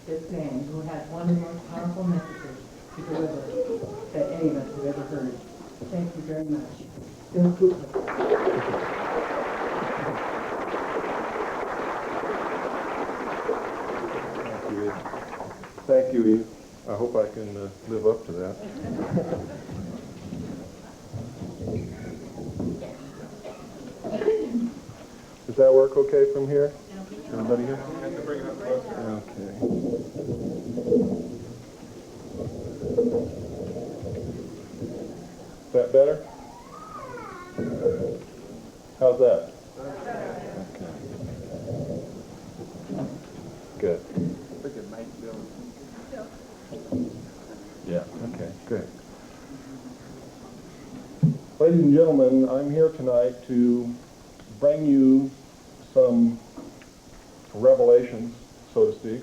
this man who has one of the most powerful messages to deliver that any of us have ever heard. Thank you very much. Bill Cooper. Thank you, Eve. I hope I can live up to that. Does that work okay from here? Everybody here? Okay. Is that better? How's that? Okay. Good. Yeah, okay, good. Ladies and gentlemen, I'm here tonight to bring you some revelations, so to speak.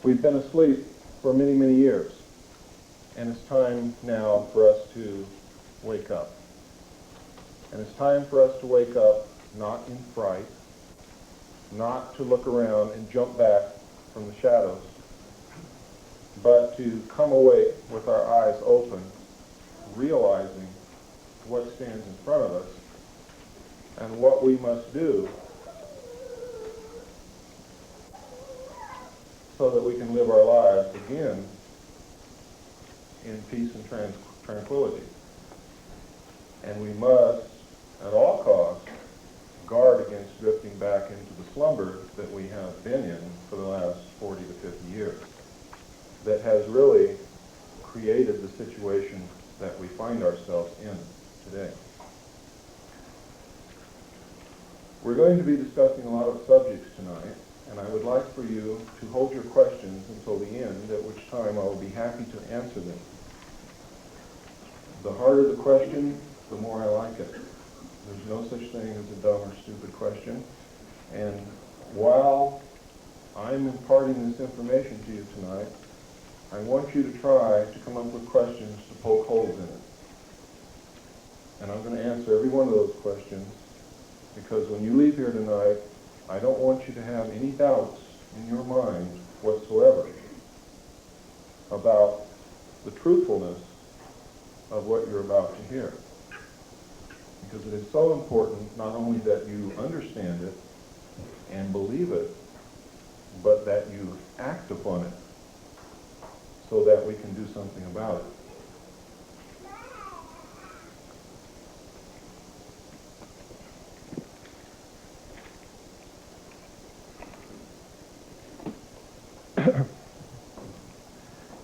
We've been asleep for many, many years, and it's time now for us to wake up. And it's time for us to wake up not in fright, not to look around and jump back from the shadows, but to come awake with our eyes open, realizing what stands in front of us and what we must do so that we can live our lives again in peace and tranquility. And we must, at all costs, guard against drifting back into the slumber that we have been in for the last 40 to 50 years. That has really created the situation that we find ourselves in today. We're going to be discussing a lot of subjects tonight, and I would like for you to hold your questions until the end, at which time I will be happy to answer them. The harder the question, the more I like it. There's no such thing as a dumb or stupid question. And while I'm imparting this information to you tonight, I want you to try to come up with questions to poke holes in it. And I'm going to answer every one of those questions, because when you leave here tonight, I don't want you to have any doubts in your mind whatsoever about the truthfulness of what you're about to hear. Because it is so important not only that you understand it and believe it, but that you act upon it so that we can do something about it.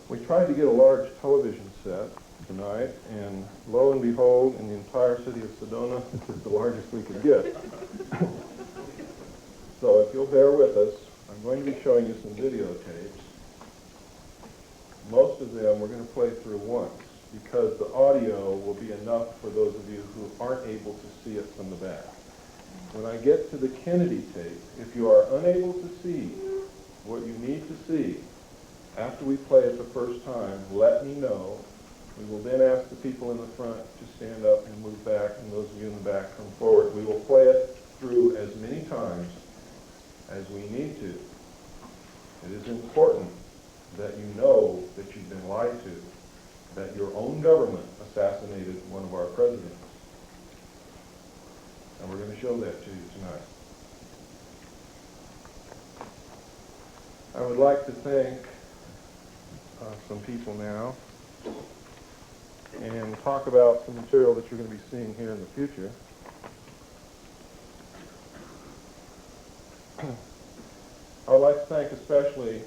We tried to get a large television set tonight, and lo and behold, in the entire city of Sedona, this is the largest we could get. So if you'll bear with us, I'm going to be showing you some videotapes. Most of them we're going to play through once, because the audio will be enough for those of you who aren't able to see it from the back. When I get to the Kennedy tape, if you are unable to see what you need to see after we play it the first time, let me know. We will then ask the people in the front to stand up and move back, and those of you in the back come forward. We will play it through as many times as we need to. It is important that you know that you've been lied to, that your own government assassinated one of our presidents. And we're going to show that to you tonight. I would like to thank some people now and talk about some material that you're going to be seeing here in the future. I would like to thank especially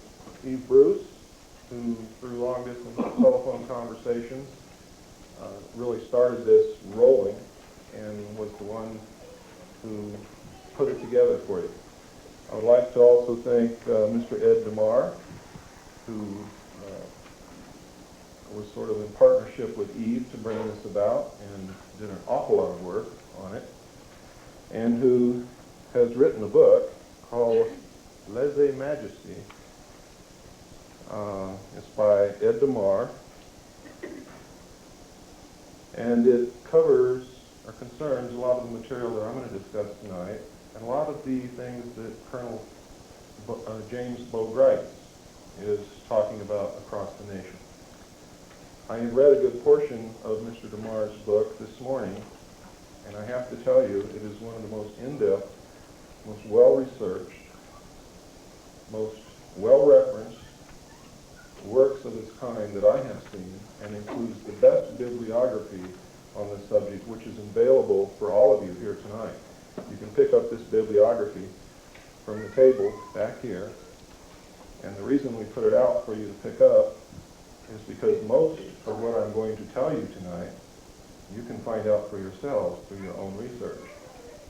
Eve Bruce, who through long-distance telephone conversations really started this rolling and was the one who put it together for you. I would like to also thank Mr. Ed DeMar, who was sort of in partnership with Eve to bring this about and did an awful lot of work on it, and who has written a book called Lese-Majesty. It's by Ed DeMar, and it covers or concerns a lot of the material that I'm going to discuss tonight, and a lot of the things that Colonel James Bogrice is talking about across the nation. I had read a good portion of Mr. DeMar's book this morning, and I have to tell you, it is one of the most in-depth, most well-researched, most well-referenced works of its kind that I have seen, and includes the best bibliography on this subject, which is available for all of you here tonight. You can pick up this bibliography from the table back here, and the reason we put it out for you to pick up is because most of what I'm going to tell you tonight, you can find out for yourselves through your own research.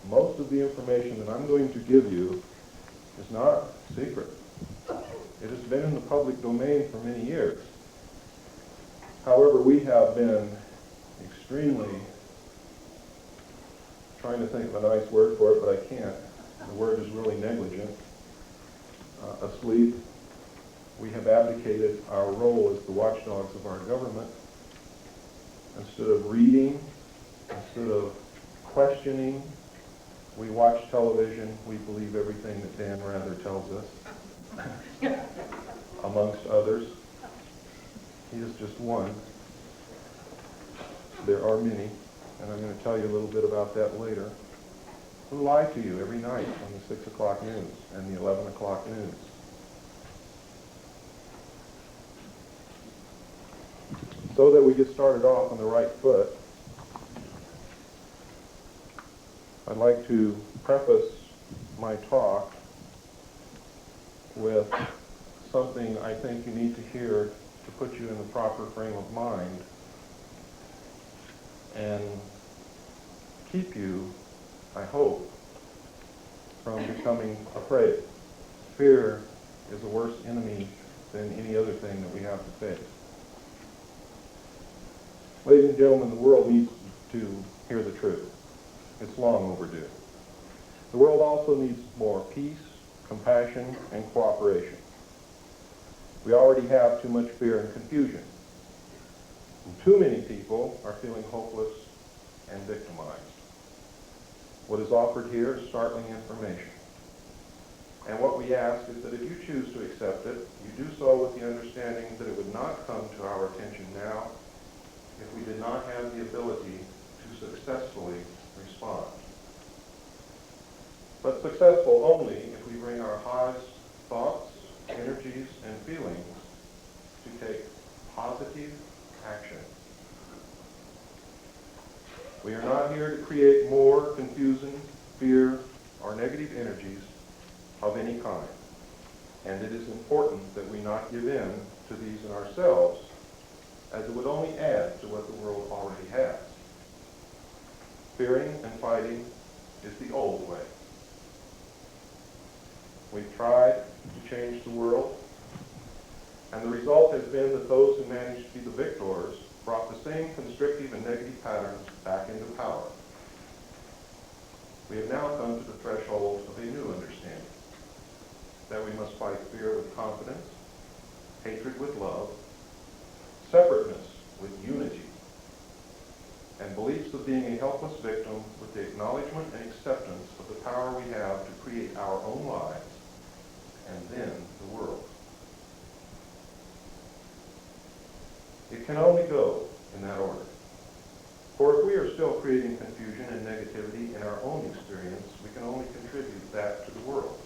Most of the information that I'm going to give you is not secret. It has been in the public domain for many years. However, we have been extremely, trying to think of a nice word for it, but I can't. The word is really negligent. Asleep. We have abdicated our role as the watchdogs of our government. Instead of reading, instead of questioning, we watch television. We believe everything that Dan Rather tells us, amongst others. He is just one. There are many, and I'm going to tell you a little bit about that later, who lie to you every night on the 6 o'clock news and the 11 o'clock news. So that we get started off on the right foot, I'd like to preface my talk with something I think you need to hear to put you in the proper frame of mind and keep you, I hope, from becoming afraid. Fear is a worse enemy than any other thing that we have to face. Ladies and gentlemen, the world needs to hear the truth. It's long overdue. The world also needs more peace, compassion, and cooperation. We already have too much fear and confusion. And too many people are feeling hopeless and victimized. What is offered here is startling information. And what we ask is that if you choose to accept it, you do so with the understanding that it would not come to our attention now if we did not have the ability to successfully respond. But successful only if we bring our highest thoughts, energies, and feelings to take positive action. We are not here to create more confusion, fear, or negative energies of any kind. And it is important that we not give in to these in ourselves, as it would only add to what the world already has. Fearing and fighting is the old way. We've tried to change the world, and the result has been that those who managed to be the victors brought the same constrictive and negative patterns back into power. We have now come to the threshold of a new understanding, that we must fight fear with confidence, hatred with love, separateness with unity, and beliefs of being a helpless victim with the acknowledgement and acceptance of the power we have to create our own lives and then the world. It can only go in that order. For if we are still creating confusion and negativity in our own experience, we can only contribute that to the world.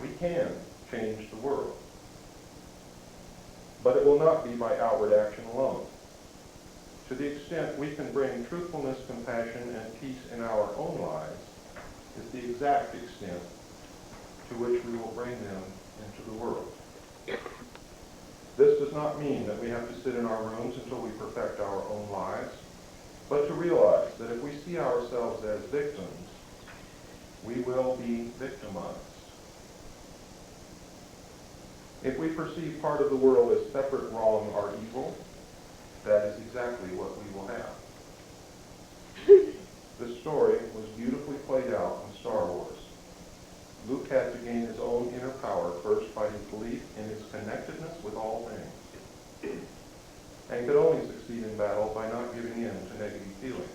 We can change the world, but it will not be by outward action alone. To the extent we can bring truthfulness, compassion, and peace in our own lives is the exact extent to which we will bring them into the world. This does not mean that we have to sit in our rooms until we perfect our own lives, but to realize that if we see ourselves as victims, we will be victimized. If we perceive part of the world as separate, wrong, or evil, that is exactly what we will have. This story was beautifully played out in Star Wars. Luke had to gain his own inner power first by his belief in his connectedness with all things, and could only succeed in battle by not giving in to negative feelings.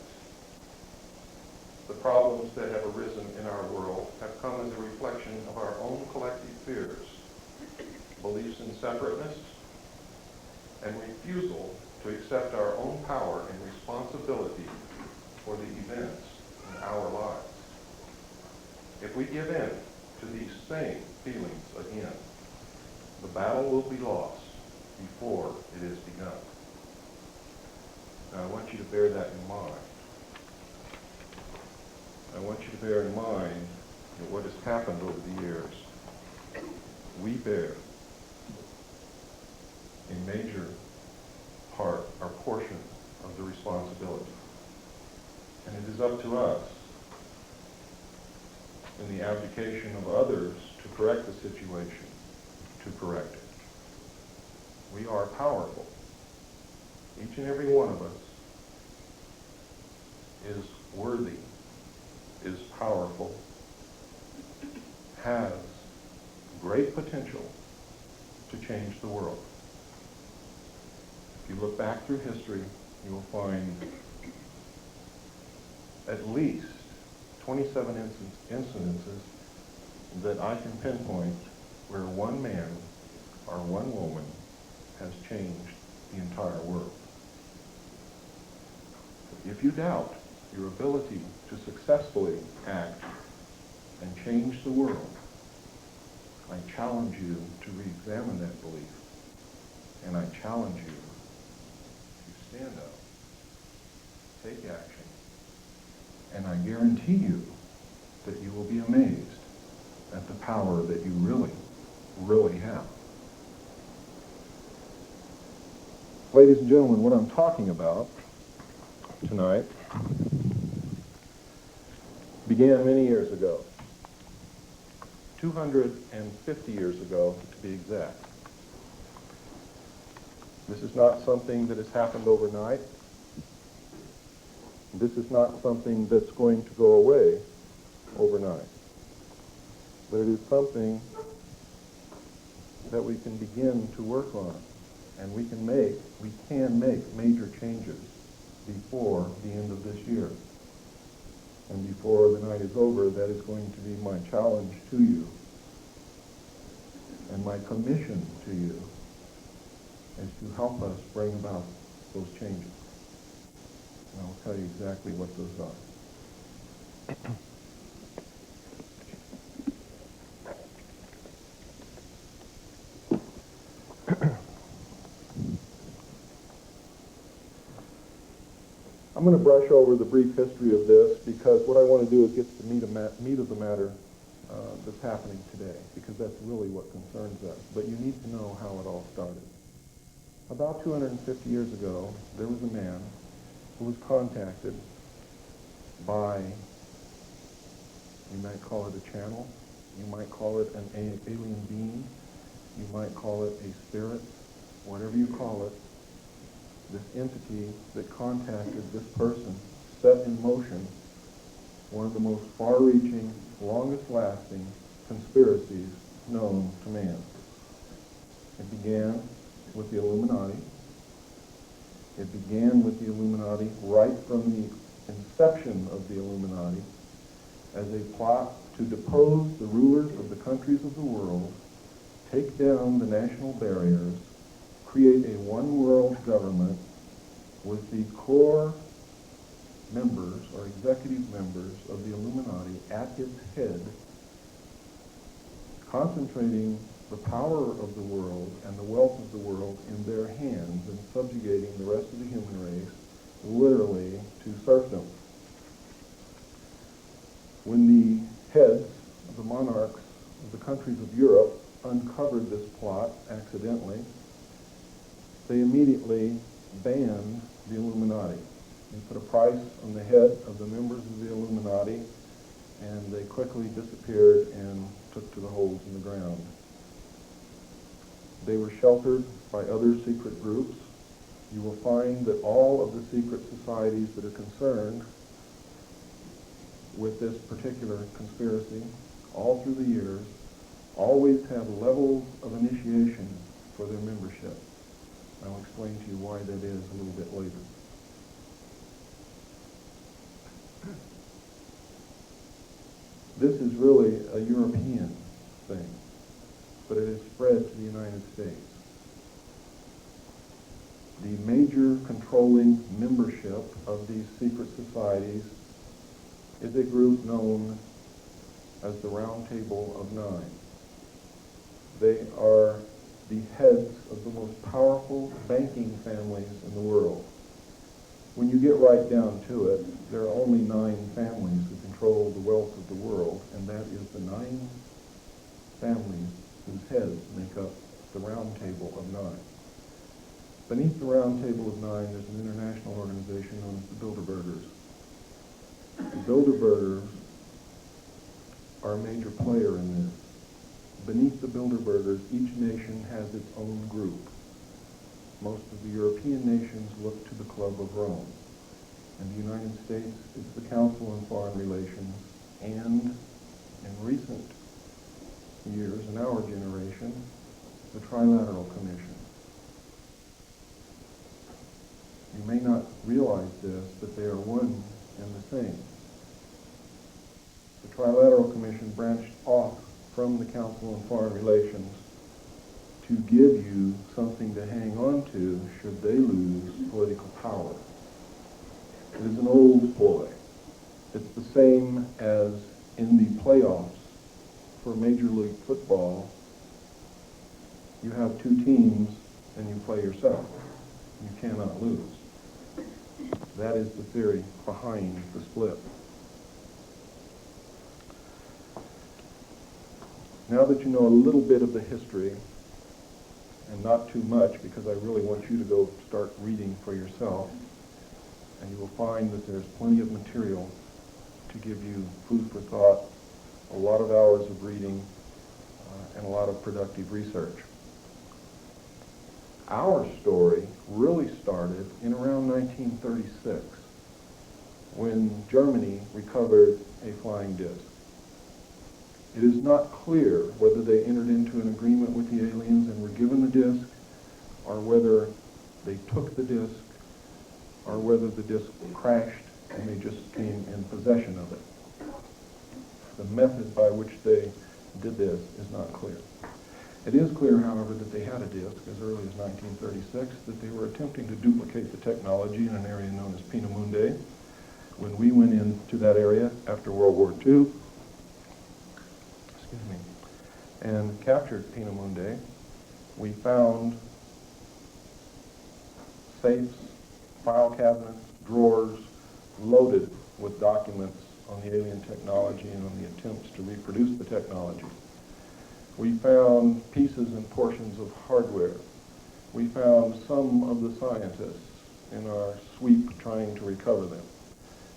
the problems that have arisen in our world have come as a reflection of our own collective fears, beliefs in separateness, and refusal to accept our own power and responsibility for the events in our lives. If we give in to these same feelings again, the battle will be lost before it is begun. Now, I want you to bear that in mind. I want you to bear in mind that what has happened over the years. We bear a major part, or portion, of the responsibility. And it is up to us, in the abdication of others, to correct the situation, to correct it. We are powerful. Each and every one of us is worthy, is powerful, has great potential to change the world. If you look back through history, you will find at least 27 incidences that I can pinpoint where one man or one woman has changed the entire world. If you doubt your ability to successfully act and change the world, I challenge you to re-examine that belief, and I challenge you to stand up, take action, and I guarantee you that you will be amazed at the power that you really, really have. Ladies and gentlemen, what I'm talking about tonight began many years ago, 250 years ago to be exact. This is not something that has happened overnight. This is not something that's going to go away overnight. But it is something that we can begin to work on, and we can make major changes before the end of this year. And before the night is over, that is going to be my challenge to you and my commission to you, is to help us bring about those changes. And I'll tell you exactly what those are. I'm going to brush over the brief history of this because what I want to do is get to the meat of the matter that's happening today, because that's really what concerns us. But you need to know how it all started. About 250 years ago, there was a man who was contacted by, you might call it a channel, you might call it an alien being, you might call it a spirit, whatever you call it. This entity that contacted this person set in motion one of the most far-reaching, longest-lasting conspiracies known to man. It began with the Illuminati. It began with the Illuminati right from the inception of the Illuminati as a plot to depose the rulers of the countries of the world, take down the national barriers, create a one-world government with the core members or executive members of the Illuminati at its head, concentrating the power of the world and the wealth of the world in their hands and subjugating the rest of the human race literally to serfdom. When the heads of the monarchs of the countries of Europe uncovered this plot accidentally, they immediately banned the Illuminati. They put a price on the head of the members of the Illuminati, and they quickly disappeared and took to the holes in the ground. They were sheltered by other secret groups. You will find that all of the secret societies that are concerned with this particular conspiracy, all through the years, always have levels of initiation for their membership. I'll explain to you why that is a little bit later. This is really a European thing, but it has spread to the United States. The major controlling membership of these secret societies is a group known as the Round Table of Nine. They are the heads of the most powerful banking families in the world. When you get right down to it, there are only 9 families who control the wealth of the world, and that is the 9 families whose heads make up the Round Table of Nine. Beneath the Round Table of Nine, there's an international organization known as the Bilderbergers. The Bilderbergers are a major player in this. Beneath the Bilderbergers, each nation has its own group. Most of the European nations look to the Club of Rome. In the United States, it's the Council on Foreign Relations, and in recent years, in our generation, the Trilateral Commission. You may not realize this, but they are one and the same. The Trilateral Commission branched off from the Council on Foreign Relations to give you something to hang on to should they lose political power. It is an old ploy. It's the same as in the playoffs for Major League Football. You have 2 teams and you play yourself. You cannot lose. That is the theory behind the split. Now that you know a little bit of the history, and not too much, because I really want you to go start reading for yourself, and you will find that there's plenty of material to give you food for thought, a lot of hours of reading, and a lot of productive research. Our story really started in around 1936, when Germany recovered a flying disc. It is not clear whether they entered into an agreement with the aliens and were given the disc, or whether they took the disc, or whether the disc crashed and they just came in possession of it. The method by which they did this is not clear. It is clear, however, that they had a disc as early as 1936, that they were attempting to duplicate the technology in an area known as Peenemünde. When we went into that area after World War II, and captured Peenemünde, we found safes, file cabinets, drawers loaded with documents on the alien technology and on the attempts to reproduce the technology. We found pieces and portions of hardware. We found some of the scientists in our sweep trying to recover them.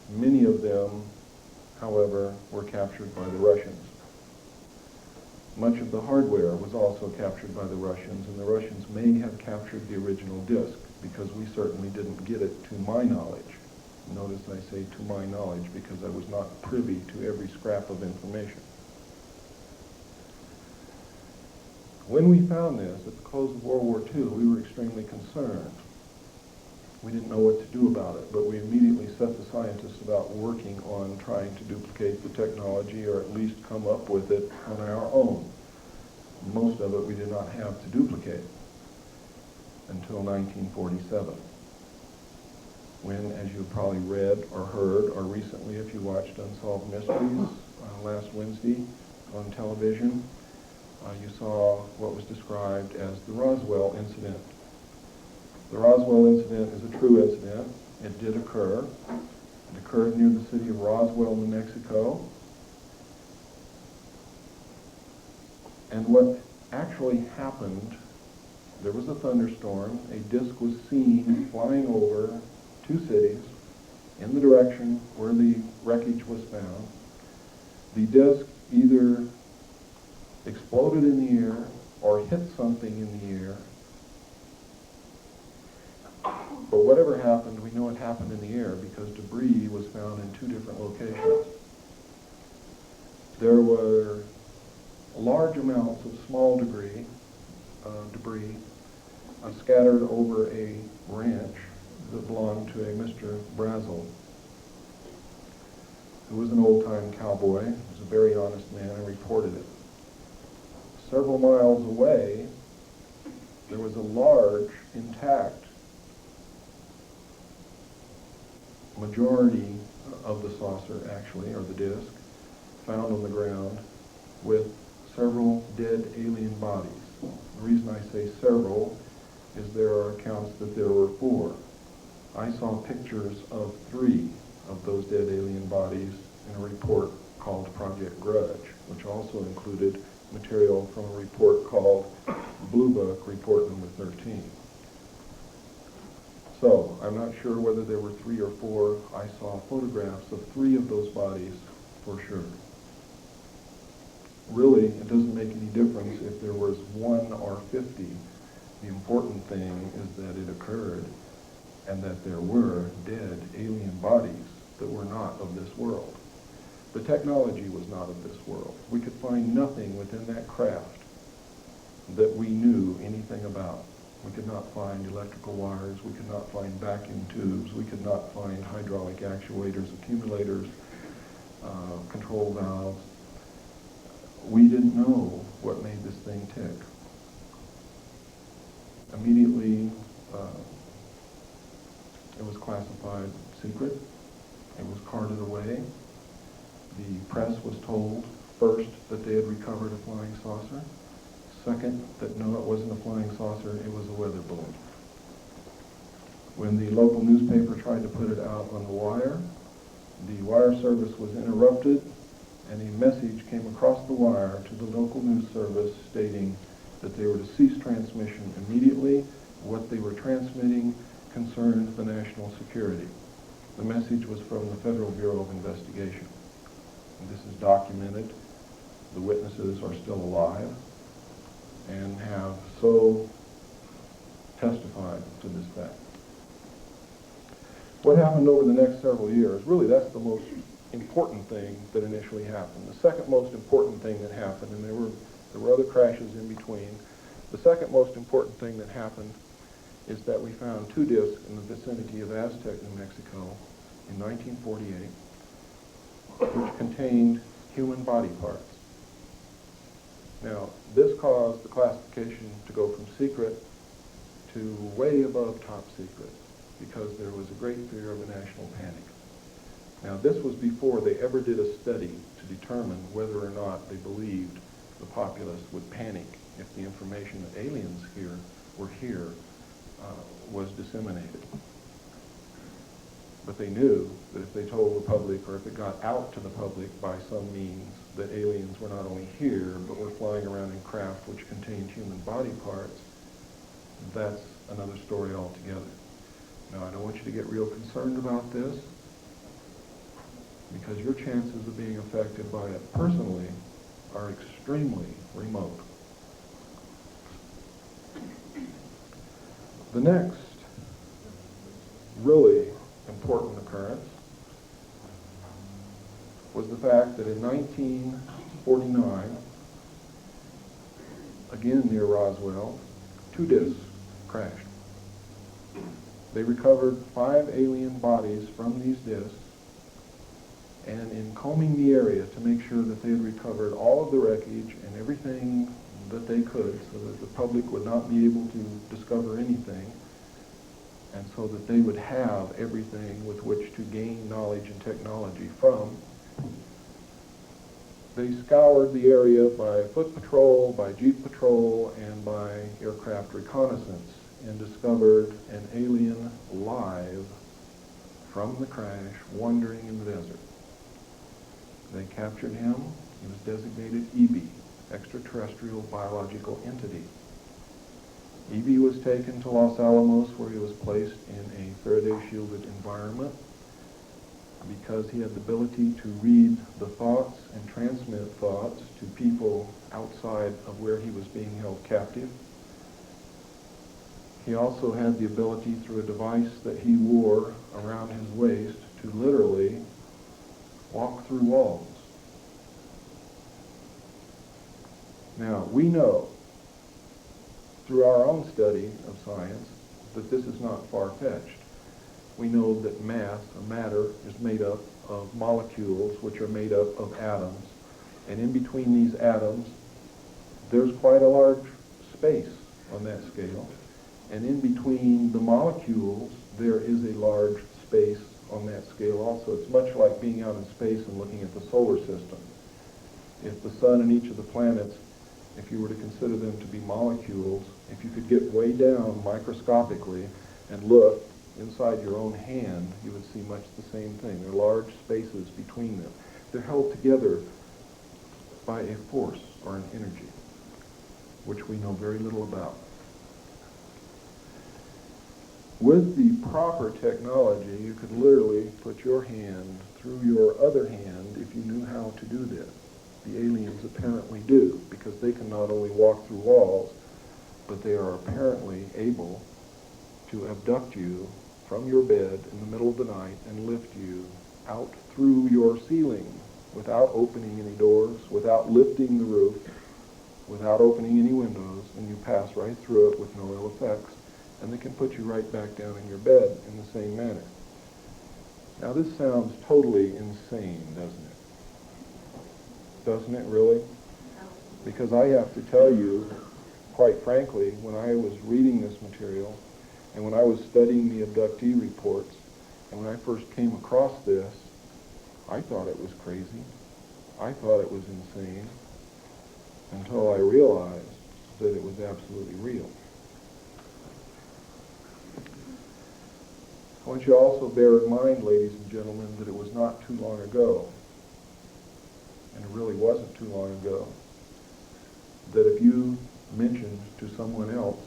Many of them, however, were captured by the Russians. Much of the hardware was also captured by the Russians, and the Russians may have captured the original disc, because we certainly didn't get it to my knowledge. Notice I say to my knowledge, because I was not privy to every scrap of information. When we found this, at the close of World War II, we were extremely concerned. We didn't know what to do about it, but we immediately set the scientists about working on trying to duplicate the technology, or at least come up with it on our own. Most of it we did not have to duplicate until 1947, when, as you've probably read or heard, or recently if you watched Unsolved Mysteries last Wednesday on television, you saw what was described as the Roswell incident. The Roswell incident is a true incident. It did occur. It occurred near the city of Roswell, New Mexico. And what actually happened, there was a thunderstorm. A disc was seen flying over 2 cities in the direction where the wreckage was found. The disc either exploded in the air or hit something in the air. But whatever happened, we know it happened in the air because debris was found in 2 different locations. There were large amounts of small debris scattered over a ranch that belonged to a Mr. Brazel, who was an old-time cowboy, was a very honest man and reported it. Several miles away, there was a large, intact majority of the saucer, actually, or the disk, found on the ground with several dead alien bodies. The reason I say several is there are accounts that there were 4. I saw pictures of 3 of those dead alien bodies in a report called Project Grudge, which also included material from a report called Blue Book, report number 13. So, I'm not sure whether there were 3 or 4. I saw photographs of 3 of those bodies for sure. Really, it doesn't make any difference if there was 1 or 50. The important thing is that it occurred and that there were dead alien bodies that were not of this world. The technology was not of this world. We could find nothing within that craft that we knew anything about. We could not find electrical wires. We could not find vacuum tubes. We could not find hydraulic actuators, accumulators, control valves. We didn't know what made this thing tick. Immediately, it was classified secret. It was carted away. The press was told, first, that they had recovered a flying saucer. Second, that no, it wasn't a flying saucer, it was a weather balloon. When the local newspaper tried to put it out on the wire service was interrupted, and a message came across the wire to the local news service stating that they were to cease transmission immediately. What they were transmitting concerned the national security. The message was from the Federal Bureau of Investigation. And this is documented. The witnesses are still alive and have so testified to this fact. What happened over the next several years, really that's the most important thing that initially happened. The second most important thing that happened, and there were other crashes in between, the second most important thing that happened is that we found 2 discs in the vicinity of Aztec, New Mexico in 1948, which contained human body parts. Now, this caused the classification to go from secret to way above top secret because there was a great fear of a national panic. Now, this was before they ever did a study to determine whether or not they believed the populace would panic if the information that aliens were here was disseminated. But they knew that if they told the public, or if it got out to the public by some means, that aliens were not only here, but were flying around in craft which contained human body parts, that's another story altogether. Now, I don't want you to get real concerned about this, because your chances of being affected by it personally are extremely remote. The next really important occurrence was the fact that in 1949, again near Roswell, 2 discs crashed. They recovered 5 alien bodies from these discs, and in combing the area to make sure that they had recovered all of the wreckage and everything that they could so that the public would not be able to discover anything, and so that they would have everything with which to gain knowledge and technology from, they scoured the area by foot patrol, by jeep patrol, and by aircraft reconnaissance, and discovered an alien live from the crash wandering in the desert. They captured him. He was designated EB, extraterrestrial biological entity. EB was taken to Los Alamos, where he was placed in a Faraday-shielded environment because he had the ability to read the thoughts and transmit thoughts to people outside of where he was being held captive. He also had the ability, through a device that he wore around his waist, to literally walk through walls. Now, we know through our own study of science that this is not far-fetched. We know that mass, or matter, is made up of molecules which are made up of atoms, And in between these atoms, there's quite a large space on that scale. And in between the molecules, there is a large space on that scale also. It's much like being out in space and looking at the solar system. If the sun and each of the planets, if you were to consider them to be molecules, if you could get way down microscopically and look inside your own hand, you would see much the same thing. There are large spaces between them. They're held together by a force or an energy, which we know very little about. With the proper technology, you could literally put your hand through your other hand if you knew how to do this. The aliens apparently do, because they can not only walk through walls, but they are apparently able to abduct you from your bed in the middle of the night and lift you out through your ceiling without opening any doors, without lifting the roof, without opening any windows, and you pass right through it with no ill effects, and they can put you right back down in your bed in the same manner. Now this sounds totally insane, doesn't it? Doesn't it really? Because I have to tell you, quite frankly, when I was reading this material, and when I was studying the abductee reports, and when I first came across this, I thought it was crazy. I thought it was insane, until I realized that it was absolutely real. I want you to also bear in mind, ladies and gentlemen, that it was not too long ago, and it really wasn't too long ago, that if you mentioned to someone else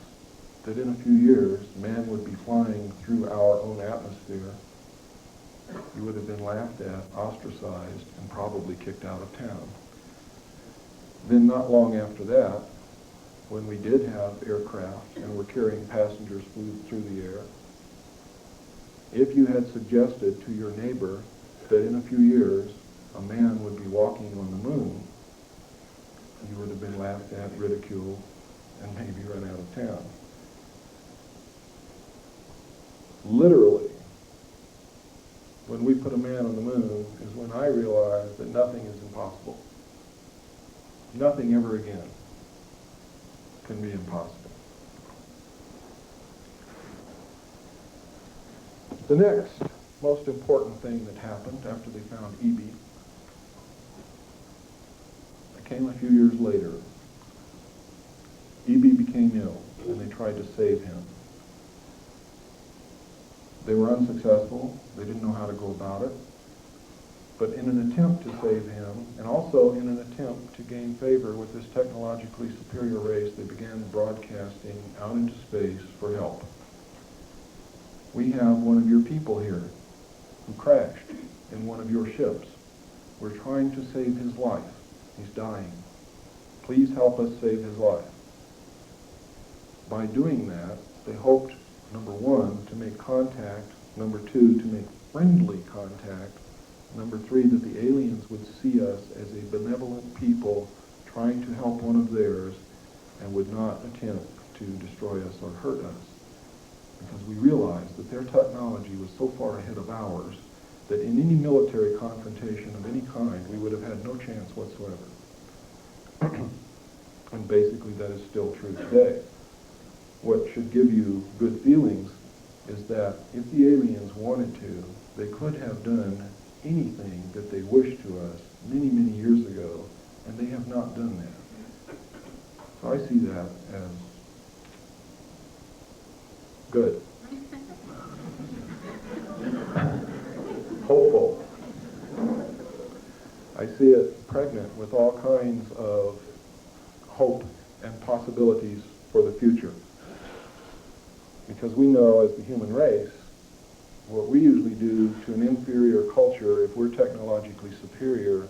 that in a few years man would be flying through our own atmosphere, you would have been laughed at, ostracized, and probably kicked out of town. Then not long after that, when we did have aircraft and were carrying passengers through the air, if you had suggested to your neighbor that in a few years a man would be walking on the moon, you would have been laughed at, ridiculed, and maybe run out of town. Literally, when we put a man on the moon is when I realized that nothing is impossible. Nothing ever again can be impossible. The next most important thing that happened after they found E.B. came a few years later. E.B. became ill, and they tried to save him. They were unsuccessful. They didn't know how to go about it. But in an attempt to save him, and also in an attempt to gain favor with this technologically superior race, they began broadcasting out into space for help. We have one of your people here who crashed in one of your ships. We're trying to save his life. He's dying. Please help us save his life. By doing that, they hoped, number one, to make contact, number two, to make friendly contact, number three, that the aliens would see us as a benevolent people trying to help one of theirs and would not attempt to destroy us or hurt us. Because we realized that their technology was so far ahead of ours that in any military confrontation of any kind, we would have had no chance whatsoever. And basically that is still true today. What should give you good feelings is that if the aliens wanted to, they could have done anything that they wished to us many, many years ago, and they have not done that. So I see that as good. Hopeful. I see it pregnant with all kinds of hope and possibilities for the future. Because we know as the human race, what we usually do to an inferior culture, if we're technologically superior,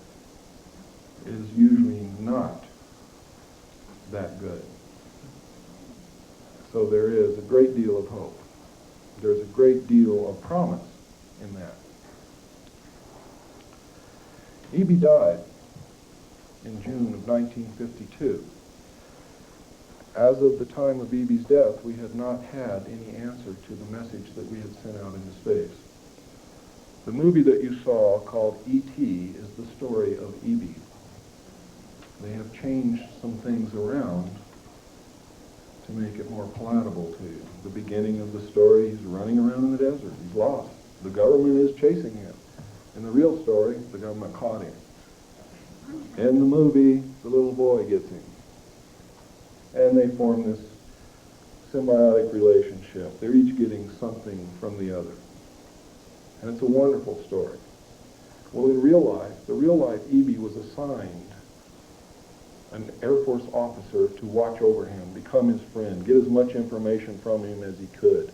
is usually not that good. So there is a great deal of hope. There's a great deal of promise in that. E.B. died in June of 1952. As of the time of E.B.'s death, we had not had any answer to the message that we had sent out into space. The movie that you saw, called E.T., is the story of E.B. they have changed some things around to make it more palatable to you. The beginning of the story, he's running around in the desert. He's lost. The government is chasing him. In the real story, the government caught him. In the movie, the little boy gets him. And they form this symbiotic relationship. They're each getting something from the other. And it's a wonderful story. Well, in real life, the real life E.B. was assigned an Air Force officer to watch over him, become his friend, get as much information from him as he could,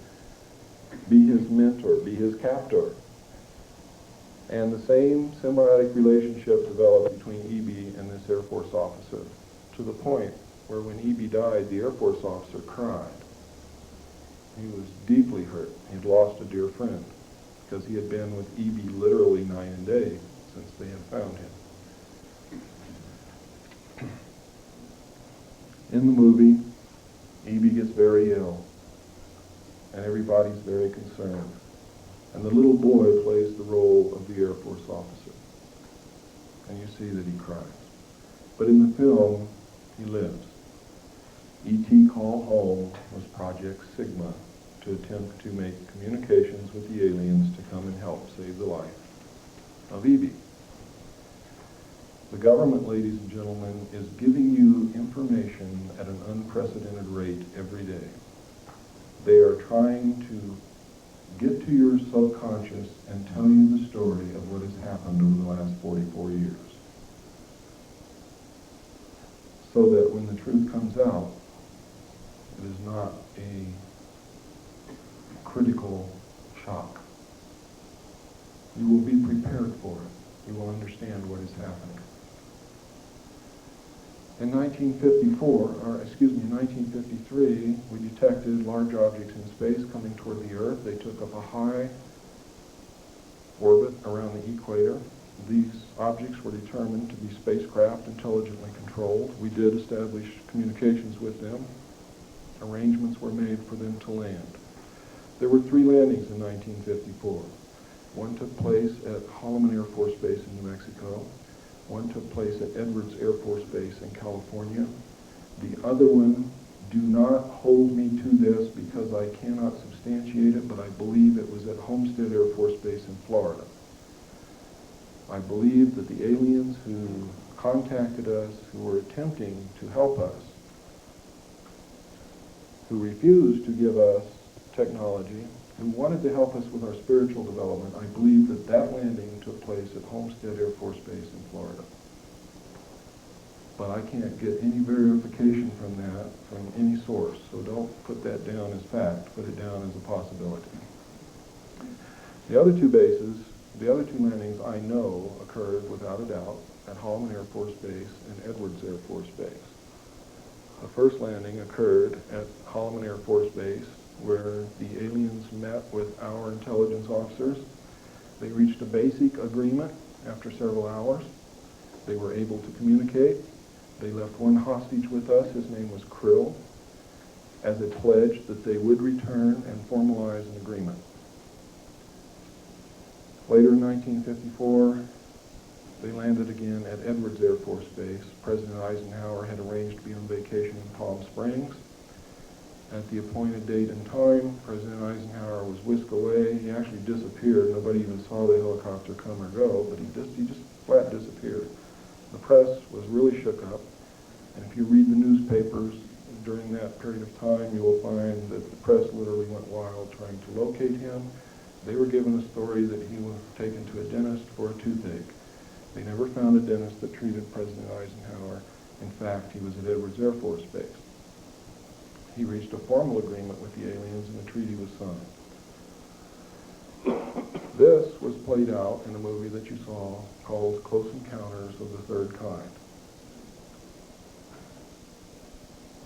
be his mentor, be his captor. And the same symbiotic relationship developed between E.B. and this Air Force officer, to the point where when E.B. died, the Air Force officer cried. He was deeply hurt. He'd lost a dear friend because he had been with E.B. literally night and day since they had found him. In the movie, E.B. gets very ill, and everybody's very concerned. And the little boy plays the role of the Air Force officer. And you see that he cries. But in the film, he lives. E.T. Call Home was Project Sigma to attempt to make communications with the aliens to come and help save the life of E.B. The government, ladies and gentlemen, is giving you information at an unprecedented rate every day. They are trying to get to your subconscious and tell you the story of what has happened over the last 44 years. So that when the truth comes out, it is not a critical shock. You will be prepared for it. You will understand what is happening. In 1953, we detected large objects in space coming toward the Earth. They took up a high orbit around the equator. These objects were determined to be spacecraft intelligently controlled. We did establish communications with them. Arrangements were made for them to land. There were 3 landings in 1954. One took place at Holloman Air Force Base in New Mexico. One took place at Edwards Air Force Base in California. The other one, do not hold me to this because I cannot substantiate it, but I believe it was at Homestead Air Force Base in Florida. I believe that the aliens who contacted us, who were attempting to help us, who refused to give us technology, who wanted to help us with our spiritual development, I believe that that landing took place at Homestead Air Force Base in Florida. But I can't get any verification from that from any source, so don't put that down as fact, put it down as a possibility. The other 2 bases, the other 2 landings I know occurred without a doubt at Holloman Air Force Base and Edwards Air Force Base. The first landing occurred at Holloman Air Force Base, where the aliens met with our intelligence officers. They reached a basic agreement after several hours. They were able to communicate. They left one hostage with us. His name was Krill, as a pledge that they would return and formalize an agreement. Later in 1954, they landed again at Edwards Air Force Base. President Eisenhower had arranged to be on vacation in Palm Springs. At the appointed date and time, President Eisenhower was whisked away. He actually disappeared. Nobody even saw the helicopter come or go, but he just flat disappeared. The press was really shook up, and if you read the newspapers during that period of time, you will find that the press literally went wild trying to locate him. They were given a story that he was taken to a dentist for a toothache. They never found a dentist that treated President Eisenhower. In fact, he was at Edwards Air Force Base. He reached a formal agreement with the aliens and the treaty was signed. This was played out in a movie that you saw called Close Encounters of the Third Kind.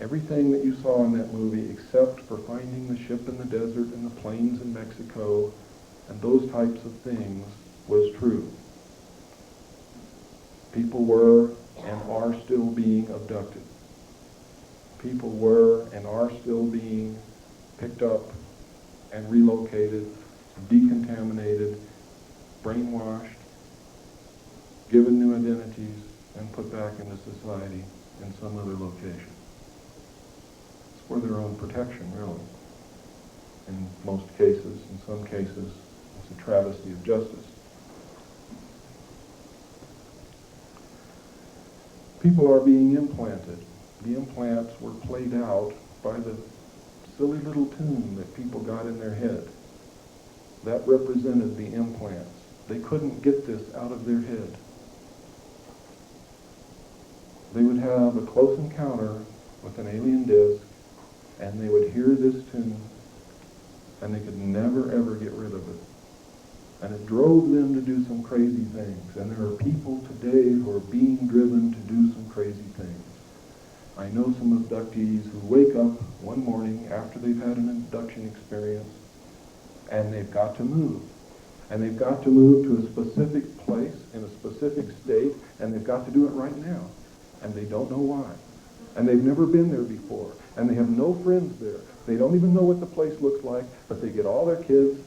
Everything that you saw in that movie, except for finding the ship in the desert and the plains in Mexico and those types of things, was true. People were and are still being abducted. People were and are still being picked up and relocated, decontaminated, brainwashed, given new identities, and put back into society in some other location. It's for their own protection, really. In most cases, in some cases, it's a travesty of justice. People are being implanted. The implants were played out by the silly little tune that people got in their head. That represented the implants. They couldn't get this out of their head. They would have a close encounter with an alien disc, and they would hear this tune, and they could never, ever get rid of it. And it drove them to do some crazy things. And there are people today who are being driven to do some crazy things. I know some abductees who wake up one morning after they've had an abduction experience, and they've got to move. And they've got to move to a specific place in a specific state, and they've got to do it right now. And they don't know why. And they've never been there before. And they have no friends there. They don't even know what the place looks like, but they get all their kids,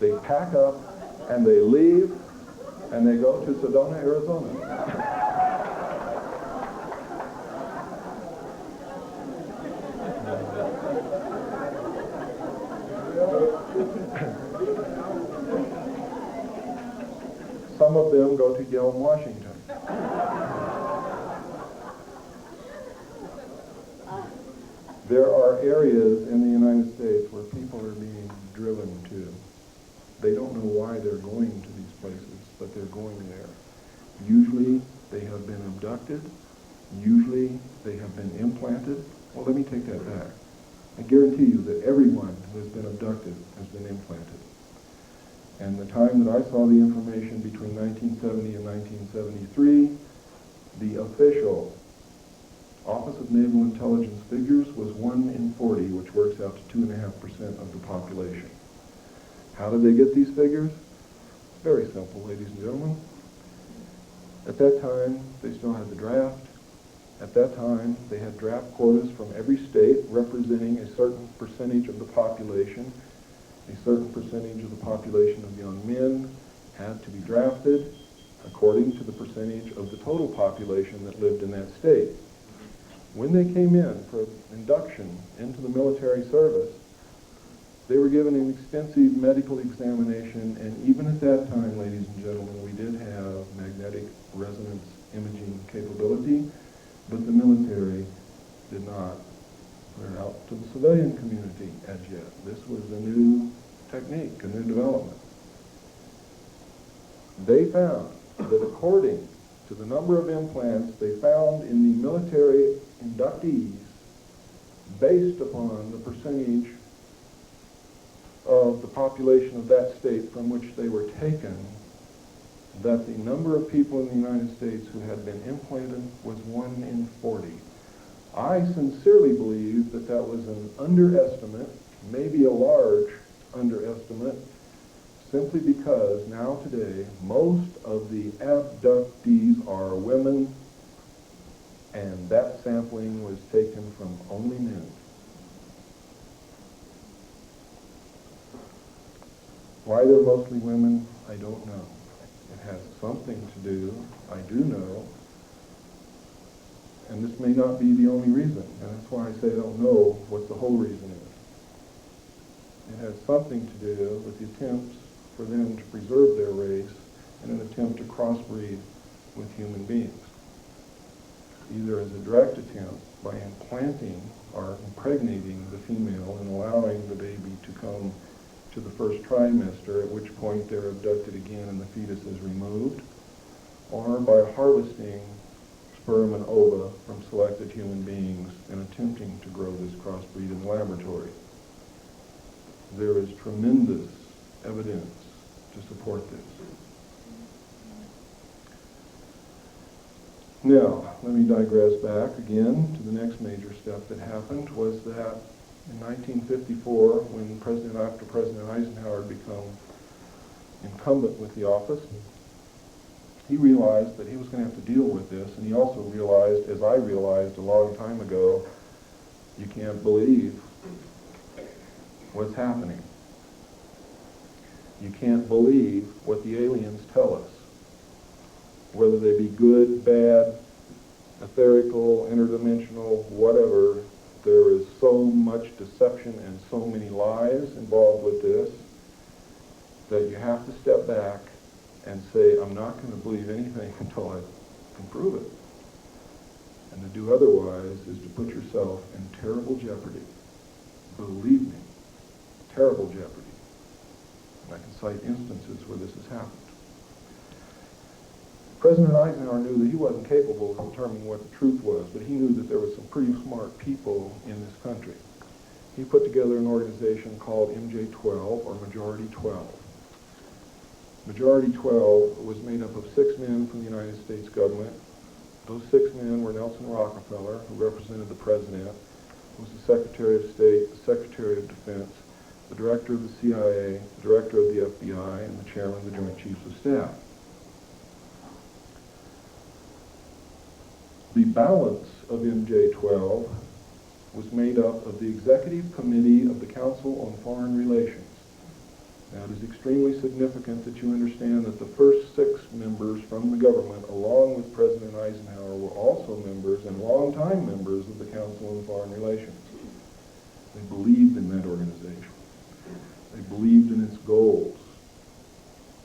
they pack up, and they leave, and they go to Sedona, Arizona. Some of them go to Yale, Washington. There are areas in the United States where people are being driven to. They don't know why they're going to these places, but they're going there. Usually they have been abducted. Usually they have been implanted. Well, let me take that back. I guarantee you that everyone who has been abducted has been implanted. And the time that I saw the information between 1970 and 1973, the official Office of Naval Intelligence figures was 1 in 40, which works out to 2.5% of the population. How did they get these figures? Very simple, ladies and gentlemen. At that time, they still had the draft. At that time, they had draft quotas from every state representing a certain percentage of the population. A certain percentage of the population of young men had to be drafted according to the percentage of the total population that lived in that state. When they came in for induction into the military service, they were given an extensive medical examination, and even at that time, ladies and gentlemen, we did have magnetic resonance imaging capability, but the military did not put it out to the civilian community as yet. This was a new technique, a new development. They found that according to the number of implants they found in the military inductees, based upon the percentage of the population of that state from which they were taken, that the number of people in the United States who had been implanted was 1 in 40. I sincerely believe that that was an underestimate, maybe a large underestimate, simply because now today most of the abductees are women, and that sampling was taken from only men. Why they're mostly women, I don't know. It has something to do, I do know, and this may not be the only reason, and that's why I say I don't know what the whole reason is. It has something to do with the attempts for them to preserve their race in an attempt to crossbreed with human beings, either as a direct attempt by implanting or impregnating the female and allowing the baby to come to the first trimester, at which point they're abducted again and the fetus is removed, or by harvesting sperm and ova from selected human beings and attempting to grow this crossbreed in the laboratory. There is tremendous evidence to support this. Now, let me digress back again to the next major step that happened, was that in 1954, when after President Eisenhower had become incumbent with the office, he realized that he was going to have to deal with this, and he also realized, as I realized a long time ago, you can't believe what's happening. You can't believe what the aliens tell us. whether they be good, bad, etherical, interdimensional, whatever. There is so much deception and so many lies involved with this that you have to step back and say, I'm not going to believe anything until I can prove it. And to do otherwise is to put yourself in terrible jeopardy. Believe me, terrible jeopardy. And I can cite instances where this has happened. President Eisenhower knew that he wasn't capable of determining what the truth was, but he knew that there were some pretty smart people in this country. He put together an organization called MJ-12, or Majority 12. Majority 12 was made up of 6 men from the United States government. Those 6 men were Nelson Rockefeller, who represented the President, who was the Secretary of State, the Secretary of Defense, the Director of the CIA, the Director of the FBI, and the Chairman of the Joint Chiefs of Staff. The balance of MJ-12 was made up of the Executive Committee of the Council on Foreign Relations. Now, it is extremely significant that you understand that the first 6 members from the government, along with President Eisenhower, were also members and longtime members of the Council on Foreign Relations. They believed in that organization. They believed in its goals,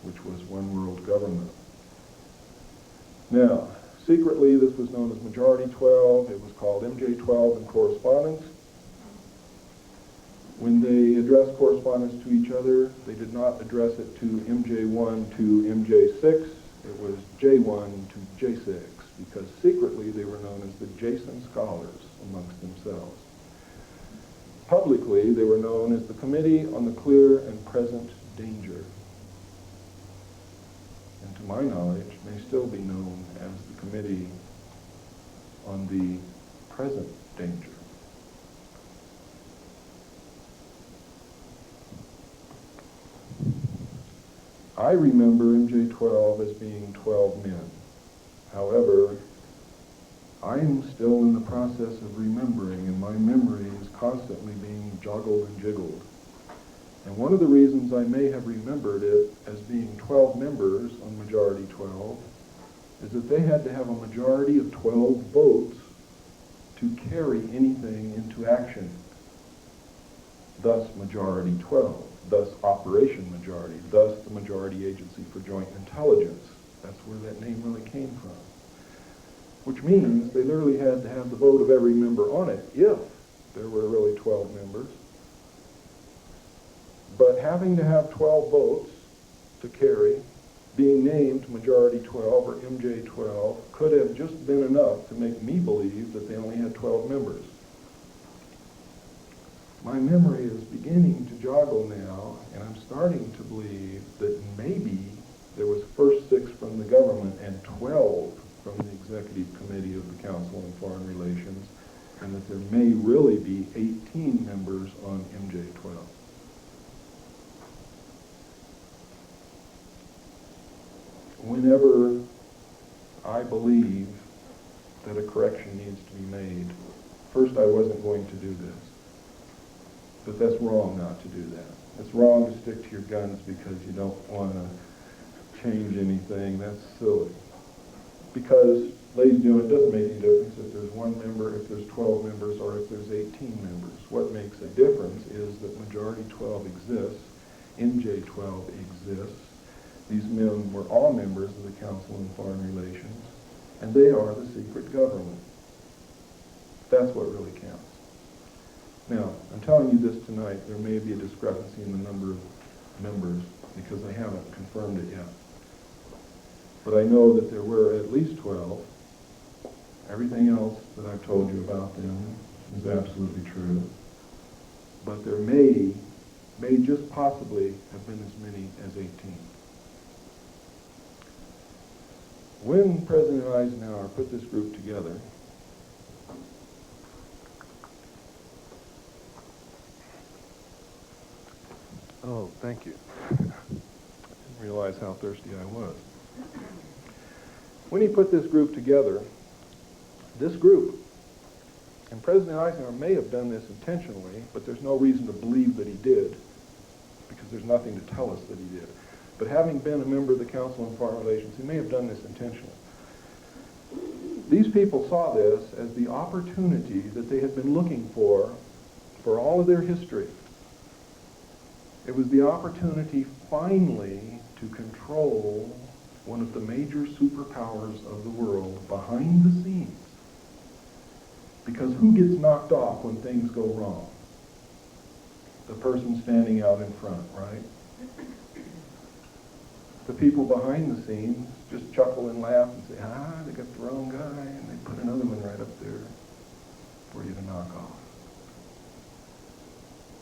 which was one world government. Now, secretly, this was known as Majority 12. It was called MJ-12 in correspondence. When they addressed correspondence to each other, they did not address it to MJ1 to MJ6. It was J1 to J6, because secretly they were known as the Jason Scholars amongst themselves. Publicly, they were known as the Committee on the Clear and Present Danger. And to my knowledge, may still be known as the Committee on the Present Danger. I remember MJ-12 as being 12 men. However, I am still in the process of remembering, and my memory is constantly being joggled and jiggled. And one of the reasons I may have remembered it as being 12 members on Majority 12 is that they had to have a majority of 12 votes to carry anything into action. Thus, Majority 12. Thus, Operation Majority. Thus, the Majority Agency for Joint Intelligence. That's where that name really came from. Which means they literally had to have the vote of every member on it if there were really 12 members. But having to have 12 votes to carry, being named Majority 12 or MJ-12, could have just been enough to make me believe that they only had 12 members. My memory is beginning to joggle now, and I'm starting to believe that maybe there was first 6 from the government and 12 from the Executive Committee of the Council on Foreign Relations, and that there may really be 18 members on MJ-12. Whenever I believe that a correction needs to be made, first I wasn't going to do this. But that's wrong not to do that. It's wrong to stick to your guns because you don't want to change anything. That's silly. Because, ladies and gentlemen, it doesn't make any difference if there's 1 member, if there's 12 members, or if there's 18 members. What makes a difference is that Majority 12 exists, MJ-12 exists. These men were all members of the Council on Foreign Relations, and they are the secret government. That's what really counts. Now, I'm telling you this tonight, there may be a discrepancy in the number of members because I haven't confirmed it yet. But I know that there were at least 12. Everything else that I've told you about them is absolutely true. But there may just possibly have been as many as 18. When President Eisenhower put this group together, oh, thank you. I didn't realize how thirsty I was. When he put this group together, this group, and President Eisenhower may have done this intentionally, but there's no reason to believe that he did, because there's nothing to tell us that he did. But having been a member of the Council on Foreign Relations, he may have done this intentionally. These people saw this as the opportunity that they had been looking for all of their history. It was the opportunity finally to control one of the major superpowers of the world behind the scenes. Because who gets knocked off when things go wrong? The person standing out in front, right? The people behind the scenes just chuckle and laugh and say, they got the wrong guy, and they put another one right up there for you to knock off.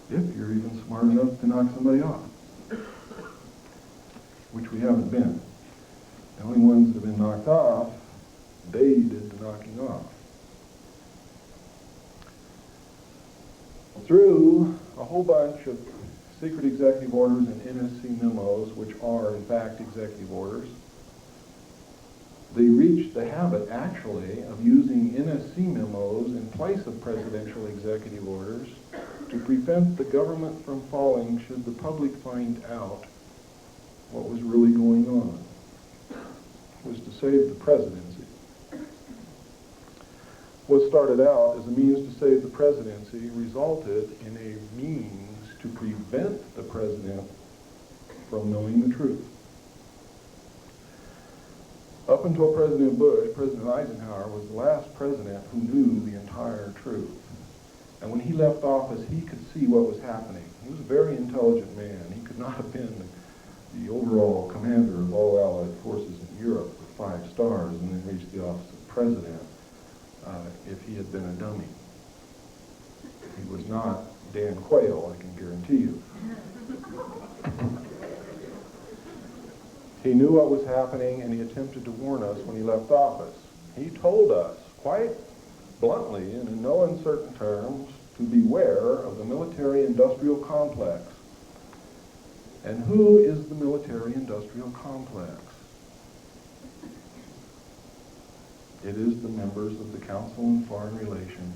If you're even smart enough to knock somebody off, which we haven't been. The only ones that have been knocked off, they did the knocking off. Through a whole bunch of secret executive orders and NSC memos, which are in fact executive orders, they reached the habit actually of using NSC memos in place of presidential executive orders to prevent the government from falling should the public find out what was really going on. It was to save the presidency. What started out as a means to save the presidency resulted in a means to prevent the president from knowing the truth. Up until President Bush, President Eisenhower was the last president who knew the entire truth. And when he left office, he could see what was happening. He was a very intelligent man. He could not have been the overall commander of all Allied forces in Europe with 5 stars and then reached the office of president if he had been a dummy. He was not Dan Quayle, I can guarantee you. He knew what was happening, and he attempted to warn us when he left office. He told us quite bluntly and in no uncertain terms to beware of the military-industrial complex. And who is the military-industrial complex? It is the members of the Council on Foreign Relations,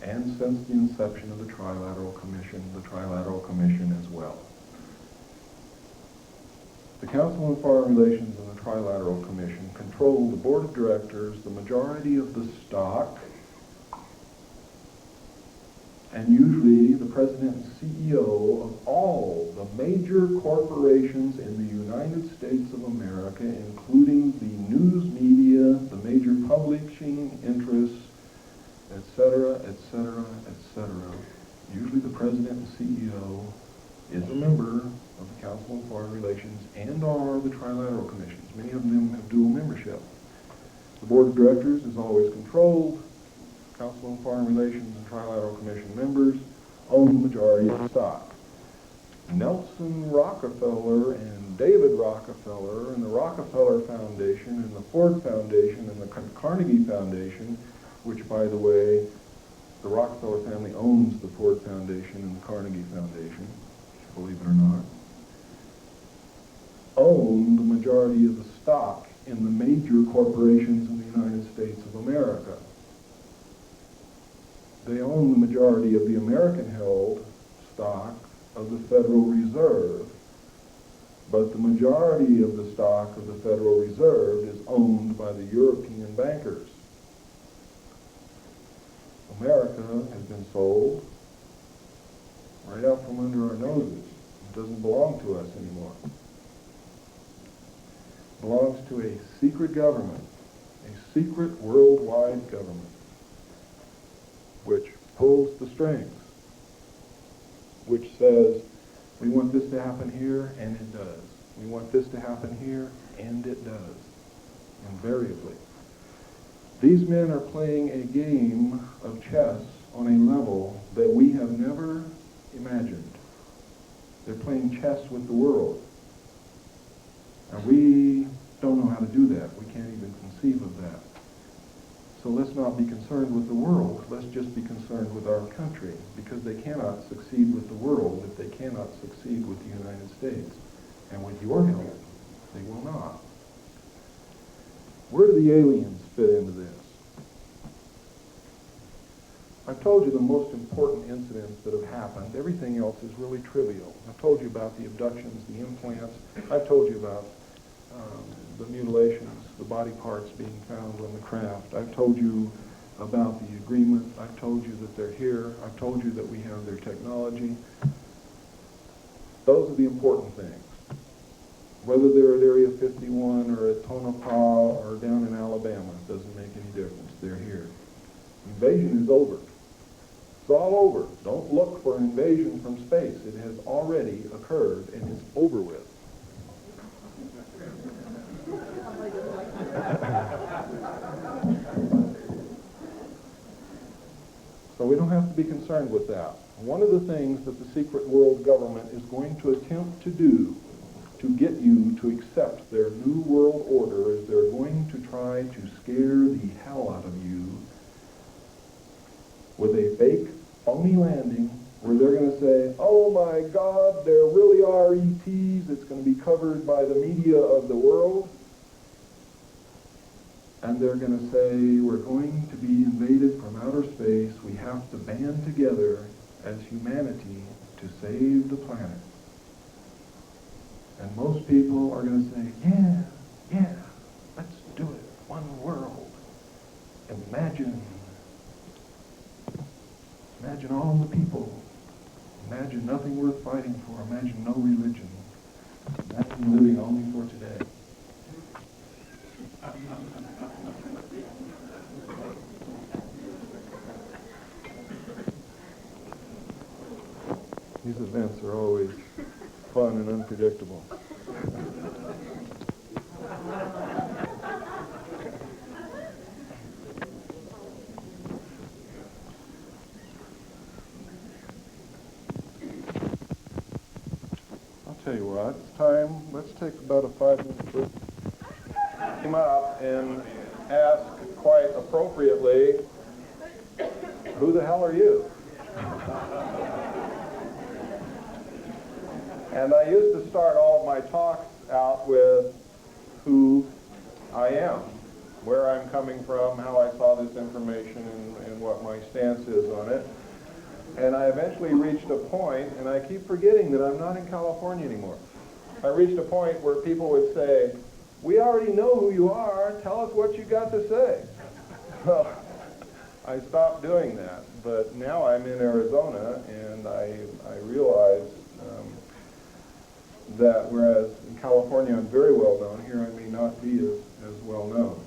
and since the inception of the Trilateral Commission as well. The Council on Foreign Relations and the Trilateral Commission control the board of directors, the majority of the stock, and usually the president and CEO of all the major corporations in the United States of America, including the news media, the major publishing interests, etc., etc., etc. Usually the president and CEO is a member of the Council on Foreign Relations and or the Trilateral Commissions. Many of them have dual membership. The board of directors is always controlled. Council on Foreign Relations and Trilateral Commission members own the majority of the stock. Nelson Rockefeller and David Rockefeller and the Rockefeller Foundation and the Ford Foundation and the Carnegie Foundation, which, by the way, the Rockefeller family owns the Ford Foundation and the Carnegie Foundation, believe it or not, own the majority of the stock in the major corporations in the United States of America. They own the majority of the American-held stock of the Federal Reserve, but the majority of the stock of the Federal Reserve is owned by the European bankers. America has been sold right out from under our noses. It doesn't belong to us anymore. It belongs to a secret government, a secret worldwide government, which pulls the strings, which says, we want this to happen here, and it does. We want this to happen here, and it does, invariably. These men are playing a game of chess on a level that we have never imagined. They're playing chess with the world. And we don't know how to do that. We can't even conceive of that. So let's not be concerned with the world. Let's just be concerned with our country, because they cannot succeed with the world if they cannot succeed with the United States. And with your help, they will not. Where do the aliens fit into this? I've told you the most important incidents that have happened. Everything else is really trivial. I've told you about the abductions, the implants. I've told you about the mutilations, the body parts being found on the craft. I've told you about the agreement. I've told you that they're here. I've told you that we have their technology. Those are the important things. Whether they're at Area 51 or at Tonopah or down in Alabama, it doesn't make any difference. They're here. Invasion is over. It's all over. Don't look for an invasion from space. It has already occurred and is over with. So we don't have to be concerned with that. One of the things that the secret world government is going to attempt to do to get you to accept their new world order is they're going to try to scare the hell out of you with a fake, phony landing where they're going to say, oh my God, there really are ETs. It's going to be covered by the media of the world. And they're going to say, we're going to be invaded from outer space. We have to band together as humanity to save the planet. And most people are going to say, yeah, let's do it. One world. Imagine all the people. Imagine nothing worth fighting for. Imagine no religion. Imagine living only for today. These events are always fun and unpredictable. I'll tell you what, it's time, let's take about a 5-minute break. Came up and ask quite appropriately, who the hell are you? And I used to start all of my talks out with who I am, where I'm coming from, how I saw this information, and what my stance is on it. And I eventually reached a point, and I keep forgetting that I'm not in California anymore. I reached a point where people would say, we already know who you are, tell us what you got to say. Well, I stopped doing that, but now I'm in Arizona, and I realize that whereas in California I'm very well known, here I may not be as well known.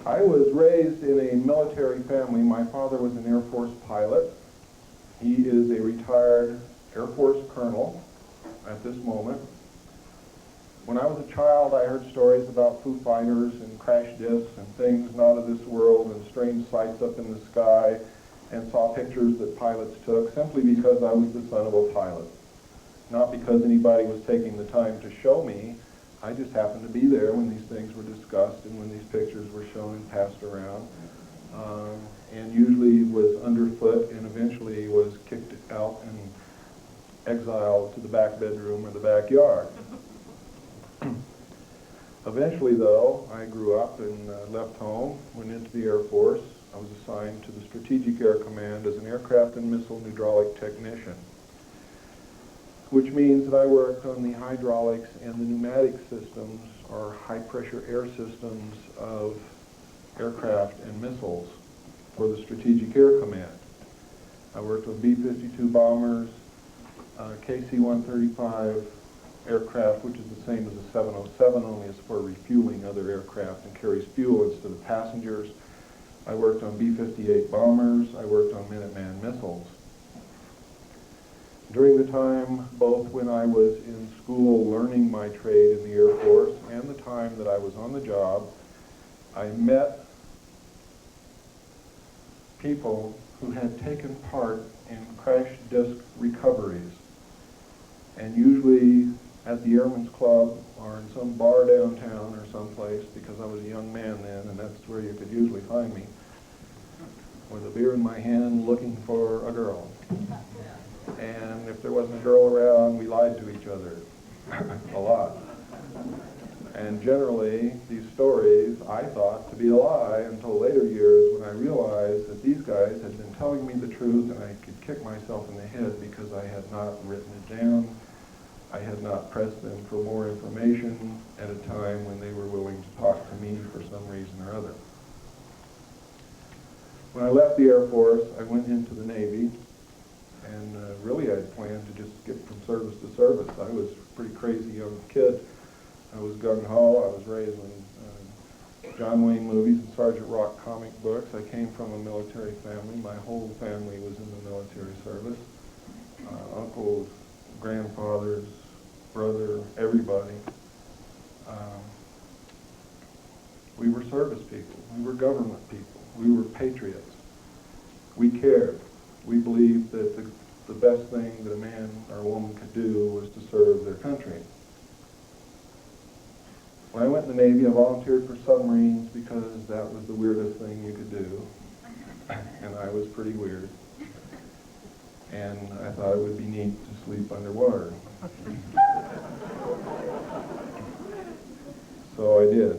I was raised in a military family. My father was an Air Force pilot. He is a retired Air Force colonel at this moment. When I was a child, I heard stories about Foo Fighters and crash discs and things not of this world and strange sights up in the sky, and saw pictures that pilots took simply because I was the son of a pilot. Not because anybody was taking the time to show me. I just happened to be there when these things were discussed and when these pictures were shown and passed around, and usually was underfoot and eventually was kicked out and exiled to the back bedroom or the backyard. Eventually, though, I grew up and left home, went into the Air Force. I was assigned to the Strategic Air Command as an aircraft and missile hydraulic technician, which means that I worked on the hydraulics and the pneumatic systems, or high-pressure air systems, of aircraft and missiles for the Strategic Air Command. I worked with B-52 bombers, KC-135 aircraft, which is the same as a 707, only it's for refueling other aircraft and carries fuel instead of passengers. I worked on B-58 bombers. I worked on Minuteman missiles. During the time, both when I was in school learning my trade in the Air Force and the time that I was on the job, I met people who had taken part in crash disk recoveries. And usually at the Airmen's Club or in some bar downtown or someplace, because I was a young man then, and that's where you could usually find me, with a beer in my hand looking for a girl. And if there wasn't a girl around, we lied to each other a lot. And generally, these stories I thought to be a lie until later years when I realized telling me the truth, and I could kick myself in the head because I had not written it down. I had not pressed them for more information at a time when they were willing to talk to me for some reason or other. When I left the Air Force, I went into the Navy, and really I had planned to just skip from service to service. I was a pretty crazy young kid. I was gung-ho. I was raised in John Wayne movies and Sergeant Rock comic books. I came from a military family. My whole family was in the military service. Uncles, grandfathers, brother, everybody. We were service people. We were government people. We were patriots. We cared. We believed that the best thing that a man or a woman could do was to serve their country. When I went in the Navy, I volunteered for submarines because that was the weirdest thing you could do. And I was pretty weird. And I thought it would be neat to sleep underwater. So I did.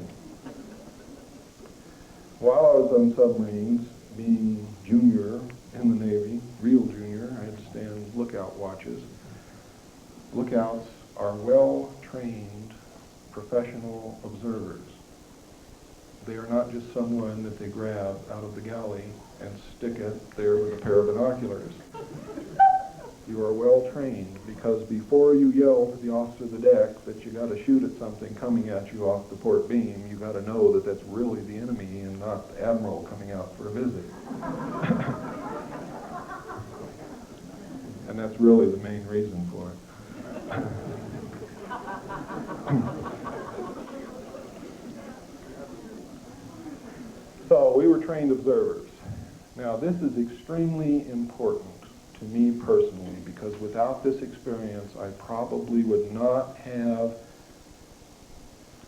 While I was on submarines, being junior in the Navy, real junior, I had to stand lookout watches. Lookouts are well-trained professional observers. They are not just someone that they grab out of the galley and stick it there with a pair of binoculars. You are well trained because before you yell to the officer of the deck that you got to shoot at something coming at you off the port beam, you got to know that that's really the enemy and not the admiral coming out for a visit. And that's really the main reason for it. So we were trained observers. Now this is extremely important to me personally because without this experience I probably would not have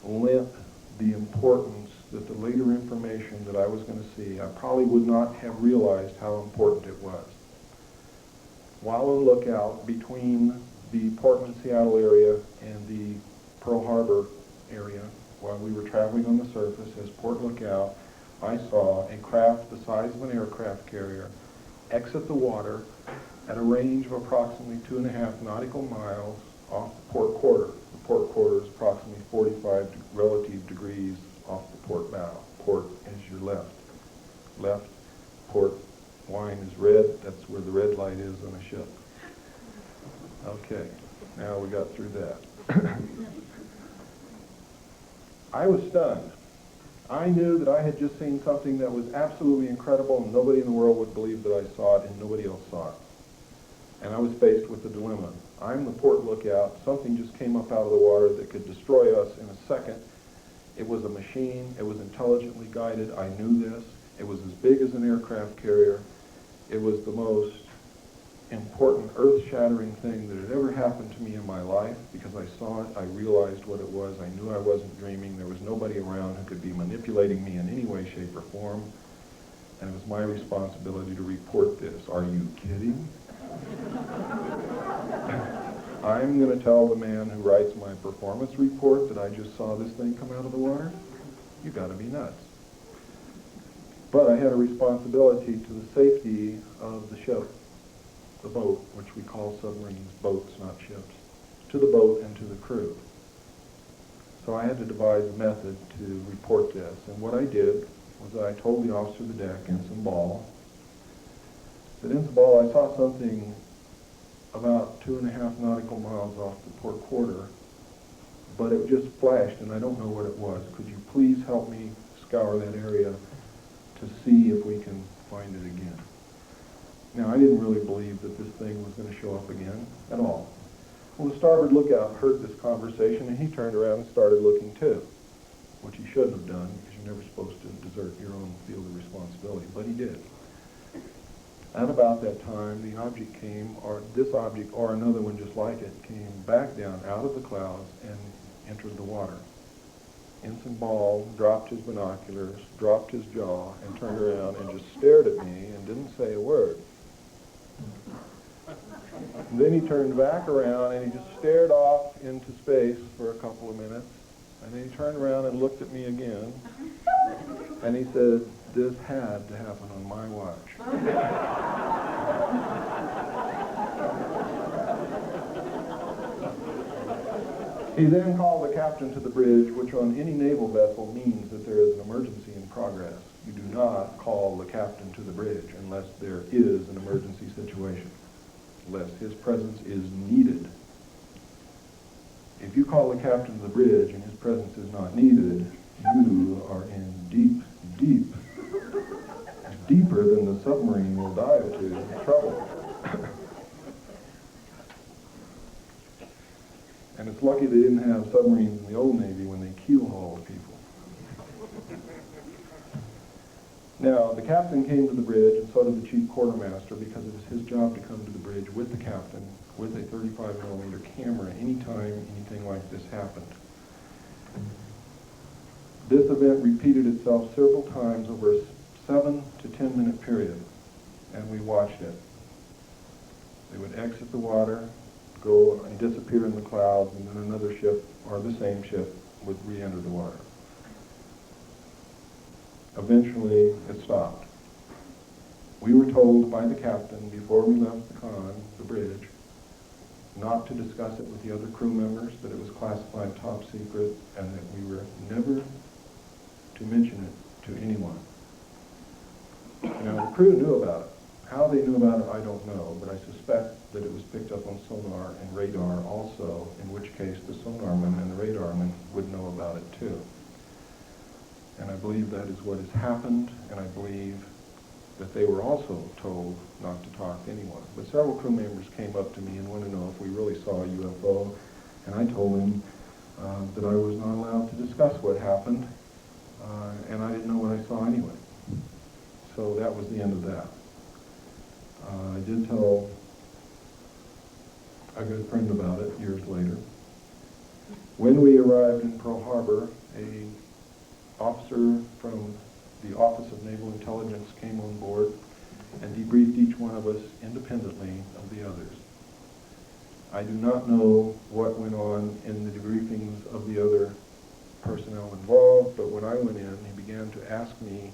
lent the importance that the later information that I was going to see, I probably would not have realized how important it was. While on lookout between the Portland, Seattle area and the Pearl Harbor area, while we were traveling on the surface as port lookout, I saw a craft the size of an aircraft carrier exit the water at a range of approximately 2.5 nautical miles off the port quarter. The port quarter is approximately 45 relative degrees off the port bow. Port is your left. Left, port line is red. That's where the red light is on a ship. Okay, now we got through that. I was stunned. I knew that I had just seen something that was absolutely incredible and nobody in the world would believe that I saw it and nobody else saw it. And I was faced with a dilemma. I'm the port lookout. Something just came up out of the water that could destroy us in a second. It was a machine. It was intelligently guided. I knew this. It was as big as an aircraft carrier. It was the most important, earth-shattering thing that had ever happened to me in my life because I saw it. I realized what it was. I knew I wasn't dreaming. There was nobody around who could be manipulating me in any way, shape, or form. And it was my responsibility to report this. Are you kidding? I'm going to tell the man who writes my performance report that I just saw this thing come out of the water? You got to be nuts. But I had a responsibility to the safety of the ship, the boat, which we call submarines, boats, not ships, to the boat and to the crew. So I had to devise a method to report this. And what I did was that I told the officer of the deck, Ensign Ball, that Ensign Ball, I saw something about 2.5 nautical miles off the port quarter, but it just flashed and I don't know what it was. Could you please help me scour that area to see if we can find it again? Now, I didn't really believe that this thing was going to show up again at all. Well, the starboard lookout heard this conversation and he turned around and started looking too, which he shouldn't have done because you're never supposed to desert your own field of responsibility, but he did. At about that time, the object came, or this object or another one just like it, came back down out of the clouds and entered the water. Ensign Ball dropped his binoculars, dropped his jaw, and turned around and just stared at me and didn't say a word. And then he turned back around and he just stared off into space for a couple of minutes. And then he turned around and looked at me again. And he said, "This had to happen on my watch." He then called the captain to the bridge, which on any naval vessel means that there is an emergency in progress. You do not call the captain to the bridge unless there is an emergency situation, unless his presence is needed. If you call the captain to the bridge and his presence is not needed, you are in deeper than the submarine will dive to trouble. And it's lucky they didn't have submarines in the old Navy when they keel-hauled people. Now, the captain came to the bridge, and so did the chief quartermaster, because it was his job to come to the bridge with the captain with a 35mm camera anytime anything like this happened. This event repeated itself several times over a 7 to 10 minute period, and we watched it. They would exit the water, go and disappear in the clouds, and then another ship, or the same ship, would re-enter the water. Eventually, it stopped. We were told by the captain before we left the bridge, not to discuss it with the other crew members, that it was classified top secret, and that we were never to mention it to anyone. Now, the crew knew about it. How they knew about it, I don't know, but I suspect that it was picked up on sonar and radar also, in which case the sonarman and the radarman would know about it too. And I believe that is what has happened, and I believe that they were also told not to talk to anyone. But several crew members came up to me and wanted to know if we really saw a UFO, and I told them that I was not allowed to discuss what happened, and I didn't know what I saw anyway. So that was the end of that. I did tell a good friend about it years later. When we arrived in Pearl Harbor, an officer from the Office of Naval Intelligence came on board and debriefed each one of us independently of the others. I do not know what went on in the debriefings of the other personnel involved, but when I went in, he began to ask me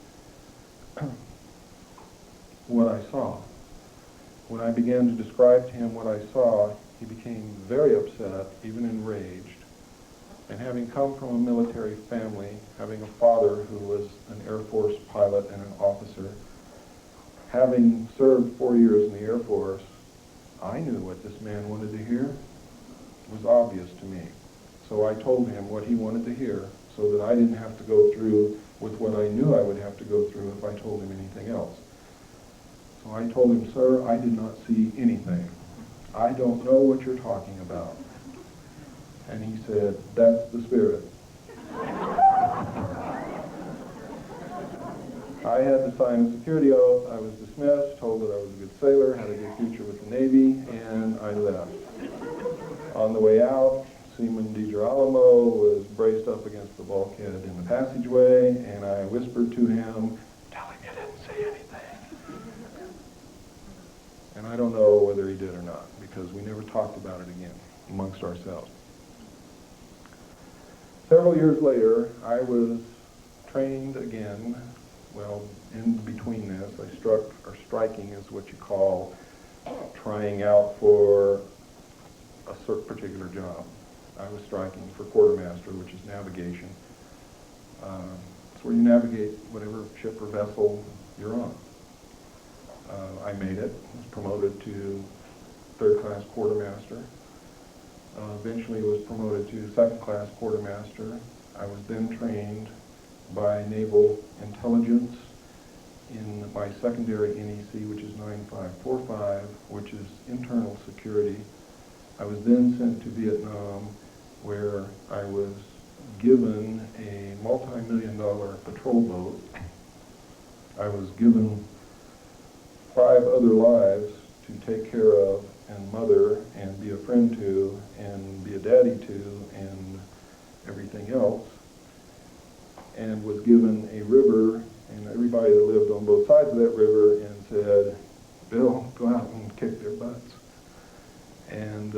what I saw. When I began to describe to him what I saw, he became very upset, even enraged. And having come from a military family, having a father who was an Air Force pilot and an officer, having served 4 years in the Air Force, I knew what this man wanted to hear. It was obvious to me. So I told him what he wanted to hear so that I didn't have to go through with what I knew I would have to go through if I told him anything else. So I told him, "Sir, I did not see anything. I don't know what you're talking about." And he said, "That's the spirit." I had to sign a security oath. I was dismissed, told that I was a good sailor, had a good future with the Navy, and I left. On the way out, Seaman DiGirolamo was braced up against the bulkhead in the passageway, and I whispered to him, "Tell him you didn't see anything." And I don't know whether he did or not, because we never talked about it again amongst ourselves. Several years later, I was trained again. Well, in between this, striking is what you call trying out for a certain particular job. I was striking for quartermaster, which is navigation. It's where you navigate whatever ship or vessel you're on. I made it, was promoted to third-class quartermaster. Eventually was promoted to second-class quartermaster. I was then trained by Naval Intelligence in my secondary NEC, which is 9545, which is internal security. I was then sent to Vietnam, where I was given a multi-million-dollar patrol boat. I was given 5 other lives to take care of and mother and be a friend to and be a daddy to and everything else, and was given a river and everybody that lived on both sides of that river and said, "Bill, go out and kick their butts. And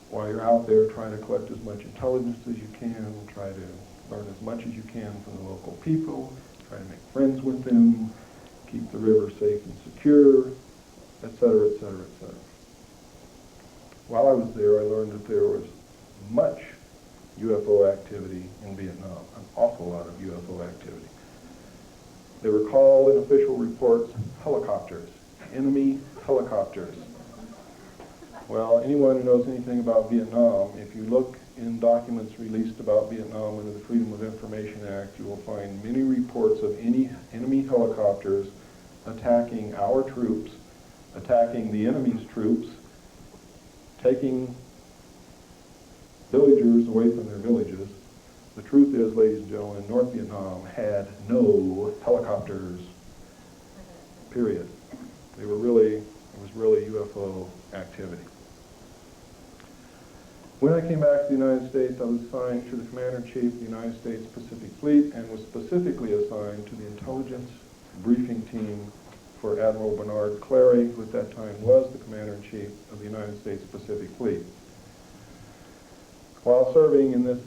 while you're out there, try to collect as much intelligence as you can, try to learn as much as you can from the local people, try to make friends with them, keep the river safe and secure, etc., etc., etc." While I was there, I learned that there was much UFO activity in Vietnam, an awful lot of UFO activity. They were called in official reports helicopters, enemy helicopters. Well, anyone who knows anything about Vietnam, if you look in documents released about Vietnam under the Freedom of Information Act, you will find many reports of any enemy helicopters attacking our troops, attacking the enemy's troops, taking villagers away from their villages. The truth is, ladies and gentlemen, North Vietnam had no helicopters, period. It was really UFO activity. When I came back to the United States, I was assigned to the Commander-in-Chief of the United States Pacific Fleet and was specifically assigned to the intelligence briefing team for Admiral Bernard Clary, who at that time was the Commander-in-Chief of the United States Pacific Fleet. While serving in this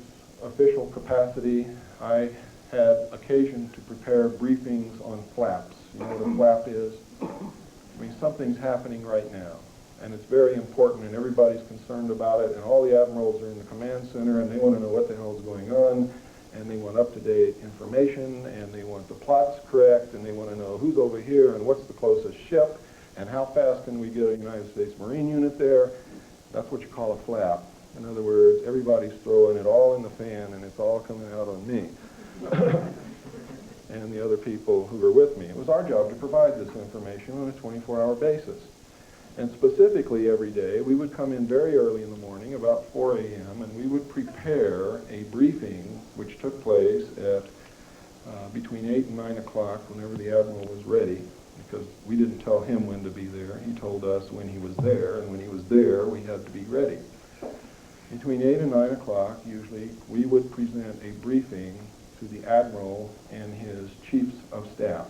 official capacity, I had occasion to prepare briefings on flaps. You know what a flap is? I mean, something's happening right now, and it's very important, and everybody's concerned about it, and all the admirals are in the command center, and they want to know what the hell is going on, and they want up-to-date information, and they want the plots correct, and they want to know who's over here, and what's the closest ship, and how fast can we get a United States Marine unit there. That's what you call a flap. In other words, everybody's throwing it all in the fan, and it's all coming out on me and the other people who were with me. It was our job to provide this information on a 24-hour basis. And specifically every day, we would come in very early in the morning, about 4 a.m., and we would prepare a briefing which took place at between 8 and 9 o'clock whenever the Admiral was ready, because we didn't tell him when to be there. He told us when he was there, and when he was there, we had to be ready. Between 8 and 9 o'clock, usually, we would present a briefing to the Admiral and his Chiefs of Staff.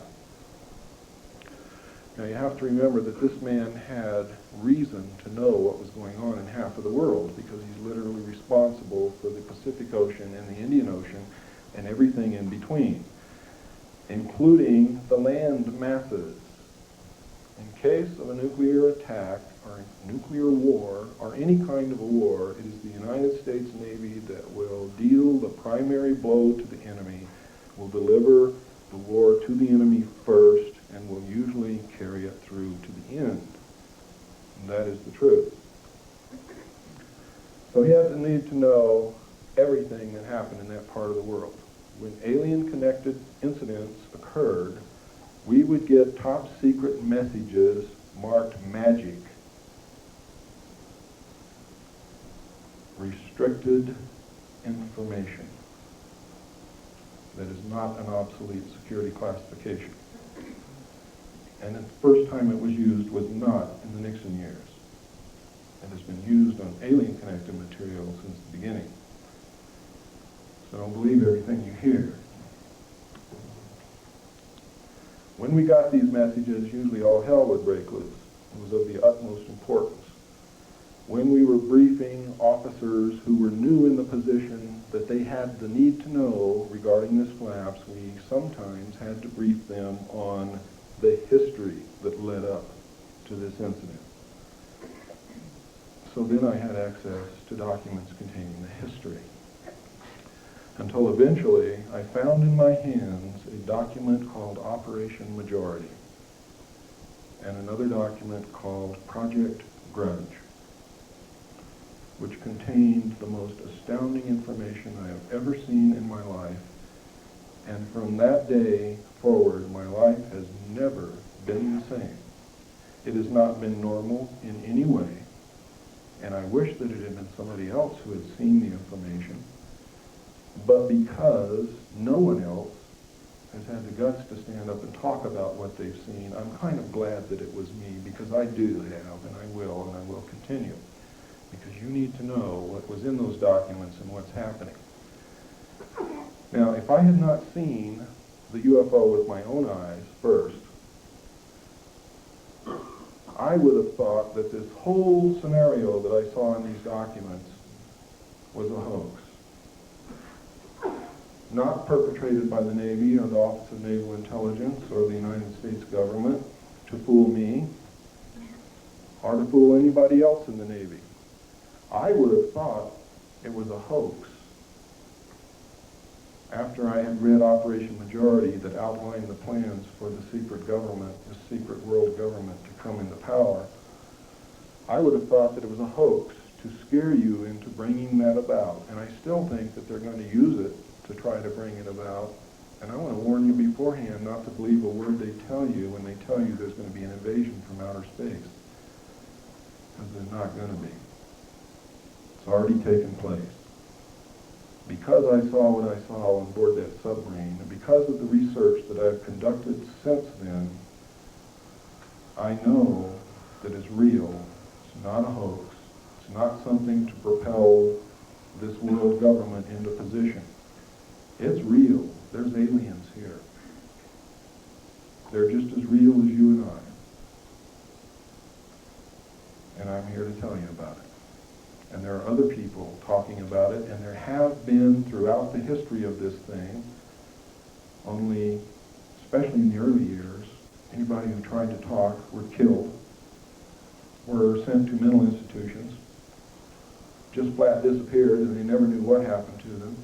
Now, you have to remember that this man had reason to know what was going on in half of the world, because he's literally responsible for the Pacific Ocean and the Indian Ocean and everything in between, including the land masses. In case of a nuclear attack or a nuclear war or any kind of a war, it is the United States Navy that will deal the primary blow to the enemy, will deliver the war to the enemy first, and will usually carry it through to the end. And that is the truth. So he had the need to know everything that happened in that part of the world. When alien-connected incidents occurred, we would get top-secret messages marked magic, restricted information. That is not an obsolete security classification. And the first time it was used was not in the Nixon years. It has been used on alien-connected material since the beginning. So don't believe everything you hear. When we got these messages, usually all hell would break loose. It was of the utmost importance. When we were briefing officers who were new in the position that they had the need to know regarding this flaps, we sometimes had to brief them on the history that led up to this incident. So then I had access to documents containing the history. Until eventually I found in my hands a document called Operation Majority and another document called Project Grudge, which contained the most astounding information I have ever seen in my life. And from that day forward, my life has never been the same. It has not been normal in any way, and I wish that it had been somebody else who had seen the information. But because no one else has had the guts to stand up and talk about what they've seen, I'm kind of glad that it was me, because I do have, and I will continue. Because you need to know what was in those documents and what's happening. Now, if I had not seen the UFO with my own eyes first, I would have thought that this whole scenario that I saw in these documents was a hoax. Not perpetrated by the Navy or the Office of Naval Intelligence or the United States government to fool me or to fool anybody else in the Navy. I would have thought it was a hoax after I had read Operation Majority that outlined the plans for the secret government, the secret world government to come into power, I would have thought that it was a hoax to scare you into bringing that about. And I still think that they're going to use it to try to bring it about. And I want to warn you beforehand not to believe a word they tell you when they tell you there's going to be an invasion from outer space. Because there's not going to be. It's already taken place. Because I saw what I saw on board that submarine, and because of the research that I've conducted since then, I know that it's real. It's not a hoax. It's not something to propel this world government into position. It's real. There's aliens here. They're just as real as you and I. And I'm here to tell you about it. And there are other people talking about it, and there have been throughout the history of this thing, only, especially in the early years, anybody who tried to talk were killed, were sent to mental institutions, just flat disappeared and they never knew what happened to them.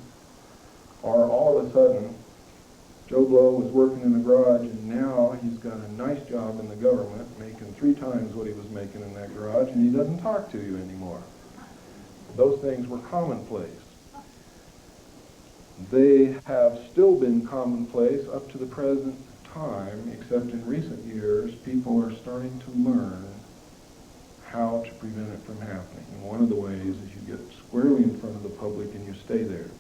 Or all of a sudden, Joe Blow was working in the garage and now he's got a nice job in the government, making 3 times what he was making in that garage, and he doesn't talk to you anymore. Those things were commonplace. They have still been commonplace up to the present time, except in recent years, people are starting to learn how to prevent it from happening. And one of the ways is you get squarely in front of the public and you stay there.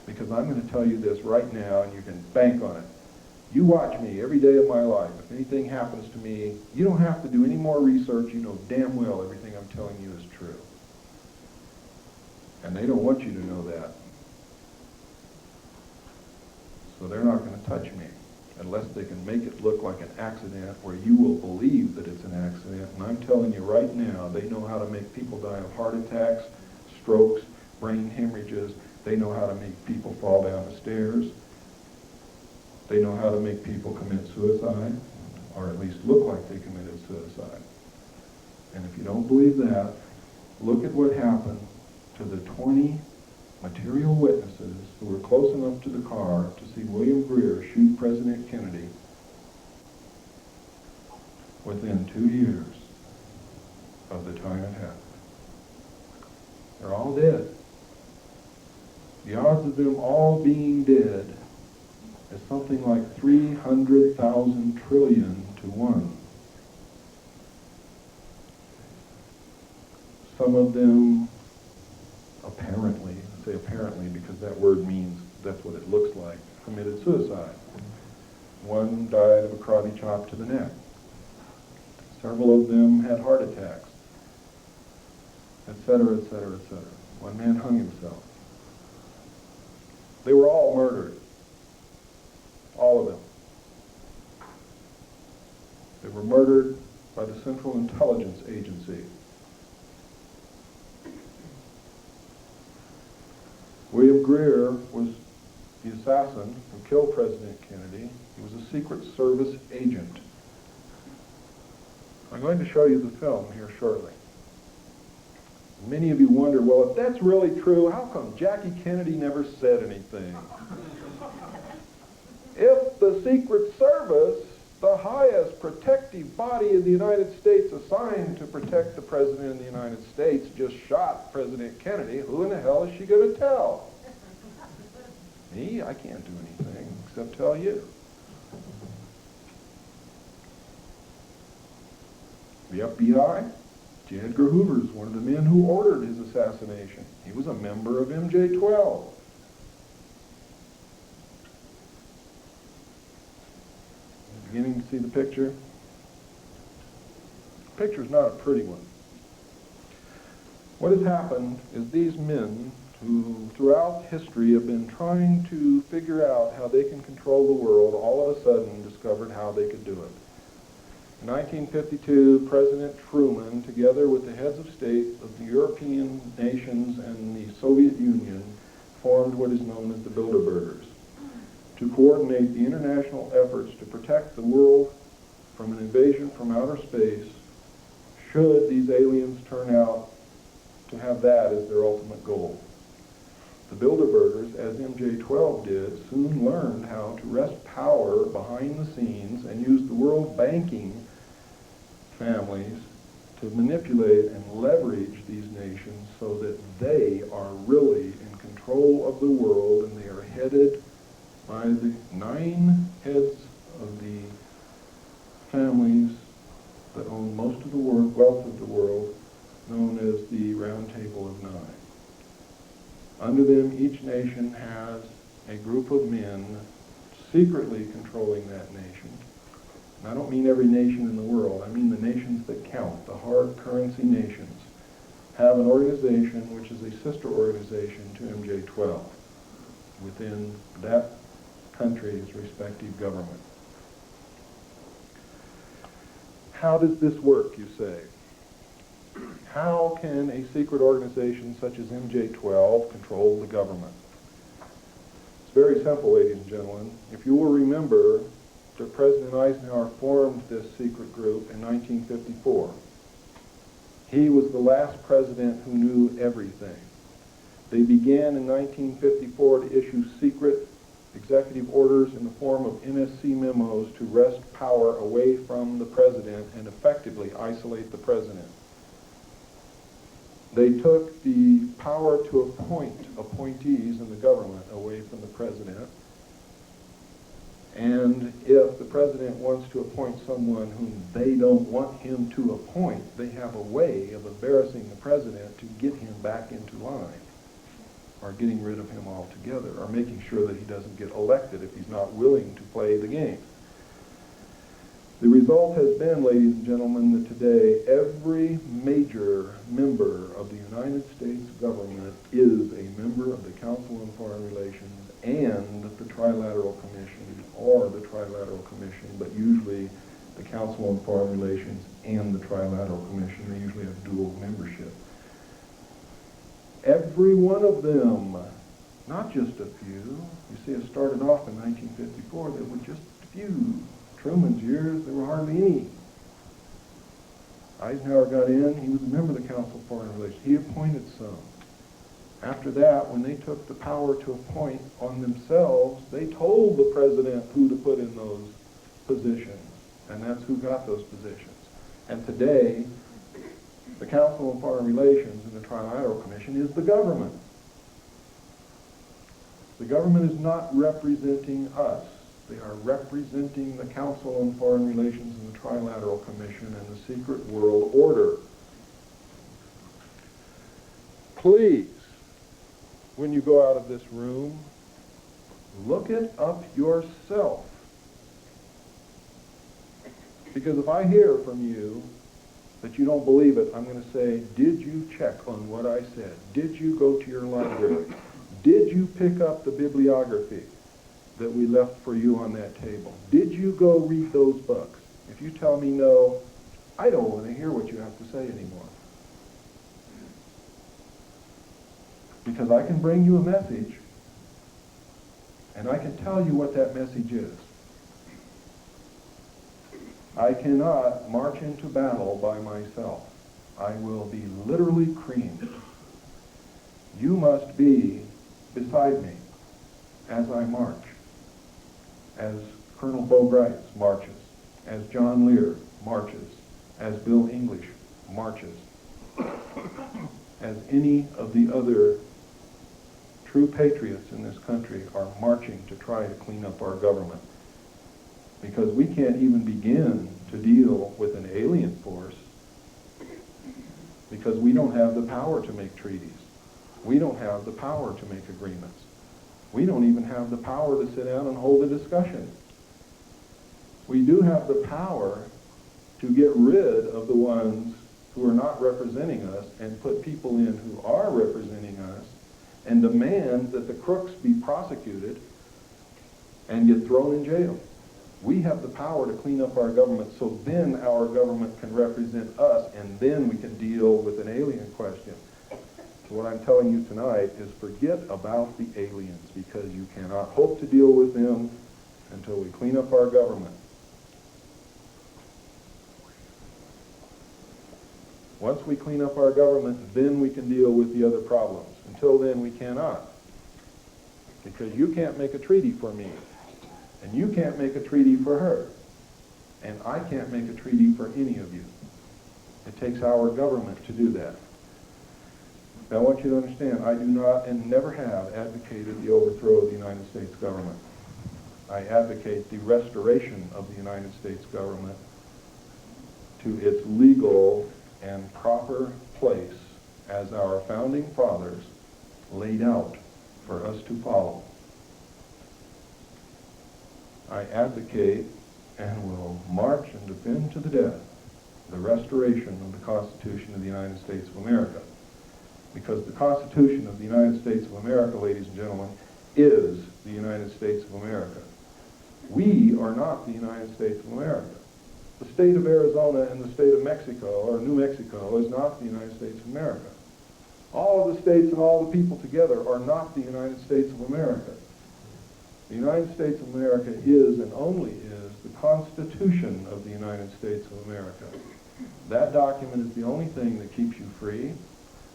Because I'm going to tell you this right now, and you can bank on it. You watch me every day of my life. If anything happens to me, you don't have to do any more research. You know damn well everything I'm telling you is true. And they don't want you to know that. So they're not going to touch me unless they can make it look like an accident where you will believe that it's an accident. And I'm telling you right now, they know how to make people die of heart attacks, strokes, brain hemorrhages. They know how to make people fall down the stairs. They know how to make people commit suicide, or at least look like they committed suicide. And if you don't believe that, look at what happened to the 20 material witnesses who were close enough to the car to see William Greer shoot President Kennedy within 2 years of the time it happened. They're all dead. The odds of them all being dead is something like 300,000 trillion to 1. Some of them apparently, I say apparently because that word means that's what it looks like, committed suicide. One died of a karate chop to the neck. Several of them had heart attacks, etc., etc., etc. One man hung himself. They were all murdered. All of them. They were murdered by the Central Intelligence Agency. William Greer was the assassin who killed President Kennedy. He was a Secret Service agent. I'm going to show you the film here shortly. Many of you wonder, well, if that's really true, how come Jackie Kennedy never said anything? If the Secret Service, the highest protective body in the United States assigned to protect the President of the United States, just shot President Kennedy, who in the hell is she going to tell? Me? I can't do anything except tell you. The FBI? J. Edgar Hoover is one of the men who ordered his assassination. He was a member of MJ-12. Beginning to see the picture? The picture's not a pretty one. What has happened is these men who throughout history have been trying to figure out how they can control the world, all of a sudden discovered how they could do it. In 1952, President Truman, together with the heads of state of the European nations and the Soviet Union, formed what is known as the Bilderbergers, to coordinate the international efforts to protect the world from an invasion from outer space, should these aliens turn out to have that as their ultimate goal. The Bilderbergers, as MJ-12 did, soon learned how to wrest power behind the scenes and use the world banking families to manipulate and leverage these nations so that they are really in control of the world, and they are headed by the 9 heads of the families that own most of the world, wealth of the world, known as the Round Table of 9. Under them, each nation has a group of men secretly controlling that nation. And I don't mean every nation in the world. I mean the nations that count, the hard currency nations, have an organization which is a sister organization to MJ-12 within that country's respective government. How does this work, you say? How can a secret organization such as MJ-12 control the government? It's very simple, ladies and gentlemen. If you will remember that President Eisenhower formed this secret group in 1954. He was the last president who knew everything. They began in 1954 to issue secret executive orders in the form of NSC memos to wrest power away from the president and effectively isolate the president. They took the power to appoint appointees in the government away from the president. And if the president wants to appoint someone whom they don't want him to appoint, they have a way of embarrassing the president to get him back into line, or getting rid of him altogether, or making sure that he doesn't get elected if he's not willing to play the game. The result has been, ladies and gentlemen, that today every major member of the United States government is a member of the Council on Foreign Relations and the Trilateral Commission, or the Trilateral Commission, but usually the Council on Foreign Relations and the Trilateral Commission. They usually have dual membership. Every one of them, not just a few. You see, it started off in 1954. There were just a few. Truman's years, there were hardly any. Eisenhower got in. He was a member of the Council of Foreign Relations. He appointed some. After that, when they took the power to appoint on themselves, they told the president who to put in those positions, and that's who got those positions. And today, the Council on Foreign Relations and the Trilateral Commission is the government. The government is not representing us. They are representing the Council on Foreign Relations and the Trilateral Commission and the secret world order. Please, when you go out of this room, look it up yourself. Because if I hear from you that you don't believe it, I'm going to say, did you check on what I said? Did you go to your library? Did you pick up the bibliography that we left for you on that table? Did you go read those books? If you tell me no, I don't want to hear what you have to say anymore. Because I can bring you a message, and I can tell you what that message is. I cannot march into battle by myself. I will be literally creamed. You must be beside me as I march, as Colonel Bo Grice marches, as John Lear marches, as Bill English marches, as any of the other true patriots in this country are marching to try to clean up our government. Because we can't even begin to deal with an alien force because we don't have the power to make treaties. We don't have the power to make agreements. We don't even have the power to sit down and hold a discussion. We do have the power to get rid of the ones who are not representing us and put people in who are representing us and demand that the crooks be prosecuted and get thrown in jail. We have the power to clean up our government so then our government can represent us and then we can deal with an alien question. So what I'm telling you tonight is forget about the aliens because you cannot hope to deal with them until we clean up our government. Once we clean up our government, then we can deal with the other problems. Until then, we cannot. because you can't make a treaty for me, and you can't make a treaty for her, and I can't make a treaty for any of you. It takes our government to do that. Now I want you to understand, I do not and never have advocated the overthrow of the United States government. I advocate the restoration of the United States government to its legal and proper place as our founding fathers laid out for us to follow. I advocate and will march and defend to the death the restoration of the Constitution of the United States of America. Because the Constitution of the United States of America, ladies and gentlemen, is the United States of America. We are not the United States of America. The state of Arizona and the state of Mexico, or New Mexico, is not the United States of America. All of the states and all the people together are not the United States of America. The United States of America is and only is the Constitution of the United States of America. That document is the only thing that keeps you free.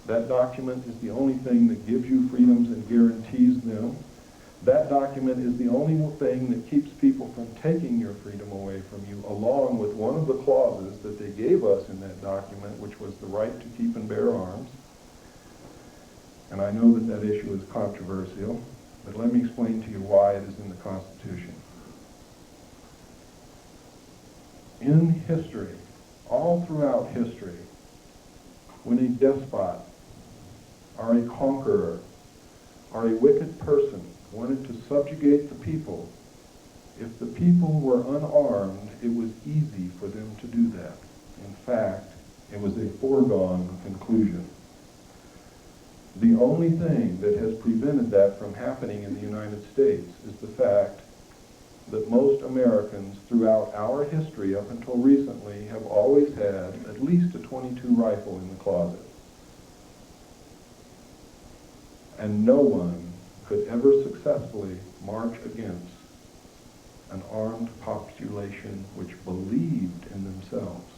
That document is the only thing that gives you freedoms and guarantees them. That document is the only thing that keeps people from taking your freedom away from you, along with one of the clauses that they gave us in that document, which was the right to keep and bear arms. And I know that that issue is controversial, but let me explain to you why it is in the Constitution. In history, all throughout history, when a despot or a conqueror or a wicked person wanted to subjugate the people, if the people were unarmed, it was easy for them to do that. In fact, it was a foregone conclusion. The only thing that has prevented that from happening in the United States is the fact that most Americans throughout our history up until recently have always had at least a .22 rifle in the closet. And no one could ever successfully march against an armed population which believed in themselves.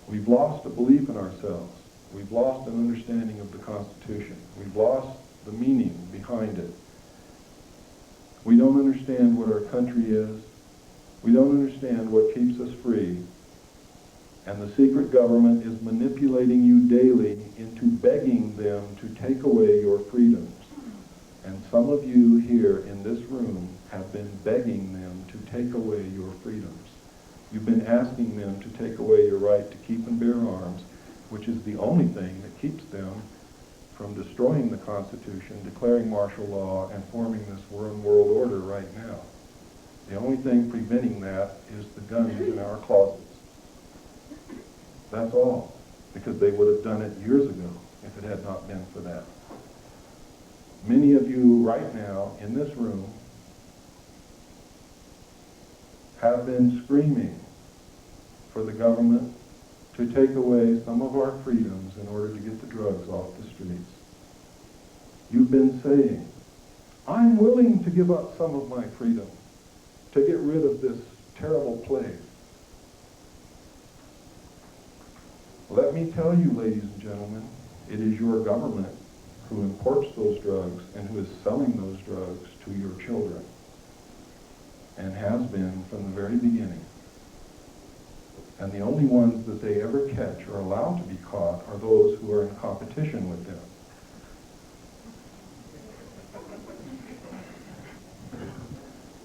We've lost a belief in ourselves. We've lost an understanding of the Constitution. We've lost the meaning behind it. We don't understand what our country is. We don't understand what keeps us free. And the secret government is manipulating you daily into begging them to take away your freedoms. And some of you here in this room have been begging them to take away your freedoms. You've been asking them to take away your right to keep and bear arms, which is the only thing that keeps them from destroying the Constitution, declaring martial law, and forming this world order right now. The only thing preventing that is the guns in our closets. That's all, because they would have done it years ago if it had not been for that. Many of you right now in this room have been screaming for the government to take away some of our freedoms in order to get the drugs off the streets. You've been saying, I'm willing to give up some of my freedom to get rid of this terrible plague. Let me tell you, ladies and gentlemen, it is your government who imports those drugs and who is selling those drugs to your children, and has been from the very beginning. And the only ones that they ever catch or allow to be caught are those who are in competition with them.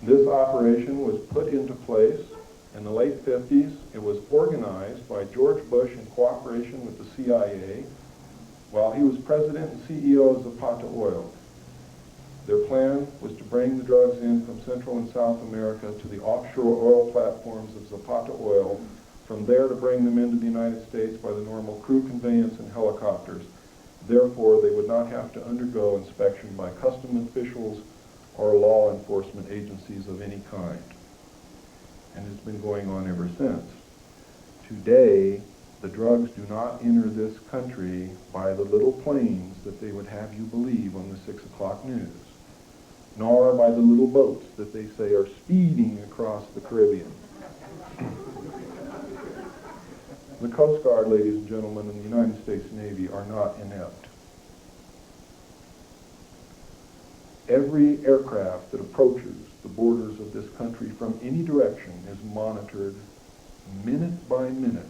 This operation was put into place in the late 50s. It was organized by George Bush in cooperation with the CIA while he was president and CEO of Zapata Oil. Their plan was to bring the drugs in from Central and South America to the offshore oil platforms of Zapata Oil, from there to bring them into the United States by the normal crew conveyance and helicopters. Therefore, they would not have to undergo inspection by customs officials or law enforcement agencies of any kind. And it's been going on ever since. Today, the drugs do not enter this country by the little planes that they would have you believe on the 6 o'clock news, nor by the little boats that they say are speeding across the Caribbean. The Coast Guard, ladies and gentlemen, and the United States Navy are not inept. Every aircraft that approaches the borders of this country from any direction is monitored minute by minute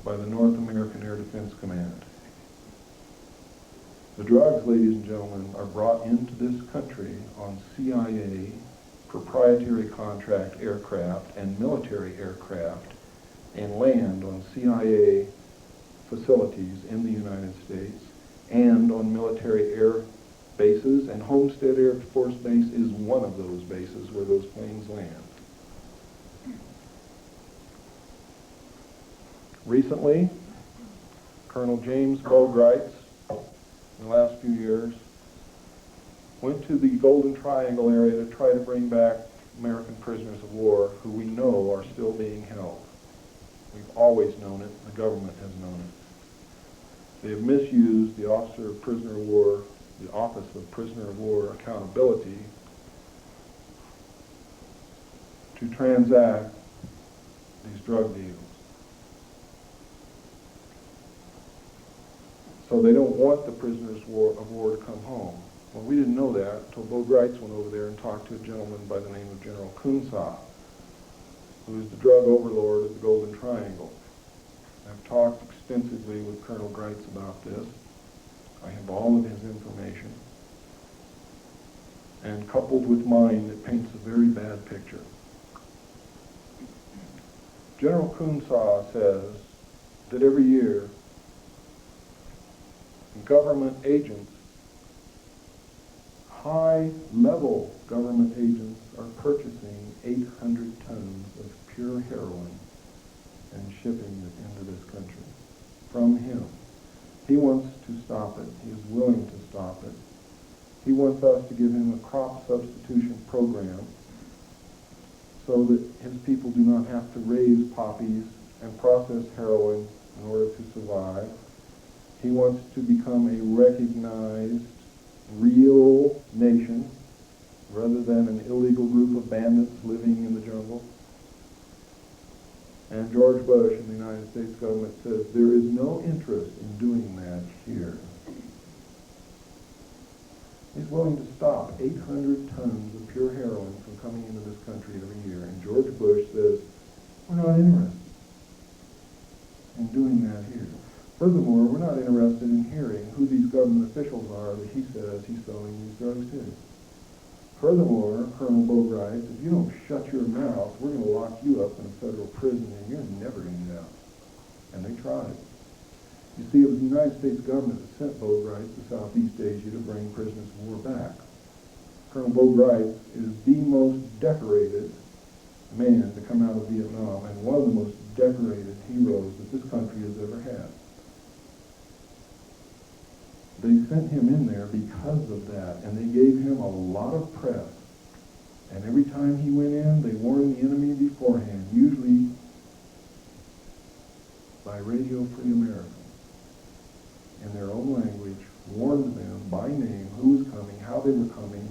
by the North American Air Defense Command. The drugs, ladies and gentlemen, are brought into this country on CIA proprietary contract aircraft and military aircraft and land on CIA facilities in the United States and on military air bases, and Homestead Air Force Base is one of those bases where those planes land. Recently, Colonel James Bogreitz, in the last few years, went to the Golden Triangle area to try to bring back American prisoners of war who we know are still being held. We've always known it. The government has known it. They have misused the Office of Prisoner of War Accountability to transact these drug deals. So they don't want the prisoners of war to come home. Well, we didn't know that until Bo Greitz went over there and talked to a gentleman by the name of General Kunsa, who is the drug overlord of the Golden Triangle. I've talked extensively with Colonel Greitz about this. I have all of his information. And coupled with mine, it paints a very bad picture. General Kunsa says that every year, government agents, high-level government agents, are purchasing 800 tons of pure heroin and shipping it into this country from him. He wants to stop it. He is willing to stop it. He wants us to give him a crop substitution program so that his people do not have to raise poppies and process heroin in order to survive. He wants to become a recognized, real nation rather than an illegal group of bandits living in the jungle. And George Bush and the United States government says there is no interest in doing that here. He's willing to stop 800 tons of pure heroin from coming into this country every year. And George Bush says, we're not interested in doing that here. Furthermore, we're not interested in hearing who these government officials are that he says he's selling these drugs to. Furthermore, Colonel Bogreitz, if you don't shut your mouth, we're going to lock you up in a federal prison and you're never going to get out. And they tried. You see, it was the United States government that sent Bogreitz to Southeast Asia to bring prisoners of war back. Colonel Bogreitz is the most decorated man to come out of Vietnam and one of the most decorated heroes that this country has ever had. They sent him in there because of that, and they gave him a lot of press. And every time he went in, they warned the enemy beforehand, usually by Radio Free America, in their own language, warned them by name who was coming, how they were coming,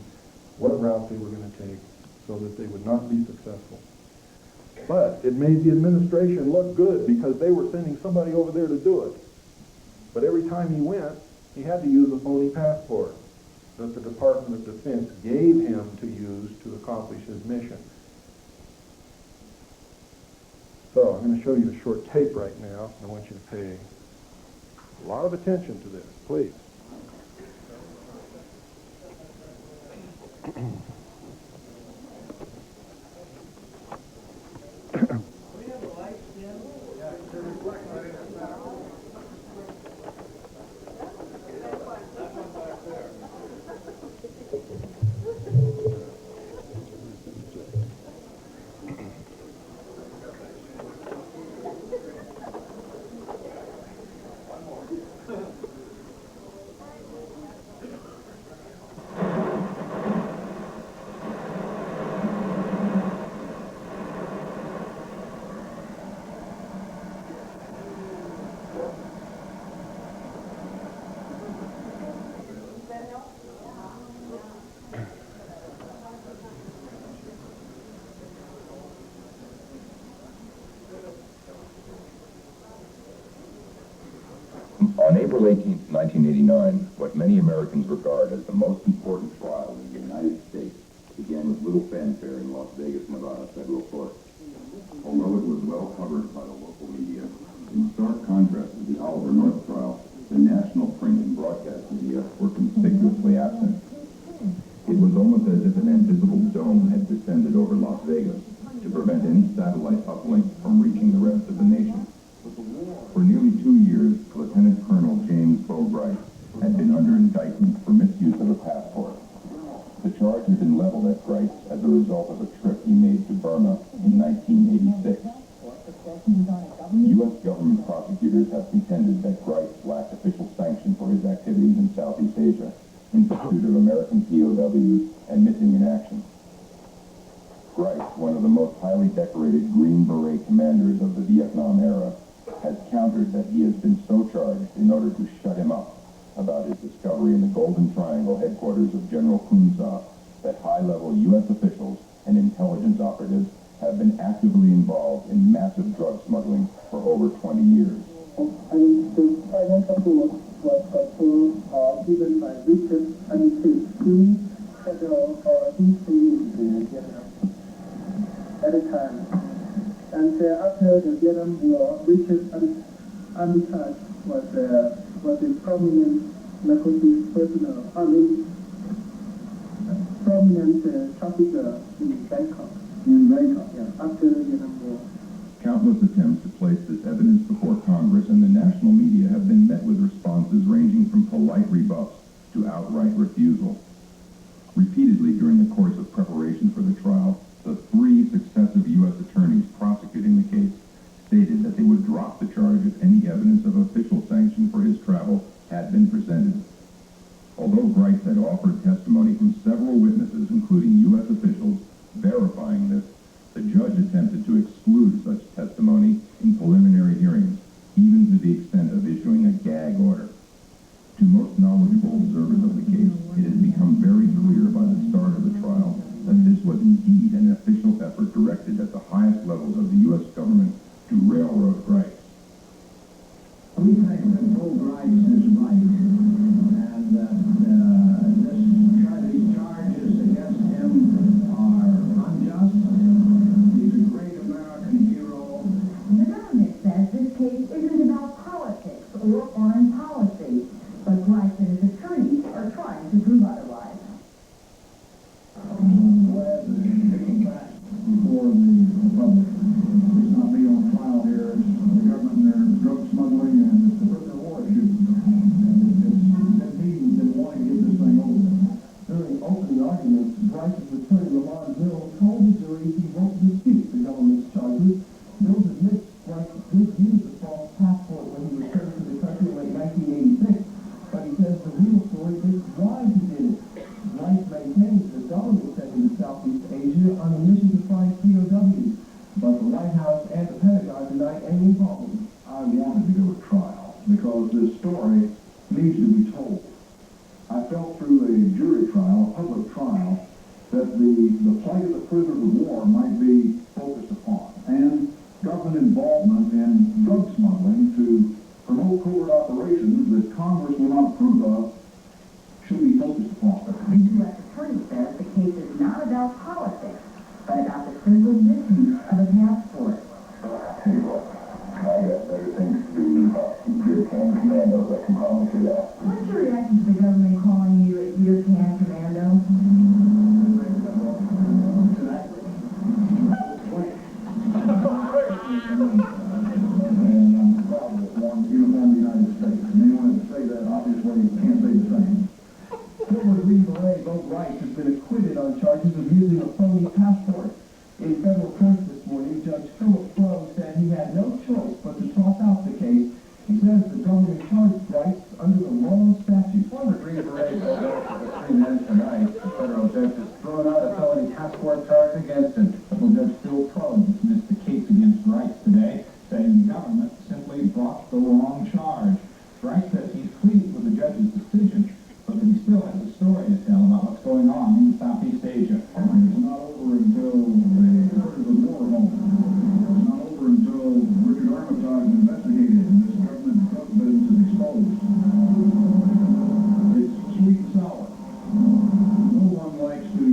what route they were going to take, so that they would not be successful. But it made the administration look good because they were sending somebody over there to do it. But every time he went, he had to use a phony passport that the Department of Defense gave him to use to accomplish his mission. So I'm going to show you a short tape right now. I want you to pay a lot of attention to this, please. On April 18, 1989, what many Americans regard as the most important trial in the United United States began with little fanfare in Las Vegas, Nevada federal court. Although it was well covered by the local media, in stark contrast to the Oliver North trial, the national print and broadcast media were conspicuously absent. It was almost as if an invisible dome had descended over Las Vegas to prevent any satellite uplink from reaching the rest of the nation. For nearly 2 years, Lieutenant Colonel James Bo Bright had been under indictment for misuse of a passport. The charge had been leveled at Bright as a result of a trip he made to Burma in 1986. U.S. government prosecutors have contended that Bright lacked official sanction for his activities in Southeast Asia in pursuit of American POWs and missing in action. Bright, one of the most highly decorated Green Beret commanders of the Vietnam era, has countered that he has been so charged in order to shut him up about his discovery in the Golden Triangle headquarters of General Kun Sa that high-level U.S. officials and intelligence operatives have been actively involved in massive drug smuggling for over 20 years. And the financial support was controlled given by Richard and two federal employees at the time. And after the Vietnam War, Richard Armitage was a prominent narcotics personnel, prominent trafficker in Bangkok. After the Vietnam War. Countless attempts to place this evidence before Congress and the national media have been met with responses ranging from polite rebuffs to outright refusal. Repeatedly during the course of preparation for the trial, the 3 successive U.S. attorneys prosecuting the case stated that they would drop the charge if any evidence of official sanction for his travel had been presented. Although Bright had offered testimony from several witnesses, including U.S. officials, verifying this, the judge attempted to exclude such testimony in preliminary hearings, even to the extent of issuing a gag order. To most knowledgeable observers of the case, it has become very clear by the start of the trial that this was indeed an official effort directed at the highest levels of the U.S. government to railroad Bright. We think that Bo Bright is right, and that these charges against him are unjust. He's a great American hero. The government says this case isn't about politics or foreign policy, but Bright and his attorneys are trying to prove otherwise. I'm glad that it's getting back before the public. It's not being on trial here. It's the government and their drug smuggling, and it's the prisoner of war issue. And it's been meetings that want to get this thing over with. During opening arguments, Bryce's attorney, Lamont Mills, told the jury he won't dispute the government's charges. Mills admits Bryce did use the false passport when he returned to the country in late 1986, but he says the real story is why he did it. Bryce maintains the government sent him to Southeast Asia on a mission to find POWs, but the White House and the Pentagon deny any involvement. I wanted to go to trial because this story needs to be told. I felt through a jury trial, a public trial, that the plight of the prisoners of war might be focused upon, and government involvement in drug smuggling to promote covert operations that Congress will not approve of should be focused upon. The U.S. attorney says the case is not about politics, but about the simple misuse of a passport. Hey, look, I got better things to do than your can commandos, I can promise you that. What's your reaction to the government calling you a beer can commando? And I'm proud of it, one uniform of the United States. And anyone that say that, obviously, can't say the same. Former Green Beret Bo Bright has been acquitted on charges of using a phony passport. In federal court this morning, Judge Philip Crowe said he had no choice but to toss out the case. He says the government charged Bright under the wrong statute. Former Green Beret will go for the 3 minutes tonight. The federal judge has thrown out a felony passport charge against him. Federal Judge Phil Crowe dismissed the case against Bright today, saying the government simply brought the wrong charge. Bright says he's pleased with the judge's decision, but that he still has a story to tell about what's going on in Southeast Asia. It's not over until the prisoners of war home. It's not over until Richard Armitage is investigated and this government drug business is exposed. It's sweet and sour. No one likes to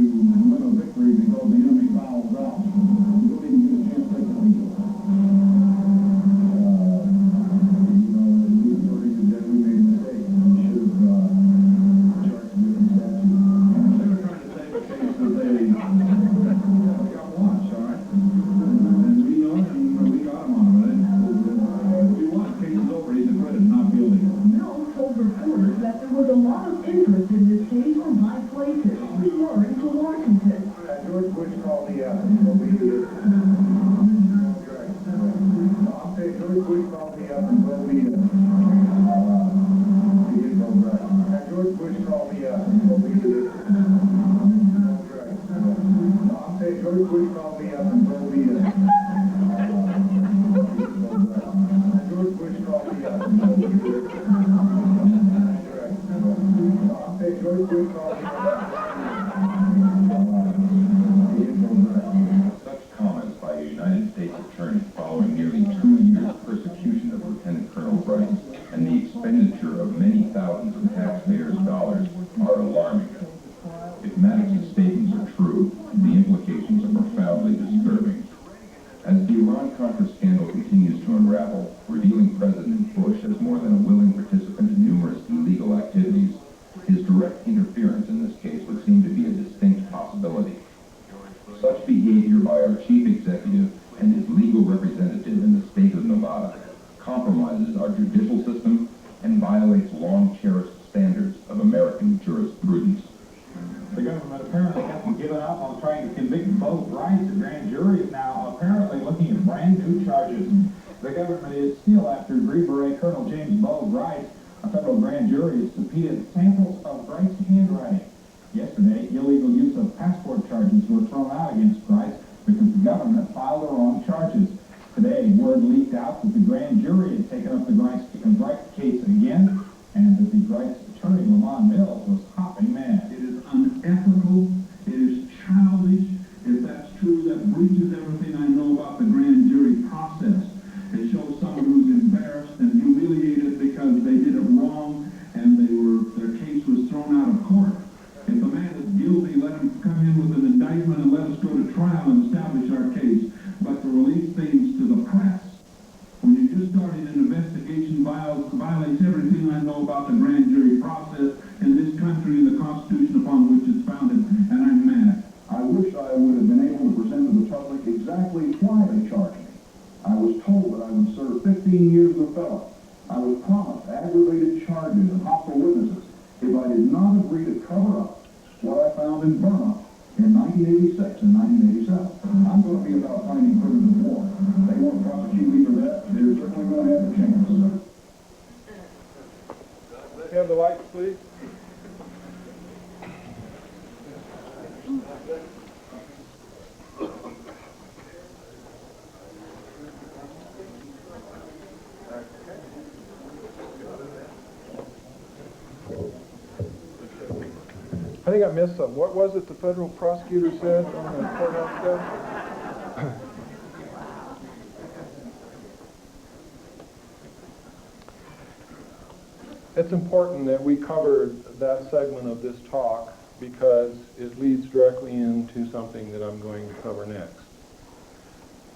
compromises our judicial system and violates long-cherished standards of American jurisprudence. The government apparently hasn't given up on trying to convict both Rice. The grand jury is now apparently looking at brand new charges. The government is still after Green Beret Colonel James Bo Rice. A federal grand jury has subpoenaed samples of Rice's handwriting. Yesterday, illegal use of passport charges were thrown out against Rice because the government filed the wrong charges. Today, word leaked out that the grand jury had taken up the Rice case again, and that the Rice attorney, Lamont Mills, was hopping mad. It is unethical, it is childish. If that's true, that breaches everything I know about the grand jury process. It shows someone who's embarrassed and humiliated because they did it wrong and their case was thrown out of court. If the man is guilty, let him come in with an indictment and let us go to trial and establish our case. But to release things to the press, when you just started an investigation, violates everything I know about the grand jury process in this country and the Constitution upon which it's founded, and I'm mad. I wish I would have been able to present to the public exactly why they charged me. I was told that I would serve 15 years as a felon. I was promised aggravated charges and hostile witnesses if I did not agree to cover up what I found in Burma in 1986 and 1987. I'm going to be about finding prisoners of war. They won't prosecute me for that. They're certainly going to have a chance. Can you have the lights, please? I think I missed something. What was it the federal prosecutor said on the courthouse stuff? It's important that we covered that segment of this talk because it leads directly into something that I'm going to cover next.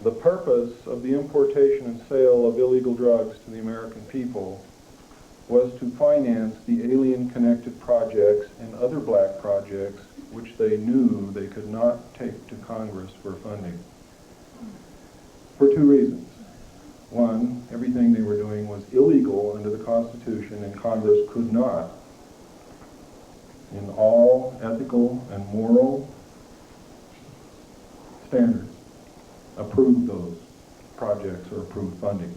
The purpose of the importation and sale of illegal drugs to the American people was to finance the alien-connected projects and other black projects which they knew they could not take to Congress for funding. For two reasons. One, everything they were doing was illegal under the Constitution, and Congress could not, in all ethical and moral standards, approve those projects or approve funding.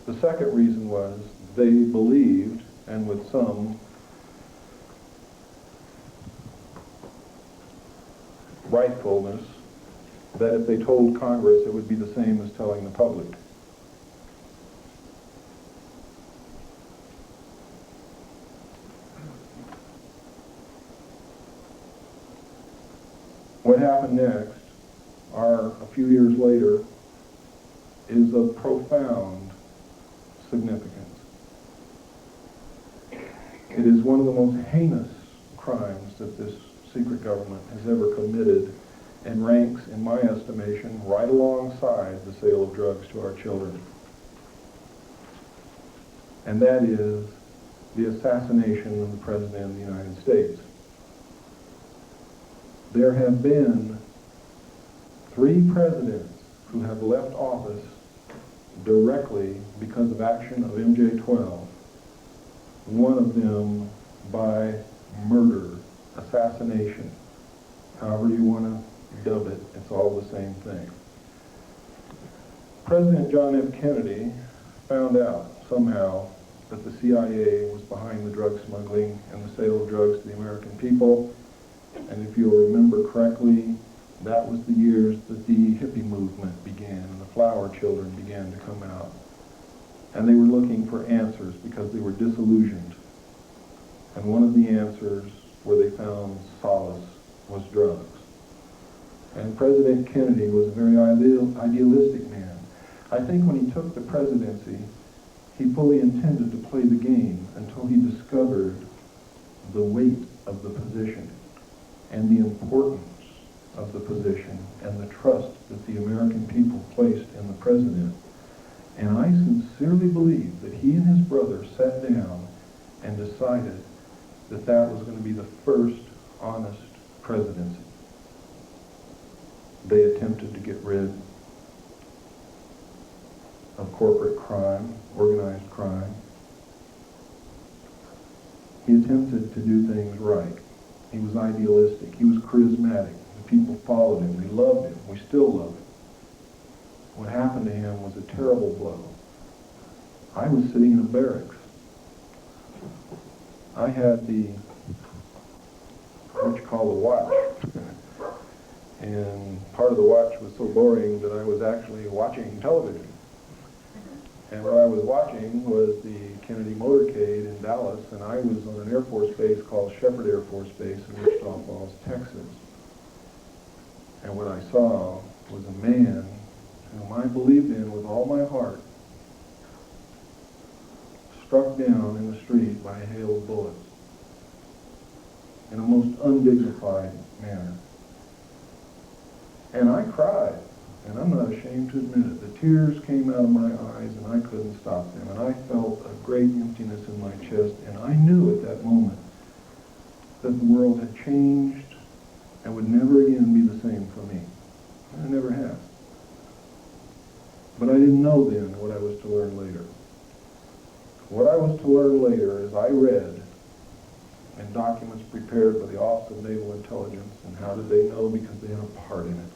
The second reason was they believed, and with some rightfulness, that if they told Congress, it would be the same as telling the public. What happened next, a few years later, is of profound significance. It is one of the most heinous crimes that this secret government has ever committed and ranks, in my estimation, right alongside the sale of drugs to our children. And that is the assassination of the President of the United States. There have been 3 presidents who have left office directly because of action of MJ-12, one of them by murder, assassination, however you want to dub it, it's all the same thing. President John F. Kennedy found out somehow that the CIA was behind the drug smuggling and the sale of drugs to the American people, and if you'll remember correctly, that was the years that the hippie movement began and the flower children began to come out. And they were looking for answers because they were disillusioned. And one of the answers where they found solace was drugs. And President Kennedy was a very idealistic man. I think when he took the presidency, he fully intended to play the game until he discovered the weight of the position and the importance of the position and the trust that the American people placed in the president. And I sincerely believe that he and his brother sat down and decided that that was going to be the first honest presidency. They attempted to get rid of corporate crime, organized crime. He attempted to do things right. He was idealistic. He was charismatic. The people followed him. They loved him. We still love him. What happened to him was a terrible blow. I was sitting in a barracks. I had what you call the watch. And part of the watch was so boring that I was actually watching television. And what I was watching was the Kennedy motorcade in Dallas, and I was on an Air Force base called Shepherd Air Force Base in Wichita Falls, Texas. And what I saw was a man whom I believed in with all my heart, struck down in the street by a hail of bullets in a most undignified manner. And I cried, and I'm not ashamed to admit it. The tears came out of my eyes, and I couldn't stop them. And I felt a great emptiness in my chest, and I knew at that moment that the world had changed and would never again be the same for me. And it never has. But I didn't know then what I was to learn later. What I was to learn later is I read in documents prepared by the Office of Naval Intelligence, and how did they know? Because they had a part in it.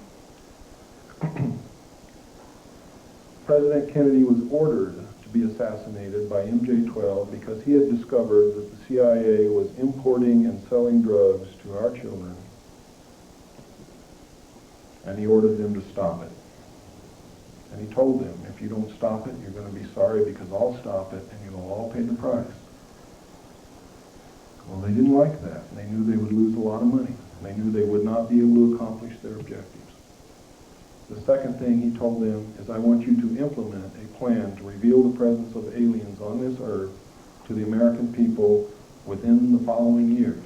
President Kennedy was ordered to be assassinated by MJ-12 because he had discovered that the CIA was importing and selling drugs to our children, and he ordered them to stop it. And he told them, if you don't stop it, you're going to be sorry, because I'll stop it and you'll all pay the price. Well, they didn't like that, and they knew they would lose a lot of money. They knew they would not be able to accomplish their objectives. The second thing he told them is, I want you to implement a plan to reveal the presence of aliens on this earth to the American people within the following year.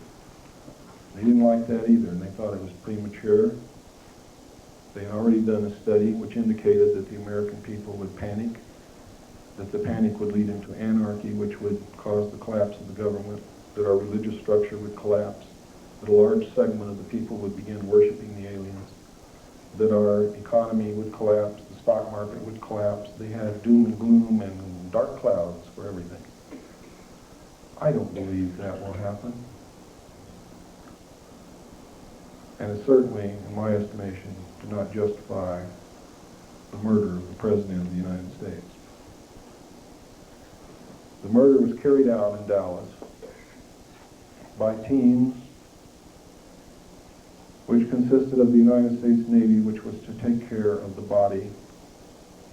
They didn't like that either, and they thought it was premature. They had already done a study which indicated that the American people would panic, that the panic would lead into anarchy, which would cause the collapse of the government, that our religious structure would collapse, that a large segment of the people would begin worshiping the aliens, that our economy would collapse, the stock market would collapse. They had doom and gloom and dark clouds for everything. I don't believe that will happen. And it certainly, in my estimation, did not justify the murder of the President of the United States. The murder was carried out in Dallas by teams which consisted of the United States Navy, which was to take care of the body,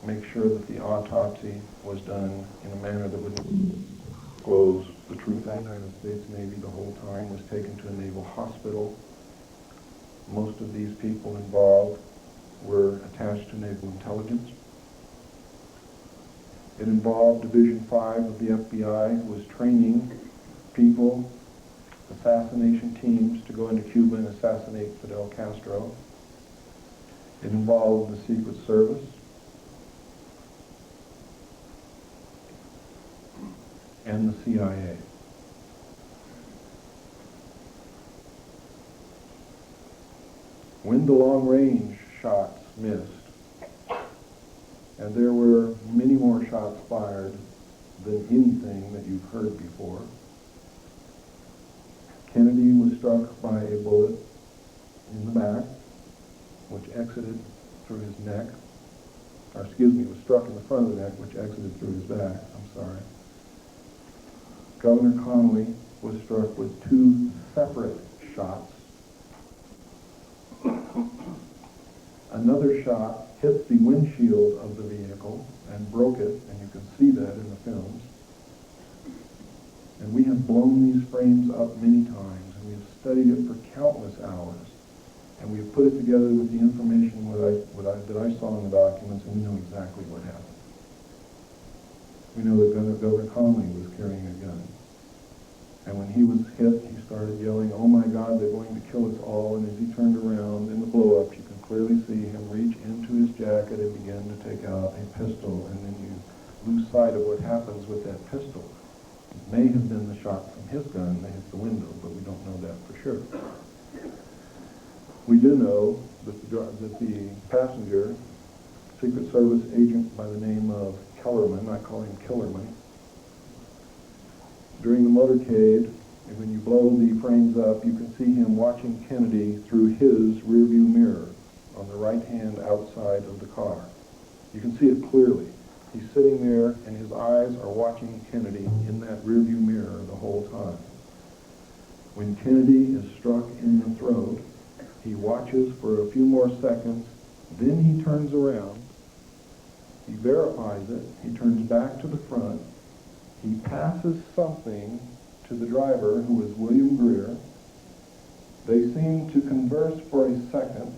make sure that the autopsy was done in a manner that would disclose the truth. The United States Navy the whole time was taken to a naval hospital. Most of these people involved were attached to naval intelligence. It involved Division 5 of the FBI, who was training people, assassination teams, to go into Cuba and assassinate Fidel Castro. It involved the Secret Service. And the CIA. When the long-range shots missed, and there were many more shots fired than anything that you've heard before, Kennedy was struck by a bullet in the back, which exited through his neck, was struck in the front of the neck, which exited through his back, Governor Connolly was struck with 2 separate shots. Another shot hit the windshield of the vehicle and broke it, and you can see that in the films. And we have blown these frames up many times, and we've studied it for countless hours, and we've put it together with the information that I saw in the documents, and we know exactly what happened. We know that Governor Connolly was carrying a gun. And when he was hit, he started yelling, "Oh my God, they're going to kill us all." And as he turned around in the blow-up, you can clearly see him reach into his jacket and begin to take out a pistol. And then you lose sight of what happens with that pistol. It may have been the shot from his gun that hit the window, but we don't know that for sure. We do know that the passenger Secret Service agent by the name of Kellerman. I call him Killerman. During the motorcade, and when you blow the frames up, you can see him watching Kennedy through his rearview mirror on the right hand outside of the car. You can see it clearly. He's sitting there and his eyes are watching Kennedy in that rearview mirror the whole time. When Kennedy is struck in the throat, he watches for a few more seconds, then he turns around, he verifies it, he turns back to the front, he passes something to the driver, who is William Greer. They seem to converse for a second.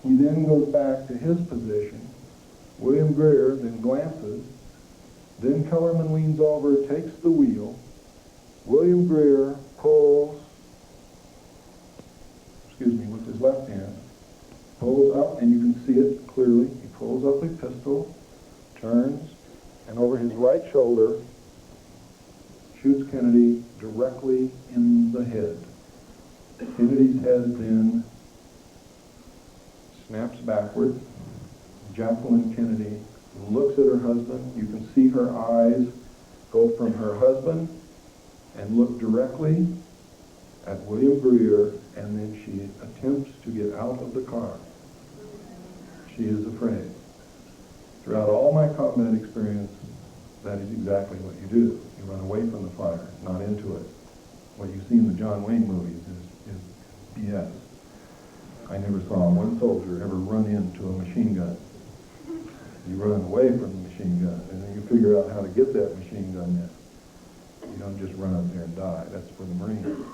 He then goes back to his position. William Greer then glances. Then Kellerman leans over, takes the wheel. William Greer pulls, with his left hand, pulls up, and you can see it clearly. He pulls up a pistol, turns, and over his right shoulder, shoots Kennedy directly in the head. Kennedy's head then snaps backward. Jacqueline Kennedy looks at her husband. You can see her eyes go from her husband and look directly at William Greer, and then she attempts to get out of the car. She is afraid. Throughout all my combat experience, that is exactly what you do. You run away from the fire, not into it. What you see in the John Wayne movies is BS. I never saw one soldier ever run into a machine gun. You run away from the machine gun, and then you figure out how to get that machine gun in. You don't just run up there and die. That's for the Marines.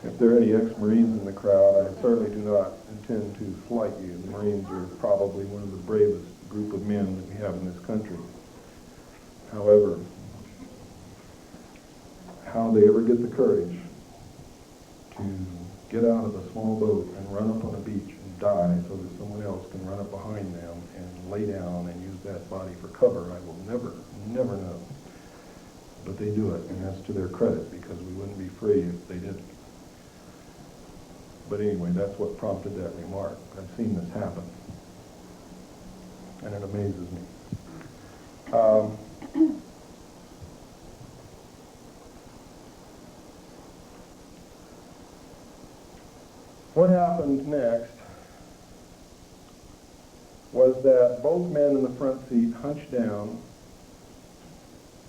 If there are any ex-Marines in the crowd, I certainly do not intend to slight you. The Marines are probably one of the bravest group of men that we have in this country. However, how they ever get the courage to get out of a small boat and run up on a beach and die so that someone else can run up behind them and lay down and use that body for cover, I will never know. But they do it, and that's to their credit, because we wouldn't be free if they didn't. But anyway, that's what prompted that remark. I've seen this happen, and it amazes me. What happened next was that both men in the front seat hunched down.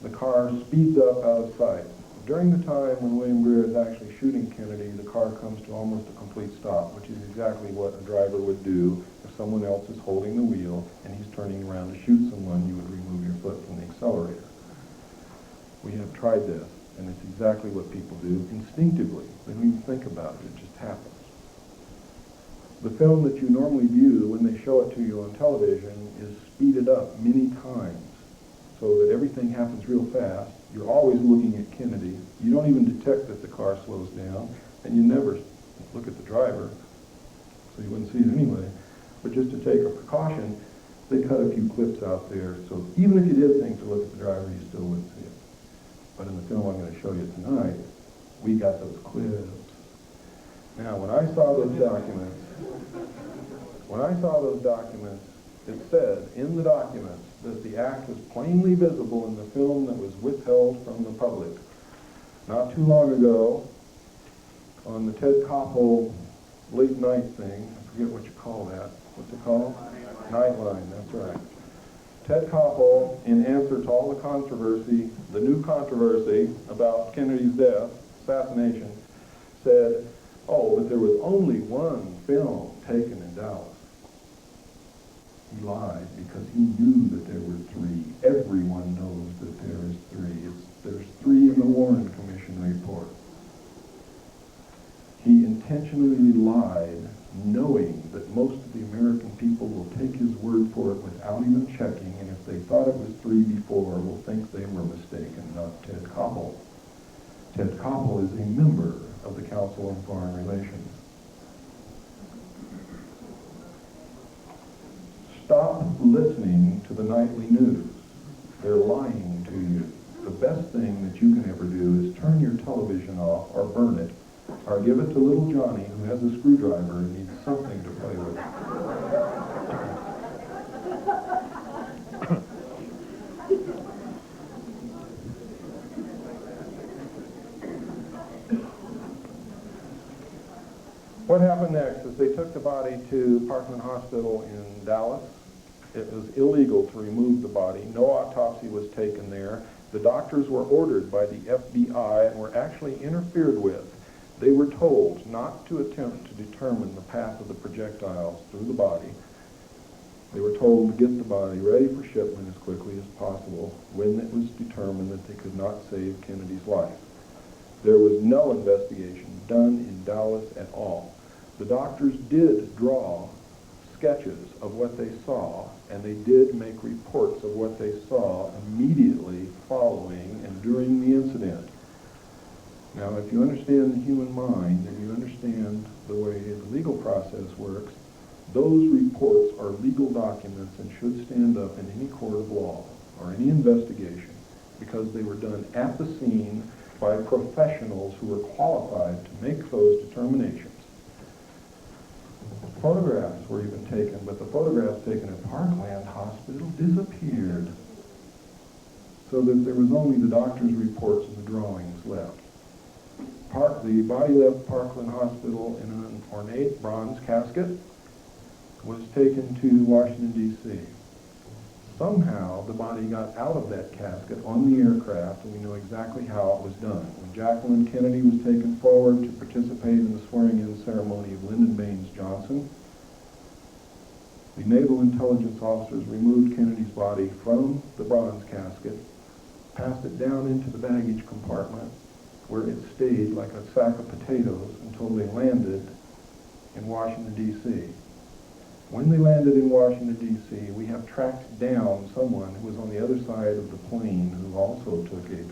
The car speeds up out of sight. During the time when William Greer is actually shooting Kennedy, the car comes to almost a complete stop, which is exactly what a driver would do if someone else is holding the wheel and he's turning around to shoot someone. You would remove your foot from the accelerator. We have tried this, and it's exactly what people do instinctively. They don't even think about it. It just happens. The film that you normally view when they show it to you on television is speeded up many times so that everything happens real fast. You're always looking at Kennedy. You don't even detect that the car slows down, and you never look at the driver, so you wouldn't see it anyway. But just to take a precaution, they cut a few clips out there, so even if you did think to look at the driver, you still wouldn't see it. But in the film I'm going to show you tonight, we got those clips. Now, when I saw those documents, it said in the documents that the act was plainly visible in the film that was withheld from the public. Not too long ago, on the Ted Koppel late night thing, I forget what you call that. What's it called? Nightline, that's right. Ted Koppel, in answer to all the controversy, the new controversy about Kennedy's death, assassination, said, oh, but there was only one film taken in Dallas. He lied because he knew that there were three. Everyone knows that there is three. There's three in the Warren Commission report. He intentionally lied, knowing that most of the American people will take his word for it without even checking, and if they thought it was three before, will think they were mistaken, not Ted Koppel. Ted Koppel is a member of the Council on Foreign Relations. Stop listening to the nightly news. They're lying to you. The best thing that you can ever do is turn your television off or burn it Johnny, who has a screwdriver and needs something to play with. What happened next is they took the body to Parkland Hospital in Dallas. It was illegal to remove the body. No autopsy was taken there. The doctors were ordered by the FBI and were actually interfered with. They were told not to attempt to determine the path of the projectiles through the body. They were told to get the body ready for shipment as quickly as possible when it was determined that they could not save Kennedy's life. There was no investigation done in Dallas at all. The doctors did draw sketches of what they saw, and they did make reports of what they saw immediately following and during the incident. Now, if you understand the human mind and you understand the way the legal process works, those reports are legal documents and should stand up in any court of law or any investigation because they were done at the scene by professionals who were qualified to make those determinations. Photographs were even taken, but the photographs taken at Parkland Hospital disappeared, so that there was only the doctor's reports and the drawings left. The body left Parkland Hospital in an ornate bronze casket, was taken to Washington, D.C. Somehow the body got out of that casket on the aircraft, and we know exactly how it was done. When Jacqueline Kennedy was taken forward to participate in the swearing-in ceremony of Lyndon Baines Johnson, the Naval Intelligence officers removed Kennedy's body from the bronze casket, passed it down into the baggage compartment, where it stayed like a sack of potatoes until they landed in Washington, D.C. When they landed in Washington, D.C., we have tracked down someone who was on the other side of the plane who also took a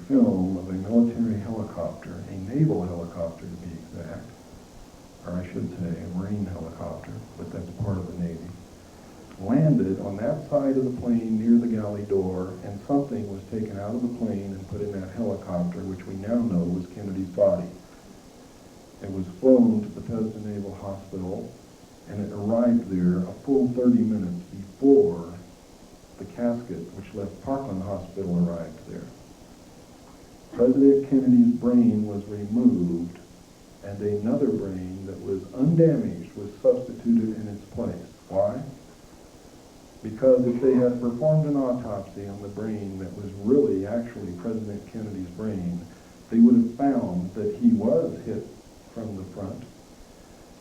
film of a military helicopter, a naval helicopter to be exact, or I should say a Marine helicopter, but that's part of the Navy, landed on that side of the plane near the galley door, and something was taken out of the plane and put in that helicopter, which we now know was Kennedy's body. It was flown to Bethesda Naval Hospital, and it arrived there a full 30 minutes before the casket, which left Parkland Hospital, arrived there. President Kennedy's brain was removed, and another brain that was undamaged was substituted in its place. Why? Because if they had performed an autopsy on the brain that was really actually President Kennedy's brain, they would have found that he was hit from the front,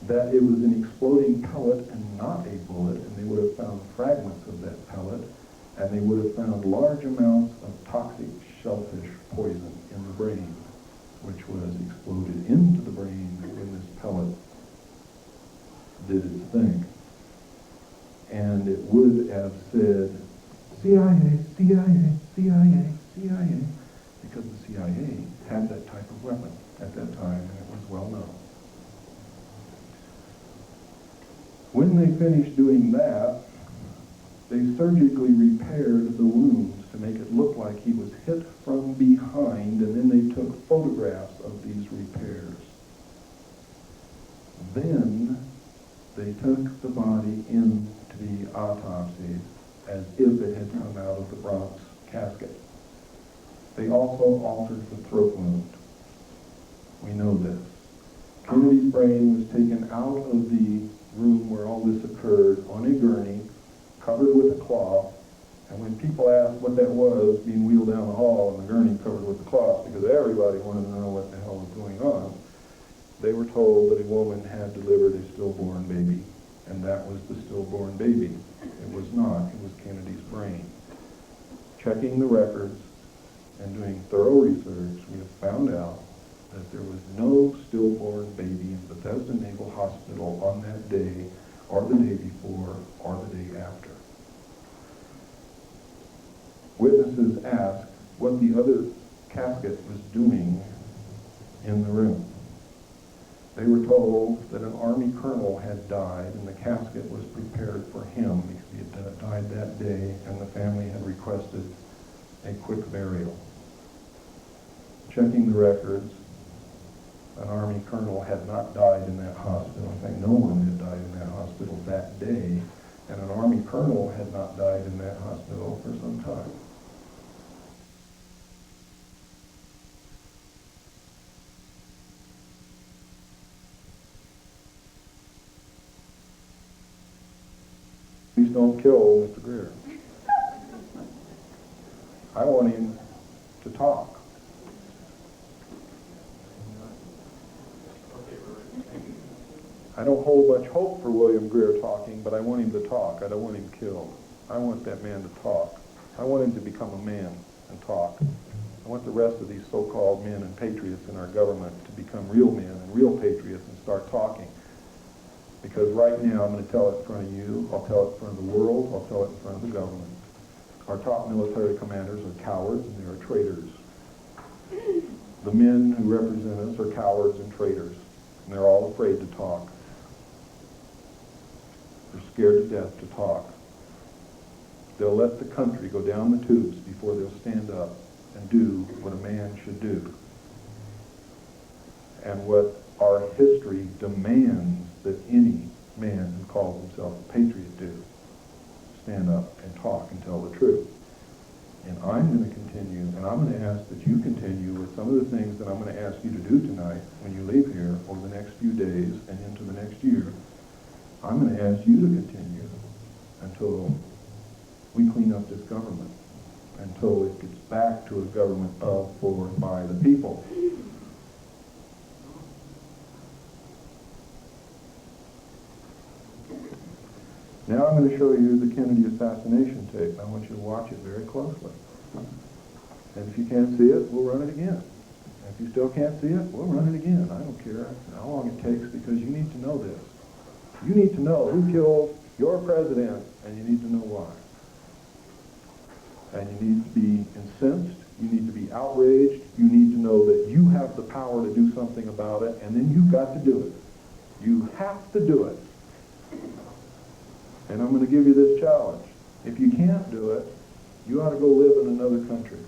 that it was an exploding pellet and not a bullet, and they would have found fragments of that pellet, and they would have found large amounts of toxic shellfish poison in the brain, which was exploded into the brain when this pellet did its thing. And it would have said, CIA, CIA, CIA, CIA, because the CIA had that type of weapon at that time, and it was well known. When they finished doing that, they surgically repaired the wounds to make it look like he was hit from behind, and then they took photographs of these repairs. Then they took the body into the autopsy as if it had come out of the bronze casket. They also altered the throat wound. We know this. Kennedy's brain was taken out of the room where all this occurred on a gurney, covered with a cloth, and when people asked what that was, being wheeled down the hall and the gurney covered with the cloth, because everybody wanted to know what the hell was going on, they were told that a woman had delivered a stillborn baby, and that was the stillborn baby. It was not. It was Kennedy's brain. Checking the records and doing thorough research, we have found out that there was no stillborn baby in Bethesda Naval Hospital on that day, or the day before, or the day after. Witnesses asked what the other casket was doing in the room. They were told that an Army colonel had died, and the casket was prepared for him because he had died that day, and the family had requested a quick burial. Checking the records, an Army colonel had not died in that hospital. In fact, no one had died in that hospital that day, and an Army colonel had not died in that hospital for some time. Please don't kill Mr. Greer. I want him to talk. I don't hold much hope for William Greer talking, but I want him to talk. I don't want him killed. I want that man to talk. I want him to become a man and talk. I want the rest of these so-called men and patriots in our government to become real men and real patriots and start talking. Because right now, I'm going to tell it in front of you, I'll tell it in front of the world, I'll tell it in front of the government. Our top military commanders are cowards and they are traitors. The men who represent us are cowards and traitors, and they're all afraid to talk. They're scared to death to talk. They'll let the country go down the tubes before they'll stand up and do what a man should do. And what our history demands that any man who calls himself a patriot do. Stand up and talk and tell the truth. And I'm going to continue, and I'm going to ask that you continue with some of the things that I'm going to ask you to do tonight when you leave here over the next few days and into the next year. I'm going to ask you to continue until we clean up this government, until it gets back to a government of, for, and by the people. Now I'm going to show you the Kennedy assassination tape. I want you to watch it very closely. And if you can't see it, we'll run it again. And if you still can't see it, we'll run it again. I don't care how long it takes, because you need to know this. You need to know who killed your president, and you need to know why. And you need to be incensed. You need to be outraged. You need to know that you have the power to do something about it, and then you've got to do it. You have to do it. And I'm going to give you this challenge. If you can't do it, you ought to go live in another country.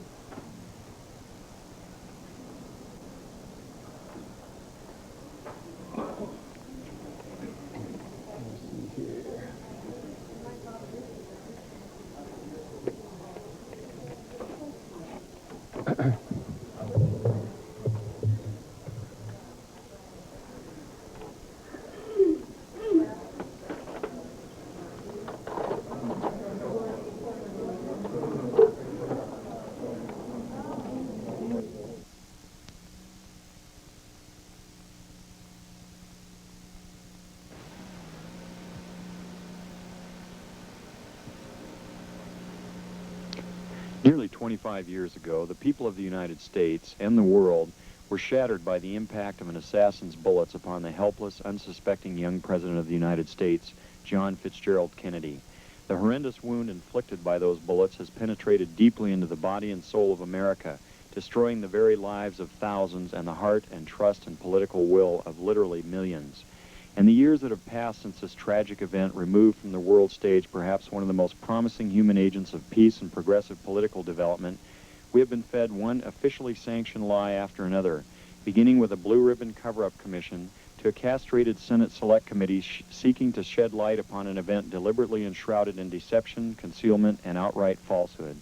Nearly 25 years ago, the people of the United States and the world were shattered by the impact of an assassin's bullets upon the helpless, unsuspecting young President of the United States, John Fitzgerald Kennedy. The horrendous wound inflicted by those bullets has penetrated deeply into the body and soul of America, destroying the very lives of thousands and the heart and trust and political will of literally millions. In the years that have passed since this tragic event removed from the world stage perhaps one of the most promising human agents of peace and progressive political development, we have been fed one officially sanctioned lie after another, beginning with a blue ribbon cover-up commission to a castrated Senate Select Committee seeking to shed light upon an event deliberately enshrouded in deception, concealment, and outright falsehood.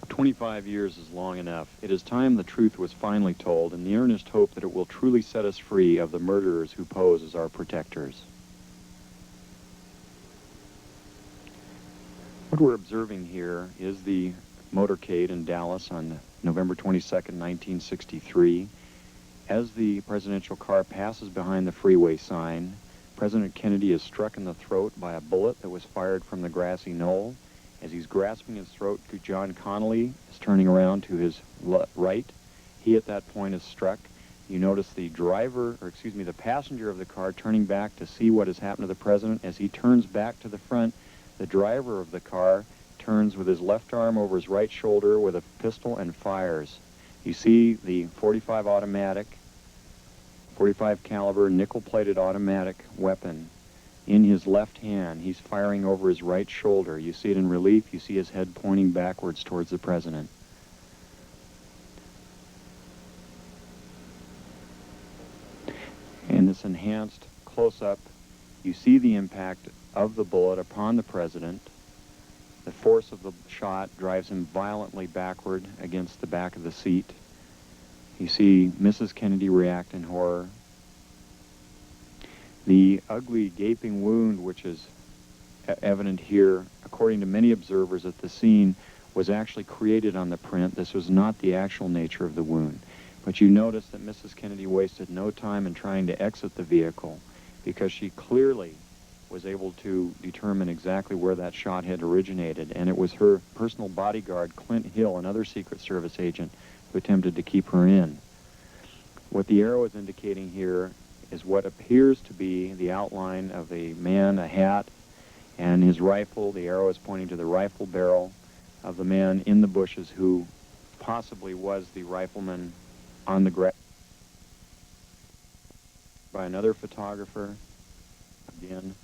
25 years is long enough. It is time the truth was finally told, in the earnest hope that it will truly set us free of the murderers who pose as our protectors. What we're observing here is the motorcade in Dallas on November 22nd, 1963. As the presidential car passes behind the freeway sign, President Kennedy is struck in the throat by a bullet that was fired from the grassy knoll. As he's grasping his throat, John Connally is turning around to his right. He at that point is struck. You notice the the passenger of the car turning back to see what has happened to the president. As he turns back to the front, the driver of the car turns with his left arm over his right shoulder with a pistol and fires. You see the 45 caliber nickel-plated automatic weapon in his left hand. He's firing over his right shoulder. You see it in relief. You see his head pointing backwards towards the president. this enhanced close-up, you see the impact of the bullet upon the president. The force of the shot drives him violently backward against the back of the seat. You see Mrs. Kennedy react in horror. The ugly gaping wound, which is evident here, according to many observers at the scene, was actually created on the print. This was not the actual nature of the wound. But you notice that Mrs. Kennedy wasted no time in trying to exit the vehicle because she clearly was able to determine exactly where that shot had originated, and it was her personal bodyguard, Clint Hill, another Secret Service agent, who attempted to keep her in. What the arrow is indicating here is what appears to be the outline of a man, a hat, and his rifle. The arrow is pointing to the rifle barrel of the man in the bushes who possibly was the rifleman on the grass. By another photographer. Again,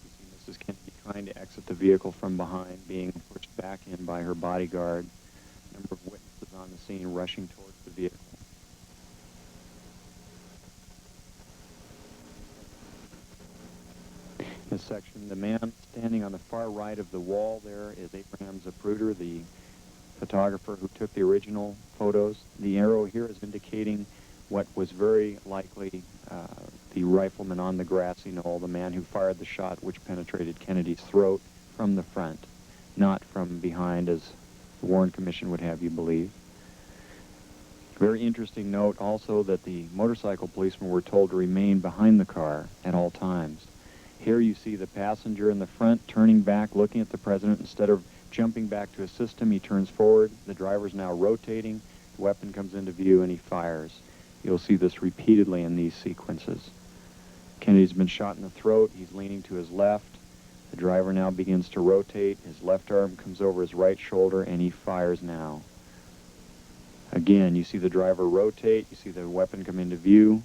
you see Mrs. Kennedy trying to exit the vehicle from behind, being pushed back in by her bodyguard. A number of witnesses on the scene rushing towards the vehicle. In this section, the man standing on the far right of the wall there is Abraham Zapruder, the photographer who took the original photos. The arrow here is indicating what was very likely the rifleman on the grassy knoll, the man who fired the shot which penetrated Kennedy's throat from the front, not from behind, as the Warren Commission would have you believe. Very interesting note also that the motorcycle policemen were told to remain behind the car at all times. Here you see the passenger in the front turning back, looking at the president. Instead of jumping back to assist him, he turns forward. The driver's now rotating. The weapon comes into view and he fires. You'll see this repeatedly in these sequences. Kennedy's been shot in the throat. He's leaning to his left. The driver now begins to rotate. His left arm comes over his right shoulder and he fires now. Again, you see the driver rotate. You see the weapon come into view.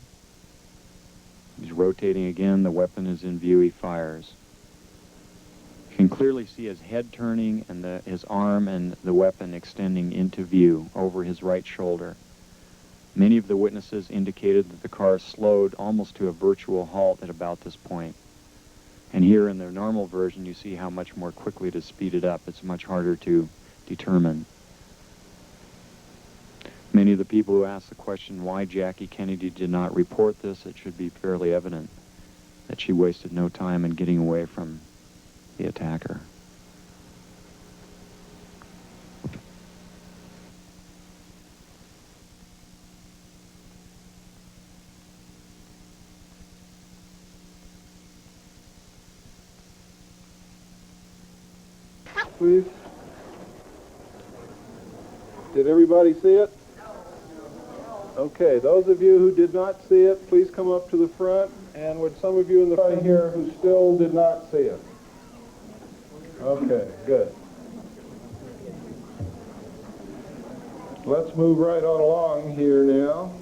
He's rotating again. The weapon is in view. He fires. You can clearly see his head turning and his arm and the weapon extending into view over his right shoulder. Many of the witnesses indicated that the car slowed almost to a virtual halt at about this point. And here in the normal version, you see how much more quickly it is speeded up. It's much harder to determine. Many of the people who asked the question why Jackie Kennedy did not report this, it should be fairly evident that she wasted no time in getting away from the attacker. Please. Did everybody see it? Okay, those of you who did not see it, please come up to the front. And would some of you in the front here who still did not see it? Okay, good. Let's move right on along here now.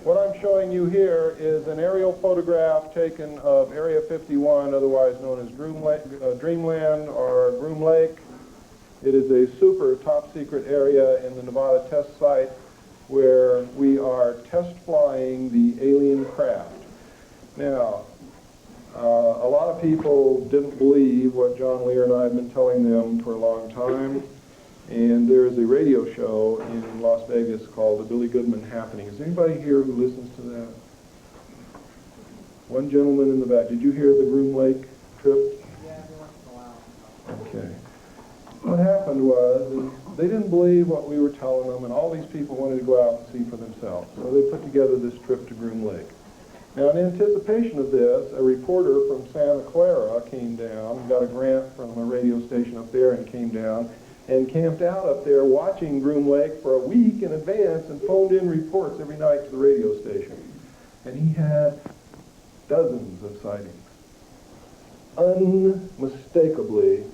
What I'm showing you here is an aerial photograph taken of Area 51, otherwise known as Dreamland or Groom Lake. It is a super top secret area in the Nevada test site where we are test flying the alien craft. Now, a lot of people didn't believe what John Lear and I have been telling them for a long time, and there is a radio show in Las Vegas called The Billy Goodman Happening. Is anybody here who listens to that? One gentleman in the back. Did you hear the Groom Lake trip? Yeah, every once in a while. Okay. What happened was they didn't believe what we were telling them, and all these people wanted to go out and see for themselves. So they put together this trip to Groom Lake. Now, in anticipation of this, a reporter from Santa Clara came down, got a grant from a radio station up there and came down and camped out up there watching Groom Lake for a week in advance and phoned in reports every night to the radio station. And he had dozens of sightings. Unmistakably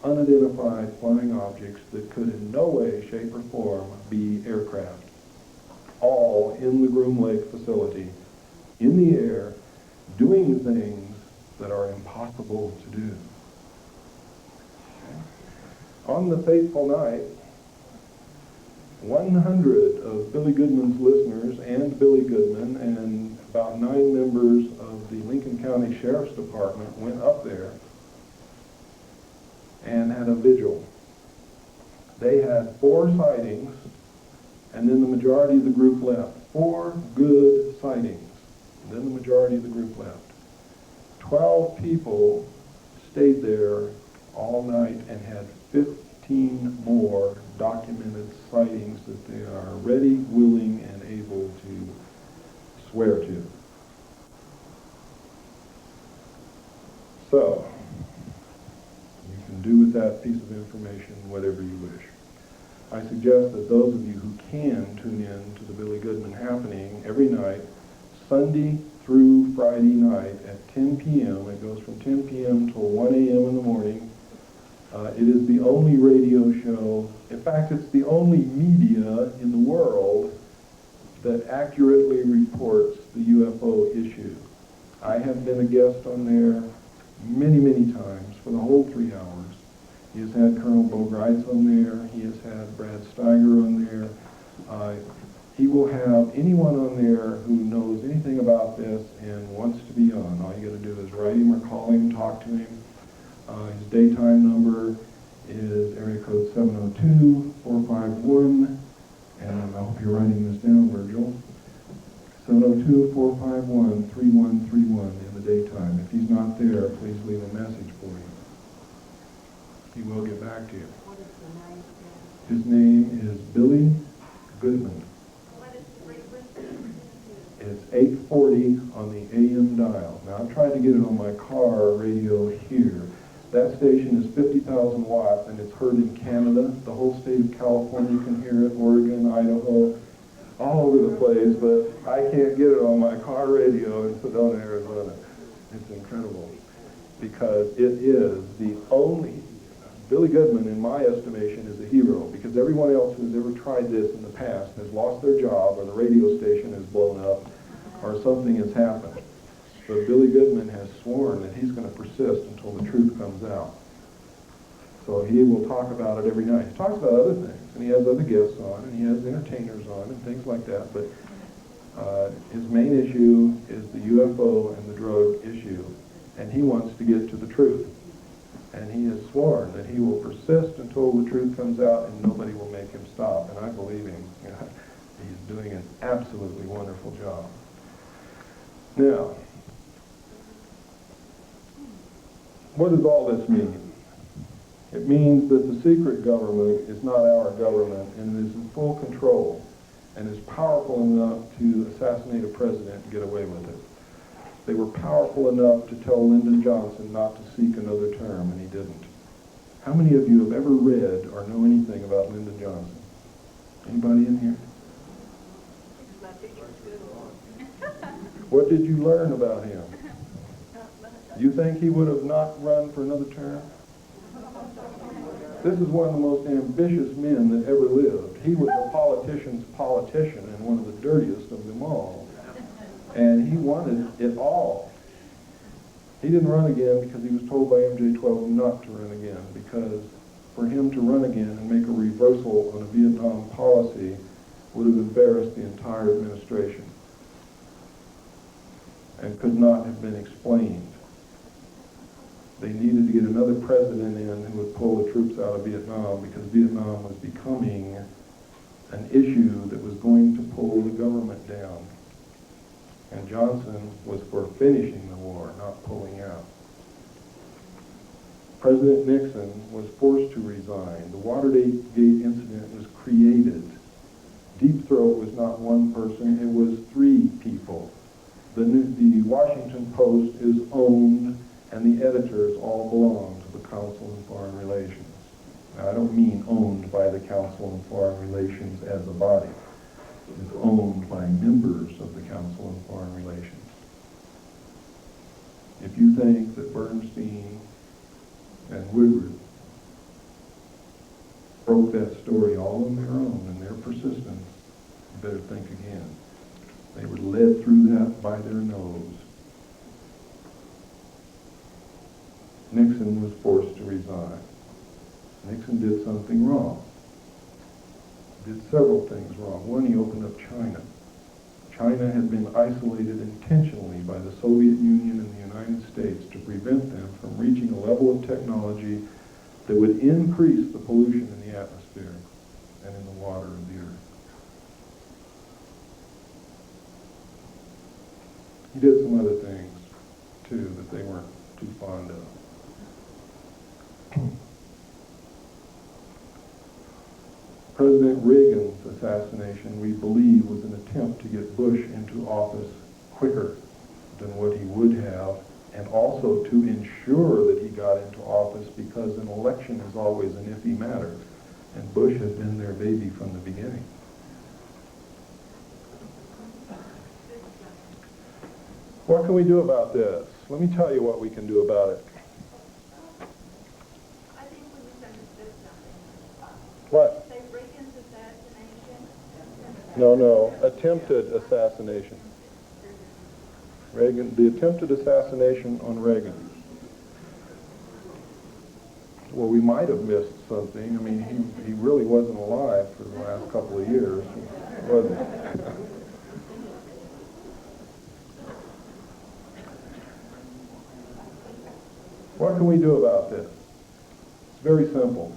unidentified flying objects that could in no way, shape, or form be aircraft. All in the Groom Lake facility, in the air, doing things that are impossible to do. On the fateful night, 100 of Billy Goodman's listeners and Billy Goodman and about 9 members of the Lincoln County Sheriff's Department went up there and had a vigil. They had 4 sightings, and then the majority of the group left. 4 good sightings, and then the majority of the group left. 12 people stayed there all night and had 15 more documented sightings that they are ready, willing, and able to swear to. So, you can do with that piece of information whatever you wish. I suggest that those of you who can tune in to the Billy Goodman happening every night, Sunday through Friday night at 10 p.m. It goes from 10 p.m. till 1 a.m. in the morning. It is the only radio show, in fact, it's the only media in the world that accurately reports the UFO issue. I have been a guest on there many, many times for the whole 3 hours. He has had Colonel Bo Grites on there. He has had Brad Steiger on there. He will have anyone on there who knows anything about this and wants to be on. All you got to do is write him or call him, talk to him. His daytime number is area code 702-451, and I hope you're writing this down, Virgil. 702-451-3131 in the daytime. If he's not there, please leave a message for him. He will get back to you. What is the name? His name is Billy Goodman. What is the frequency? It's 840 on the AM dial. Now, I'm trying to get it on my car radio here. That station is 50,000 watts, and it's heard in Canada. The whole state of California can hear it, Oregon, Idaho, all over the place, but I can't get it on my car radio in Sedona, Arizona. It's incredible, because it is the only, Billy Goodman, in my estimation, is a hero, because everyone else who's ever tried this in the past has lost their job, or the radio station has blown up, or something has happened. But Billy Goodman has sworn that he's going to persist until the truth comes out. So he will talk about it every night. He talks about other things, and he has other guests on, and he has entertainers on, and things like that. But his main issue is the UFO and the drug issue, and he wants to get to the truth. And he has sworn that he will persist until the truth comes out, and nobody will make him stop. And I believe him. He's doing an absolutely wonderful job. Now, what does all this mean? It means that the secret government is not our government and is in full control and is powerful enough to assassinate a president and get away with it. They were powerful enough to tell Lyndon Johnson not to seek another term, and he didn't. How many of you have ever read or know anything about Lyndon Johnson? Anybody in here? What did you learn about him? You think he would have not run for another term? This is one of the most ambitious men that ever lived. He was a politician's politician and one of the dirtiest of them all. And he wanted it all. He didn't run again because he was told by MJ-12 not to run again, because for him to run again and make a reversal on a Vietnam policy would have embarrassed the entire administration and could not have been explained. They needed to get another president in who would pull the troops out of Vietnam, because Vietnam was becoming an issue that was going to pull the government down. And Johnson was for finishing the war, not pulling out. President Nixon was forced to resign. The Watergate incident was created. Deep Throat was not one person, it was 3 people. The Washington Post is owned, and the editors all belong to the Council on Foreign Relations. Now, I don't mean owned by the Council on Foreign Relations as a body. It's owned by members of the Council on Foreign Relations. If you think that Bernstein and Woodward broke that story all on their own and their persistence, you better think again. They were led through that by their nose. Nixon was forced to resign. Nixon did something wrong. Did several things wrong. One, he opened up China. China had been isolated intentionally by the Soviet Union and the United States to prevent them from reaching a level of technology that would increase the pollution in the atmosphere and in the water of the earth. He did some other things, too, that they weren't too fond of. President Reagan's assassination, we believe, was an attempt to get Bush into office quicker than what he would have, and also to ensure that he got into office, because an election is always an iffy matter, and Bush has been their baby from the beginning. What can we do about this? Let me tell you what we can do about it. I think we misunderstood something. What? Say Reagan's assassination. No, attempted assassination. Reagan, the attempted assassination on Reagan. Well, we might have missed something. I mean, he really wasn't alive for the last couple of years, was he? What can we do about this? It's very simple.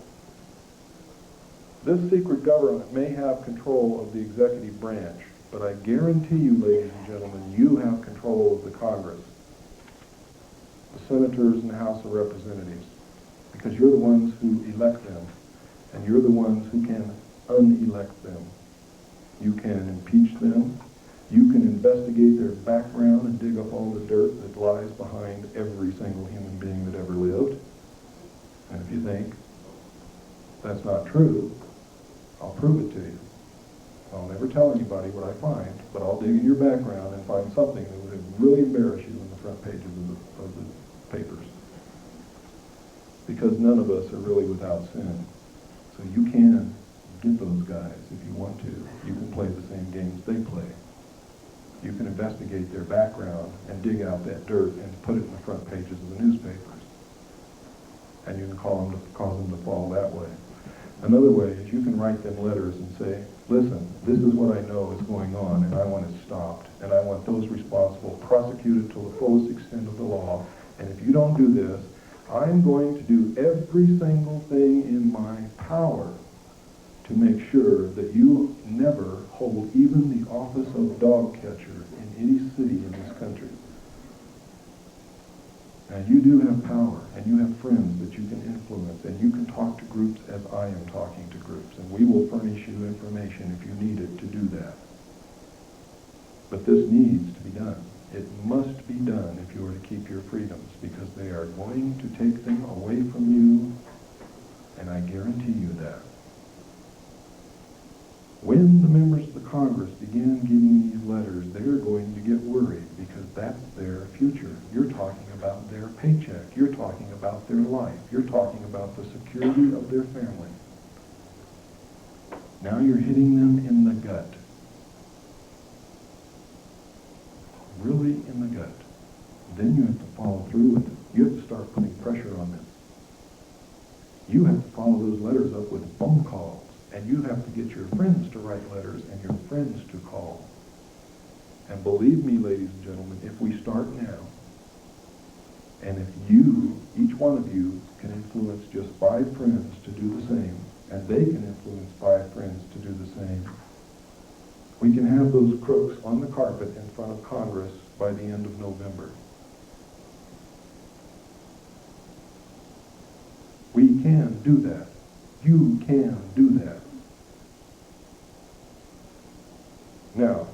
This secret government may have control of the executive branch, but I guarantee you, ladies and gentlemen, you have control of the Congress, the senators and the House of Representatives, because you're the ones who elect them, and you're the ones who can unelect them. You can impeach them. You can investigate their background and dig up all the dirt that lies behind every single human being that ever lived. And if you think that's not true, I'll prove it to you. I'll never tell anybody what I find, but I'll dig in your background and find something that would really embarrass you in the front pages of the papers. Because none of us are really without sin. So you can get those guys if you want to. You can play the same games they play. You can investigate their background and dig out that dirt and put it in the front pages of the newspapers. And you can cause them to fall that way. Another way is you can write them letters and say, listen, this is what I know is going on, and I want it stopped, and I want those responsible prosecuted to the fullest extent of the law, and if you don't do this, I'm going to do every single thing in my power to make sure that you never hold even the office of dog catcher in any city in this country. And you do have power, and you have friends that you can influence, and you can talk to groups as I am talking to groups, and we will furnish you information if you need it to do that. But this needs to be done. It must be done if you are to keep your freedoms, because they are going to take them away from you, and I guarantee you that. When the members of the Congress begin getting these letters, they're going to get worried, because that's their future. You're talking about their paycheck. You're talking about their life. You're talking about the security of their family. Now you're hitting them in the gut. Really in the gut. Then you have to follow through with it. You have to start putting pressure on them. You have to follow those letters up with phone calls. And you have to get your friends to write letters and your friends to call. And believe me, ladies and gentlemen, if we start now, and if you, each one of you, can influence just 5 friends to do the same, and they can influence 5 friends to do the same, we can have those crooks on the carpet in front of Congress by the end of November. We can do that. You can do that. Now,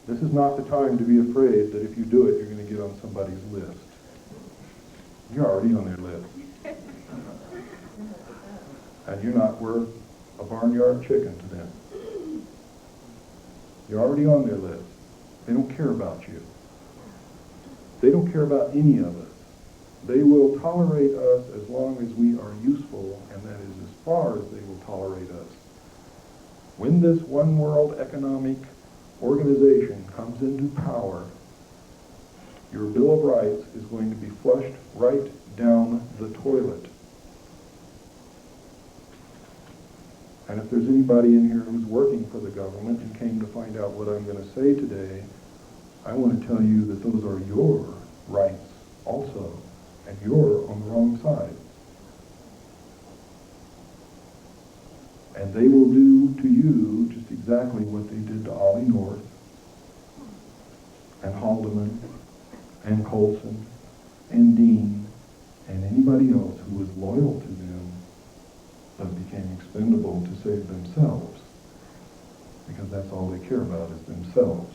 this is not the time to be afraid that if you do it, you're going to get on somebody's list. You're already on their list. And you're not worth a barnyard chicken to them. You're already on their list. They don't care about you. They don't care about any of us. They will tolerate us as long as we are useful, and that is as far as they will tolerate us. When this one world economic organization comes into power, your Bill of Rights is going to be flushed right down the toilet. And if there's anybody in here who's working for the government and came to find out what I'm going to say today, I want to tell you that those are your rights also, and you're on the wrong side. And they will do to you just exactly what they did to Ollie North, and Haldeman, and Colson, and Dean, and anybody else who was loyal to them but became expendable to save themselves, because that's all they care about is themselves.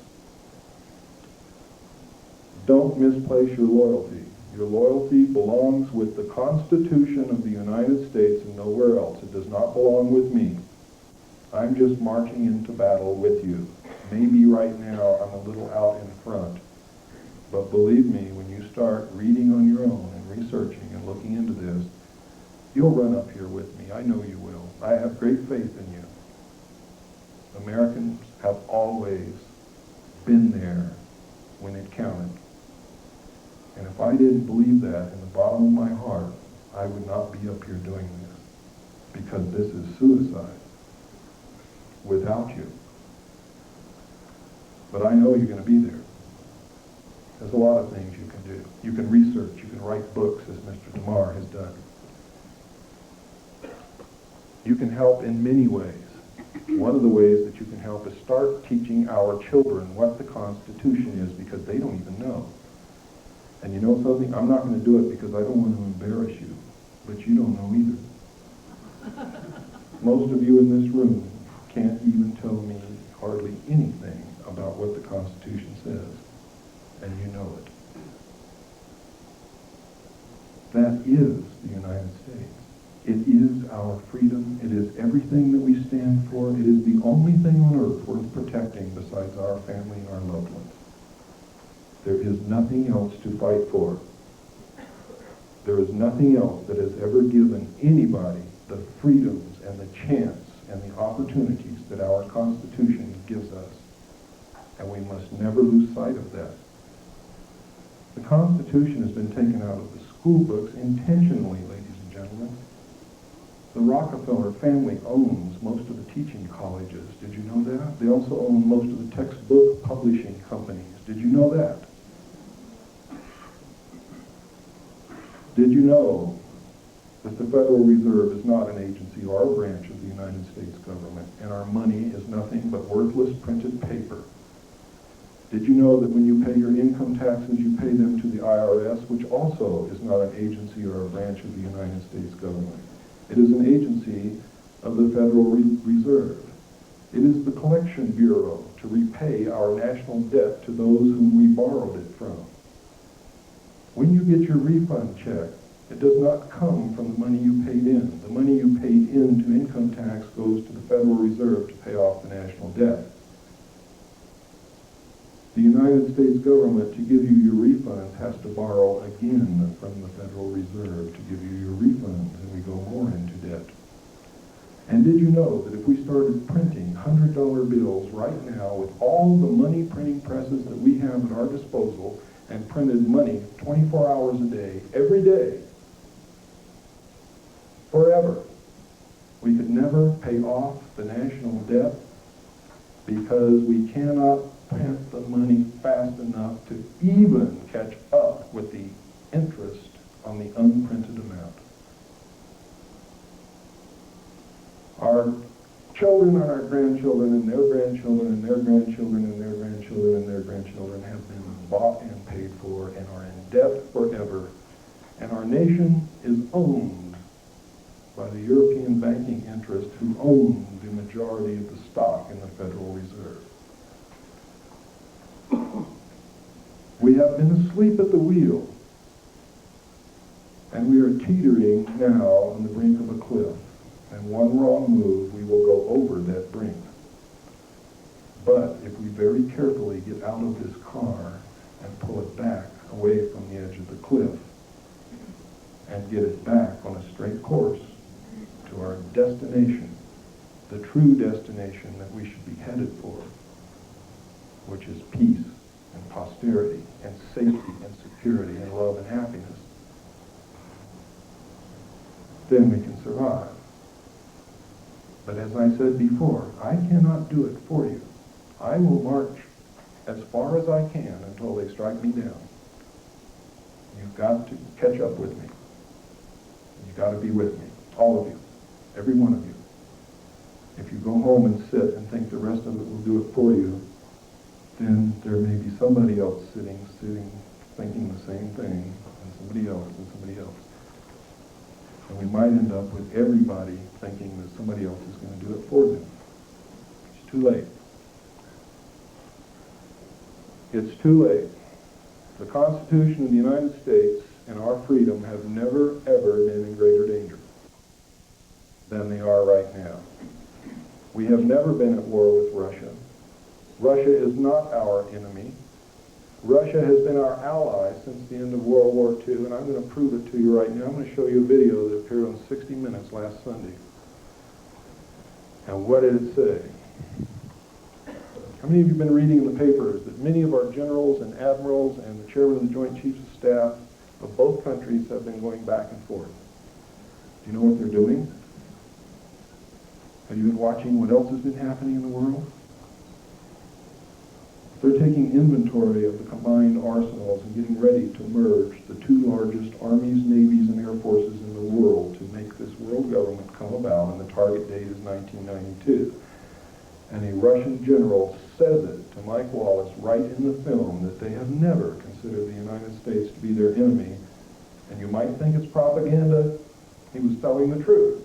Don't misplace your loyalty. Your loyalty belongs with the Constitution of the United States and nowhere else. It does not belong with me. I'm just marching into battle with you. Maybe right now I'm a little out in front, but believe me, when you start reading on your own and researching and looking into this, you'll run up here with me. I know you will. I have great faith in you. Americans have always been there when it counted. And if I didn't believe that in the bottom of my heart, I would not be up here doing this, because this is suicide without you. But I know you're going to be there. There's a lot of things you can do. You can research, you can write books, as Mr. DeMar has done. You can help in many ways. One of the ways that you can help is start teaching our children what the Constitution is, because they don't even know. And you know something? I'm not going to do it because I don't want to embarrass you, but you don't know either. Most of you in this room can't even tell me hardly anything about what the Constitution says, and you know it. That is the United States. It is our freedom. It is everything that we stand for. It is the only thing on earth worth protecting besides our family and our loved ones. There is nothing else to fight for. There is nothing else that has ever given anybody the freedoms and the chance and the opportunities that our Constitution gives us. And we must never lose sight of that. The Constitution has been taken out of the school books intentionally, ladies and gentlemen. The Rockefeller family owns most of the teaching colleges. Did you know that? They also own most of the textbook publishing companies. Did you know that? Did you know that the Federal Reserve is not an agency or a branch of the United States government, and our money is nothing but worthless printed paper? Did you know that when you pay your income taxes, you pay them to the IRS, which also is not an agency or a branch of the United States government? It is an agency of the Federal Reserve. It is the collection bureau to repay our national debt to those whom we borrowed it from. When you get your refund check, it does not come from the money you paid in. The money you paid in to income tax goes to the Federal Reserve to pay off the national debt. The United States government, to give you your refunds, has to borrow again from the Federal Reserve to give you your refunds, and we go more into debt. And did you know that if we started printing $100 bills right now with all the money printing presses that we have at our disposal and printed money 24 hours a day, every day, forever, we could never pay off the national debt because we cannot print the money fast enough to even catch up with the interest on the unprinted amount. Our children and our grandchildren and their grandchildren and their grandchildren and their grandchildren and their grandchildren have been bought and paid for and are in debt forever. And our nation is owned by the European banking interest who own the majority of the stock in the Federal Reserve. We have been asleep at the wheel, and we are teetering now on the brink of a cliff. And one wrong move, we will go over that brink. But if we very carefully get out of this car and pull it back away from the edge of the cliff and get it back on a straight course to our destination, the true destination that we should be headed for, which is peace and posterity and safety and security and love and happiness, then we can survive. But as I said before, I cannot do it for you. I will march as far as I can until they strike me down. You've got to catch up with me. You've got to be with me, all of you, every one of you. If you go home and sit and think the rest of it will do it for you, then there may be somebody else sitting, thinking the same thing, and somebody else, and somebody else. And we might end up with everybody thinking that somebody else is going to do it for them. It's too late. It's too late. The Constitution of the United States and our freedom have never, ever been in greater danger than they are right now. We have never been at war with Russia. Russia is not our enemy. Russia has been our ally since the end of World War II, and I'm going to prove it to you right now. I'm going to show you a video that appeared on 60 Minutes last Sunday. And what did it say? How many of you have been reading in the papers that many of our generals and admirals and the chairman of the Joint Chiefs of Staff of both countries have been going back and forth? Do you know what they're doing? Have you been watching what else has been happening in the world? They're taking inventory of the combined arsenals and getting ready to merge the two largest armies, navies, and air forces in the world to make this world government come about, and the target date is 1992. And a Russian general says it to Mike Wallace right in the film that they have never considered the United States to be their enemy. And you might think it's propaganda. He was telling the truth.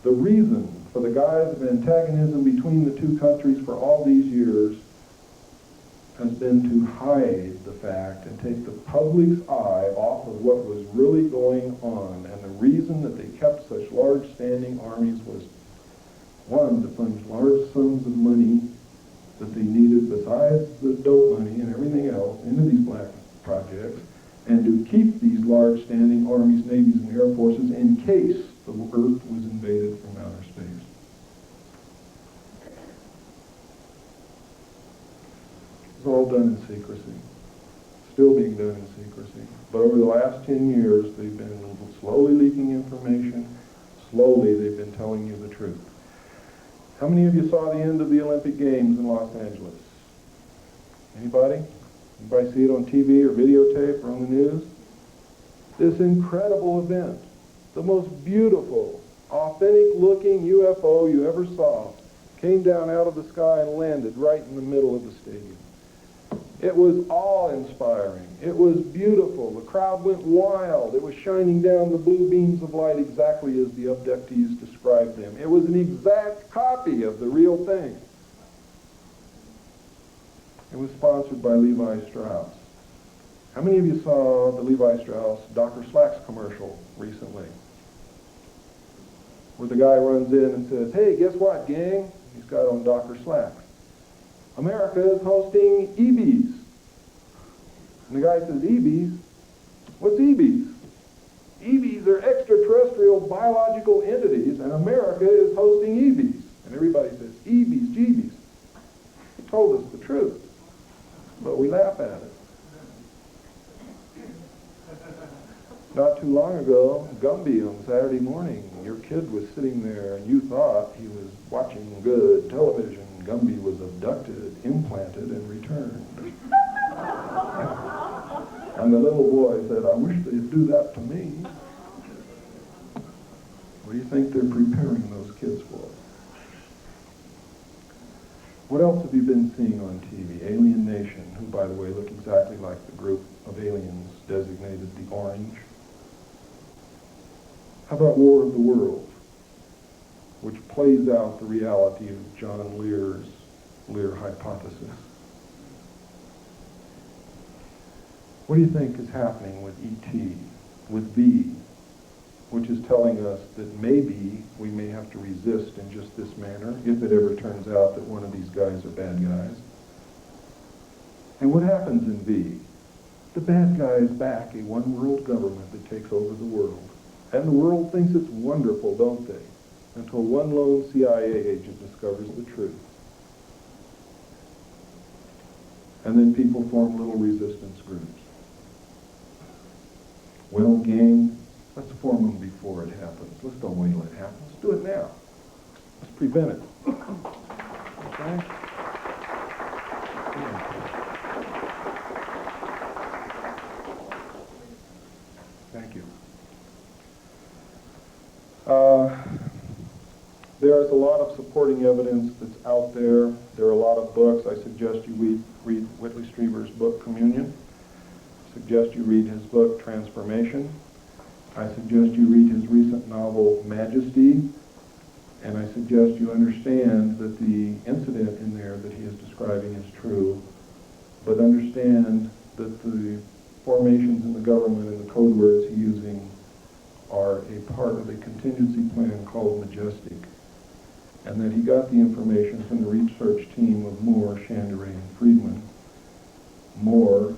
The reason for the guise of antagonism between the two countries for all these years has been to hide the fact and take the public's eye off of what was really going on. And the reason that they kept such large standing armies was, one, to plunge large sums of money that they needed besides the dope money and everything else into these black projects, and to keep these large standing armies, navies, and air forces in case the Earth was invaded from outer space. It's all done in secrecy. Still being done in secrecy. But over the last 10 years, they've been slowly leaking information. Slowly, they've been telling you the truth. How many of you saw the end of the Olympic Games in Los Angeles? Anybody? Anybody see it on TV or videotape or on the news? This incredible event, the most beautiful, authentic-looking UFO you ever saw, came down out of the sky and landed right in the middle of the stadium. It was awe-inspiring. It was beautiful. The crowd went wild. It was shining down the blue beams of light exactly as the abductees described them. It was an exact copy of the real thing. It was sponsored by Levi Strauss. How many of you saw the Levi Strauss Dr. Slacks commercial recently? Where the guy runs in and says, "Hey, guess what, gang?" He's got on Dr. Slacks. "America is hosting EBs." And the guy says, "EBs? What's EBs?" "EBs are extraterrestrial biological entities, and America is hosting EBs." And everybody says, "EBs, jeebies." He told us the truth, but we laugh at it. Not too long ago, Gumby on Saturday morning, your kid was sitting there and you thought he was watching good television. Gumby was abducted, implanted, and returned. And the little boy said, "I wish they'd do that to me." What do you think they're preparing those kids for? What else have you been seeing on TV? Alien Nation, who, by the way, look exactly like the group of aliens designated the Orange. How about War of the Worlds, which plays out the reality of John Lear's Lear hypothesis? What do you think is happening with ET, with V, which is telling us that maybe we may have to resist in just this manner if it ever turns out that one of these guys are bad guys? And what happens in V? The bad guys back a one-world government that takes over the world. And the world thinks it's wonderful, don't they? Until one lone CIA agent discovers the truth. And then people form little resistance groups. Well, gang, let's form them before it happens. Let's don't wait till it happens. Let's do it now. prevent it. Okay? Thank you. There's a lot of supporting evidence that's out there. There are a lot of books. I suggest you read Whitley Strieber's book, Communion. I suggest you read his book, Transformation. I suggest you read his recent novel, Majesty. And I suggest you understand that the incident in there that he is describing is true, but understand that the formations in the government and the code words he's using are a part of a contingency plan called Majestic, and that he got the information from the research team of Moore, Chandray, and Friedman. Moore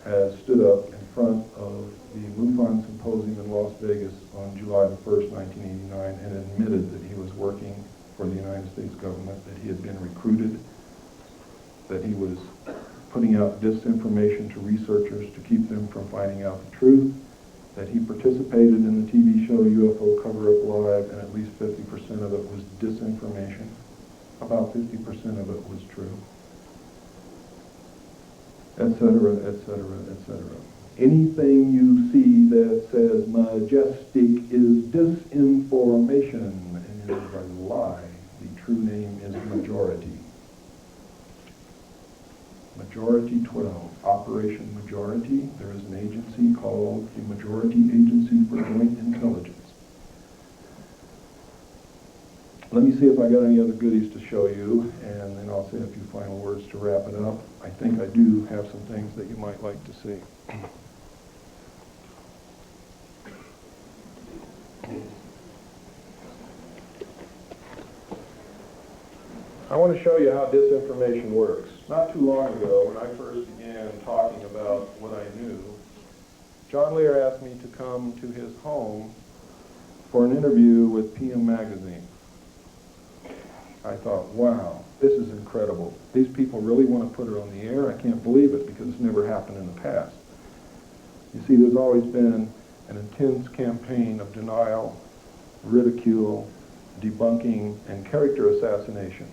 has stood up in front of the MUFON Symposium in Las Vegas on July the 1st, 1989, and admitted that he was working for the United States government, that he had been recruited, that he was putting out disinformation to researchers to keep them from finding out the truth, that he participated in the TV show UFO Cover-Up Live, and at least 50% of it was disinformation. About 50% of it was true. Etc., etc., etc. Anything you see that says Majestic is disinformation, and it is a lie. The true name is Majority. Majority 12, Operation Majority. There is an agency called the Majority Agency for Joint Intelligence. Let me see if I got any other goodies to show you, and then I'll say a few final words to wrap it up. I think I do have some things that you might like to see. I want to show you how disinformation works. Not too long ago, when I first began talking about what I knew, John Lear asked me to come to his home for an interview with PM Magazine. I thought, wow, this is incredible. These people really want to put it on the air. I can't believe it because it's never happened in the past. You see, there's always been an intense campaign of denial, ridicule, debunking, and character assassination.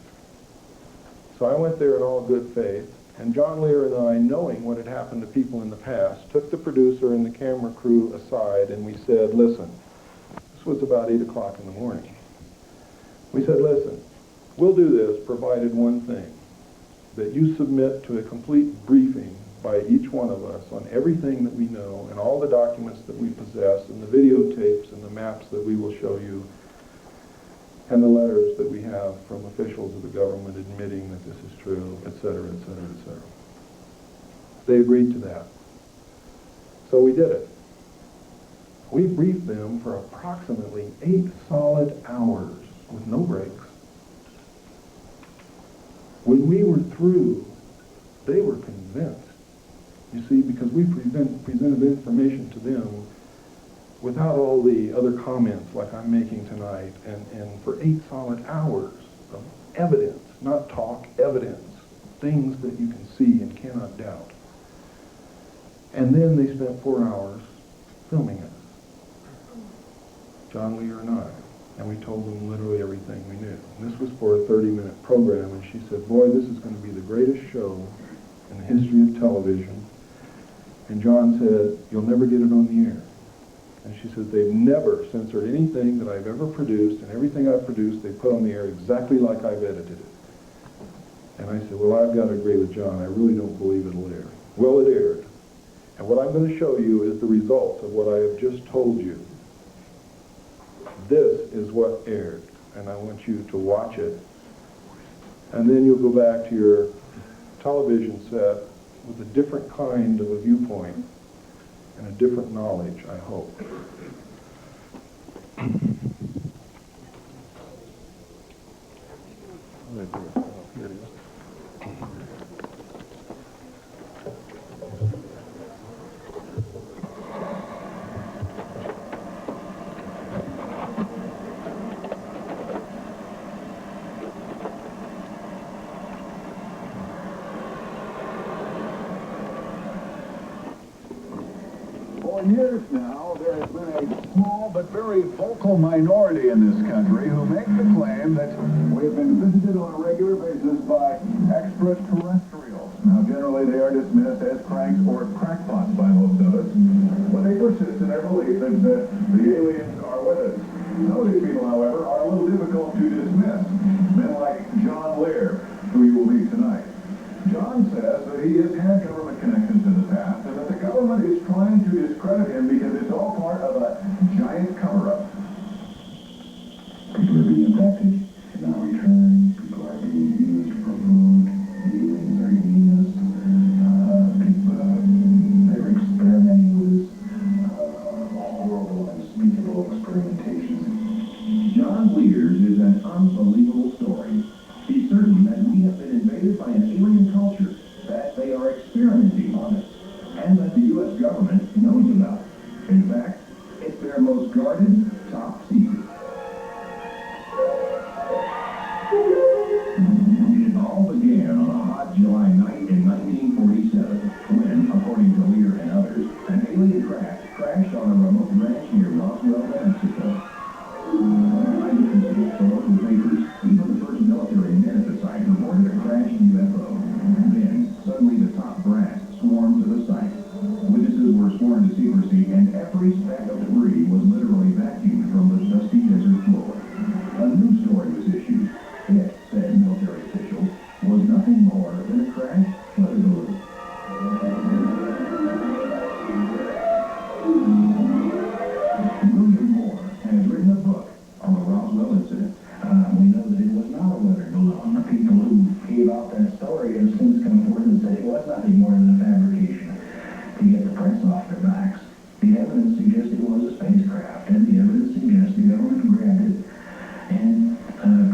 So I went there in all good faith, and John Lear and I, knowing what had happened to people in the past, took the producer and the camera crew aside, and we said, listen, this was about 8 o'clock in the morning. We said, listen, we'll do this provided one thing, that you submit to a complete briefing by each one of us on everything that we know and all the documents that we possess and the videotapes and the maps that we will show you and the letters that we have from officials of the government admitting that this is true, etc., etc., etc. They agreed to that. So we did it. We briefed them for approximately 8 solid hours with no breaks. When we were through, they were convinced. You see, because we presented information to them without all the other comments like I'm making tonight, and for 8 solid hours of evidence, not talk, evidence, things that you can see and cannot doubt. And then they spent 4 hours filming it, John Lear and I, and we told them literally everything we knew. And this was for a 30-minute program, and she said, boy, this is going to be the greatest show in the history of television. And John said, you'll never get it on the air. And she said, they've never censored anything that I've ever produced, and everything I've produced they put on the air exactly like I've edited it. And I said, well, I've got to agree with John. I really don't believe it'll air. Well, it aired. And what I'm going to show you is the results of what I have just told you. This is what aired, and I want you to watch it. And then you'll go back to your television set with a different kind of a viewpoint and a different knowledge, I hope. Here it is. For years now, there has been a small but very vocal minority in this country who make the claim that we have been visited on a regular basis by extraterrestrials. Now, generally, they are dismissed as cranks or crackpots by most of us, but they persist in their belief that the aliens are with us. Some of these people, however, are a little difficult to dismiss. Men like John Lear, who you will meet tonight. John says that he has had government connections in the past and that the government is trying to discredit him because it's all part of a giant cover-up. People are being abducted, not returned. People are being used for food. Aliens are eating us. They're experimenting with horrible, unspeakable experimentations. John Lear's is an unbelievable story. He's certain that we have been invaded by an alien culture, that they are experimenting on us, and that the U.S. government knows about it. In fact, it's their most guarded, top secret. It all began on a hot July night in 1947, when, according to Lear and others, an alien craft crashed on a remote ranch near Roswell, New Mexico. Eyewitnesses, local papers, even the first military men at the site reported a crashing UFO. Then, suddenly the top brass swarmed to the site. Witnesses were sworn to secrecy, and every speck of debris was literally vacuumed from the dusty desert floor. A news story was issued. It, said military officials, was nothing more than a crashed weather balloon. William Moore has written a book on the Roswell incident. We know that it was not a weather balloon. The people who gave out that story have since come forward and said it was nothing more than a fabrication to get the press off their backs. The evidence suggests it was a spacecraft, and the evidence suggests the government grabbed it and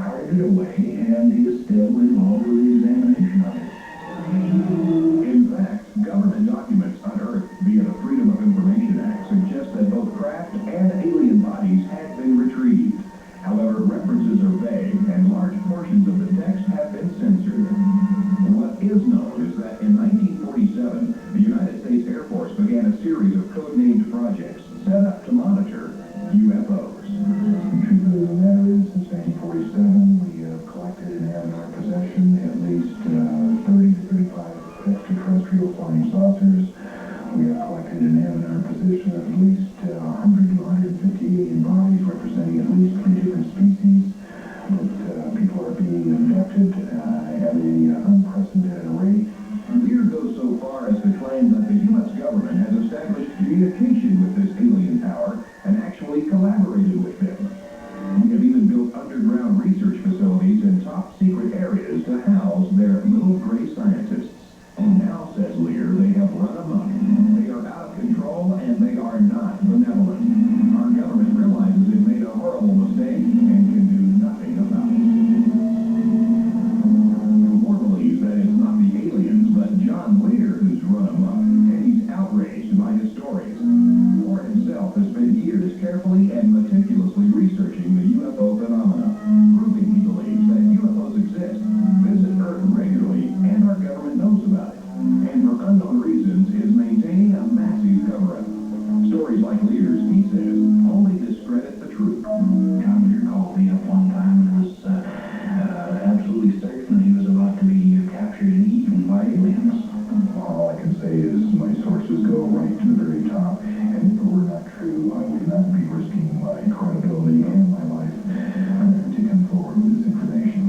carted it away, and is still involved with the examination of it. In fact, government documents unearthed via the Freedom of Information Act suggest that both craft and alien bodies had been retrieved. However, references are vague, and large portions of the text have been censored. What is known is that in 1947, the United States Air Force began a series of code-named projects set up to monitor UFOs. The truth of the matter is, since 1947, we have collected and have in our possession at least 30 to 35 extraterrestrial flying saucers. We have collected and have in our possession at least 100 to 150 alien bodies representing at least 3 different species. That people are being abducted at an unprecedented rate. Lear goes so far as to claim that the U.S. government has established communication with this alien power and actually collaborated with them. We have even built underground research facilities in top secret areas to house their little gray scientists. And now, says Lear, they have run amok. They are out of control and they are not benevolent. Our government realizes it made a horrible mistake and can do nothing about it. Moore believes that it's not the aliens, but John Lear who's run amok, and he's outraged by his stories. Moore himself has spent years carefully and meticulously researching the UFO phenomena, proving he believes that UFOs exist, visit Earth regularly, and our government knows about it, and for unknown reasons is maintaining a massive cover-up. Stories like Lear's, he says, only discredit the truth. John Lear called me up one time and was absolutely certain that he was about to be captured and eaten by aliens. All I can say is my sources go right to the very top, and if it were not true, I would not be risking my credibility and my life to come forward with this information.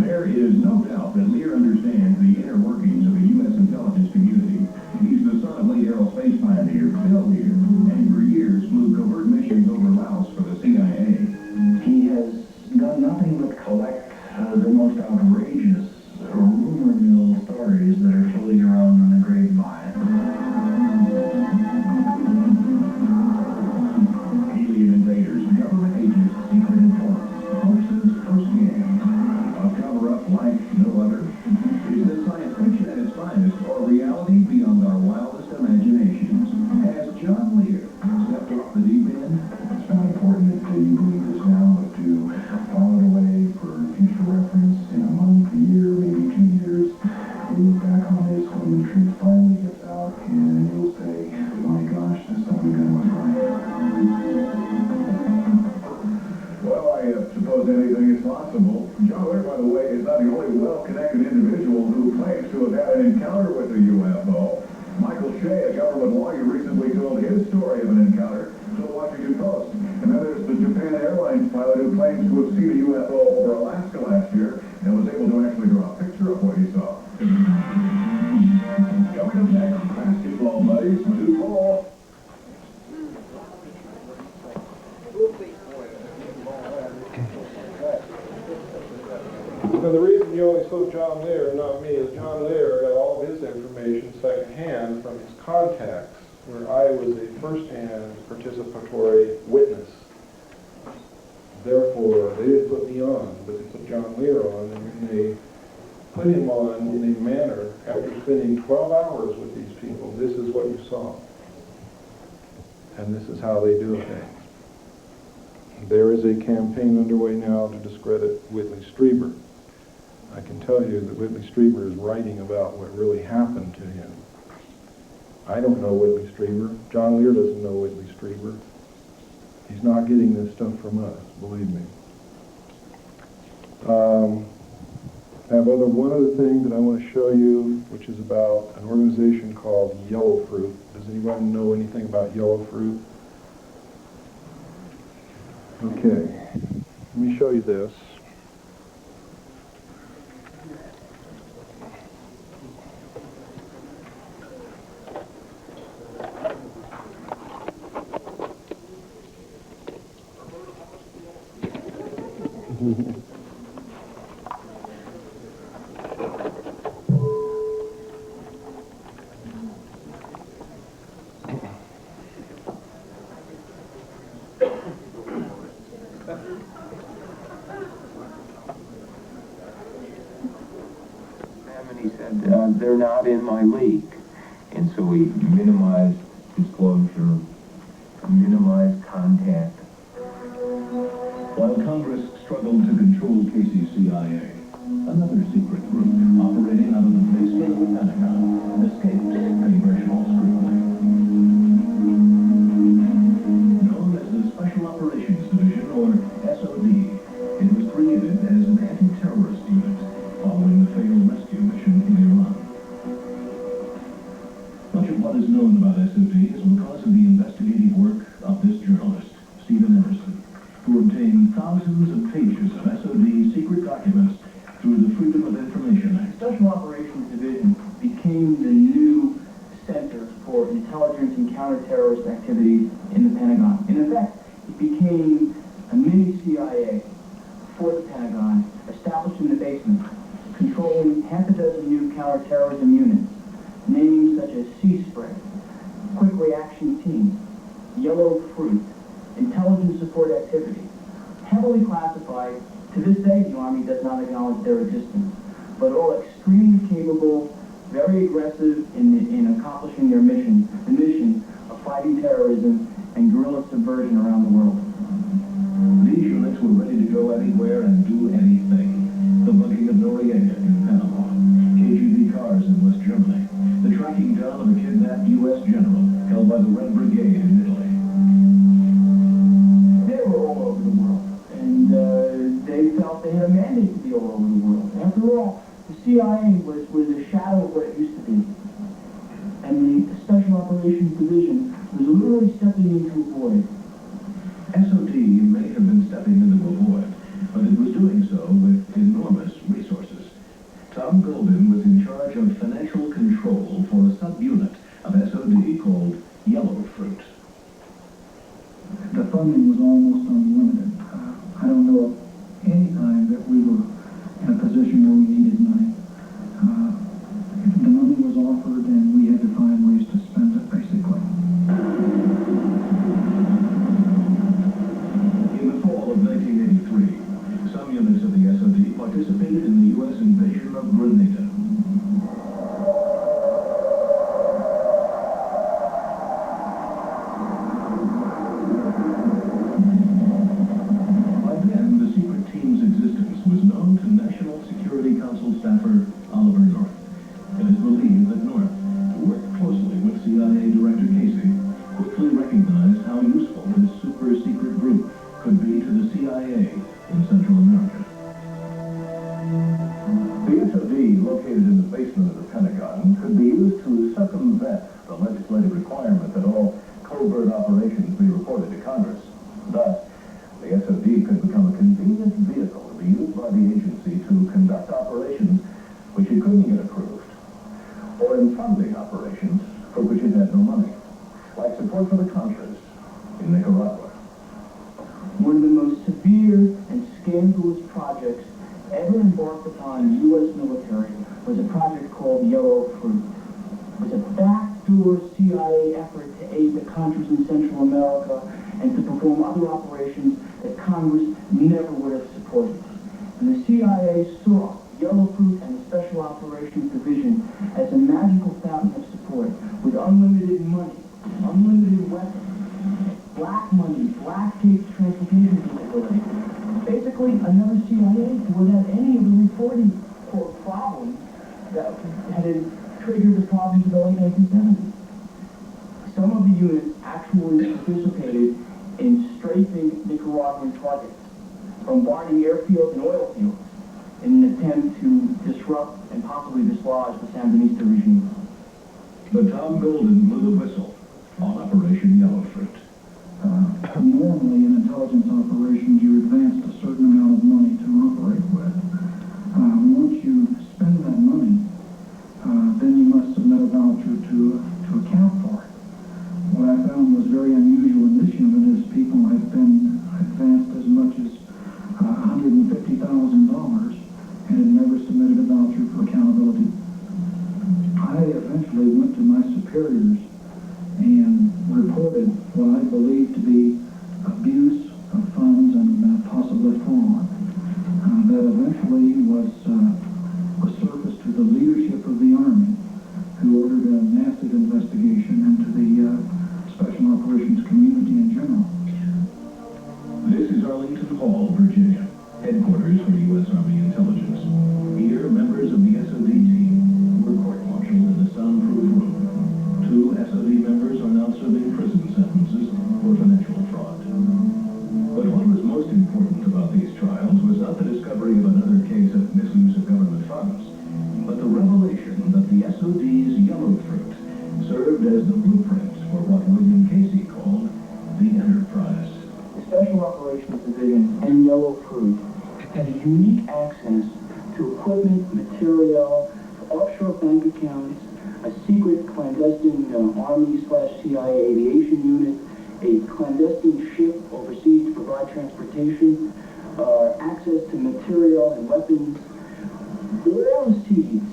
There is no doubt that Lear understands the inner workings of the U.S. intelligence community. He's the son of late aerospace pioneer Bill Lear, and for years flew covert missions over Laos for the CIA. He has done nothing but collect the most outrageous rumor mill stories that are floating around in the grapevine. Alien invaders, government agents, secret informants, hoaxes, or scams. A cover-up like no other. Is this science fiction at its finest, or reality beyond our wildest imaginations? Has John Lear stepped off the deep end? It's not important that you believe a government lawyer recently told his story of an encounter to the Washington Post. And then there's the Japan Airlines pilot who claims to have seen a UFO over Alaska last year and was able to actually draw a picture of what he saw. Coming up next, basketball buddies, Stu Paul. Now, the reason you only saw John Lear, not me, is John Lear got all of his information secondhand from his contacts, where I was a first-hand participatory witness. Therefore, they didn't put me on, but they put John Lear on, and they put him on in a manner, after spending 12 hours with these people, this is what you saw. And this is how they do things. There is a campaign underway now to discredit Whitley Strieber. I can tell you that Whitley Strieber is writing about what really happened to him. I don't know Whitley Strieber. John Lear doesn't know Whitley Strieber. He's not getting this stuff from us, believe me. I have one other thing that I want to show you, which is about an organization called Yellow Fruit. Does anyone know anything about Yellow Fruit? Okay, let me show you this. And he said, they're not in my league. And so we minimized disclosure, minimized contact. While Congress struggled to control KCCIA, another secret group operating out of the basement of the Pentagon escaped congressional scrutiny. Known as the Special Operations Division, or SOD, it was created as an anti-terrorist unit following the failed rescue mission in Iran. Much of what is known about SOD is because of the investigative work of this journalist, Stephen Emerson, who obtained thousands of pages of SOD secret documents through the Freedom of Information Act. Special Operations Division became the new center for intelligence and counterterrorist activities in the Pentagon. In effect, it became a mini CIA for the Pentagon, established in the basement, controlling half a dozen new counterterrorism units, names such as Sea Spray, Quick Reaction Team, Yellow Fruit, Intelligence Support Activity. Heavily classified, to this day the Army does not acknowledge their existence, but all extremely capable, very aggressive in accomplishing their mission, the mission of fighting terrorism and guerrilla subversion around the world. These units were ready to go anywhere and do anything. The bugging of Noriega in Panama, KGB cars in West Germany, the tracking down of a kidnapped U.S. general held by the Red Brigade in Italy. They were all over the world, and they felt they had a mandate to be all over the world. After all, the CIA was a shadow of what it used to be. And the Special Operations Division was literally stepping into a void. SOD may have been stepping into a void, but it was doing so with enormous resources. Tom Golden was in charge of financial control for a subunit of SOD called Yellow Fruit. The funding was almost unlimited. I don't know of any time that we were in a position where we needed money. The money was offered and we had to find ways to spend it, basically. In the fall of 1983, some units of the SOD participated in the U.S. invasion of Grenada. legislative requirement that all covert operations be reported to Congress. Thus, the SOD could become a convenient vehicle to be used by the agency to conduct operations which it couldn't get approved, or in funding operations for which it had no money, like support for the Contras in Nicaragua. One of the most severe and scandalous projects ever embarked upon the U.S. military was a project called Yellow Fruit. It was a backdoor CIA effort to aid the Contras in Central America and to perform other operations that Congress never would have supported. And the CIA saw Yellow Fruit and the Special Operations Division as a magical fountain of support with unlimited money, unlimited weapons, black money, black gates transportation capability. Basically, another CIA without any of the reporting for problems that had triggered the problems of the late 1970s. Some of the units actually participated in strafing Nicaraguan targets, bombarding airfields and oil fields in an attempt to disrupt and possibly dislodge the Sandinista regime. But Tom Golden blew the whistle on Operation Yellow Fruit. Normally, in intelligence operations, you advanced a certain amount of money to operate with. Once you spend that money, then you must submit a voucher to account for it. What I found was very unusual in this unit is people have been advanced as much as $150,000 and had never submitted a voucher for accountability. I eventually went to my superiors and reported what I believed to be abuse of funds and possibly fraud. That eventually was surfaced to the leadership of the Army, who ordered a massive investigation into the Special Operations community in general. This is Arlington Hall, Virginia, headquarters for the U.S. Army Intelligence. Here, members of the SOD team were court-martialed in the soundproof room. 2 SOD members are now serving prison sentences for financial fraud. But what was most important about these trials was not the discovery of another case of misuse of government funds, but the revelation that the SOD's Yellow Fruit served as the blueprint for what William Casey called the Enterprise. The Special Operations Division and Yellow Fruit had a unique access to equipment, material, offshore bank accounts, a secret clandestine Army/CIA aviation unit, a clandestine ship overseas to provide transportation, access to material and weapons, all the seeds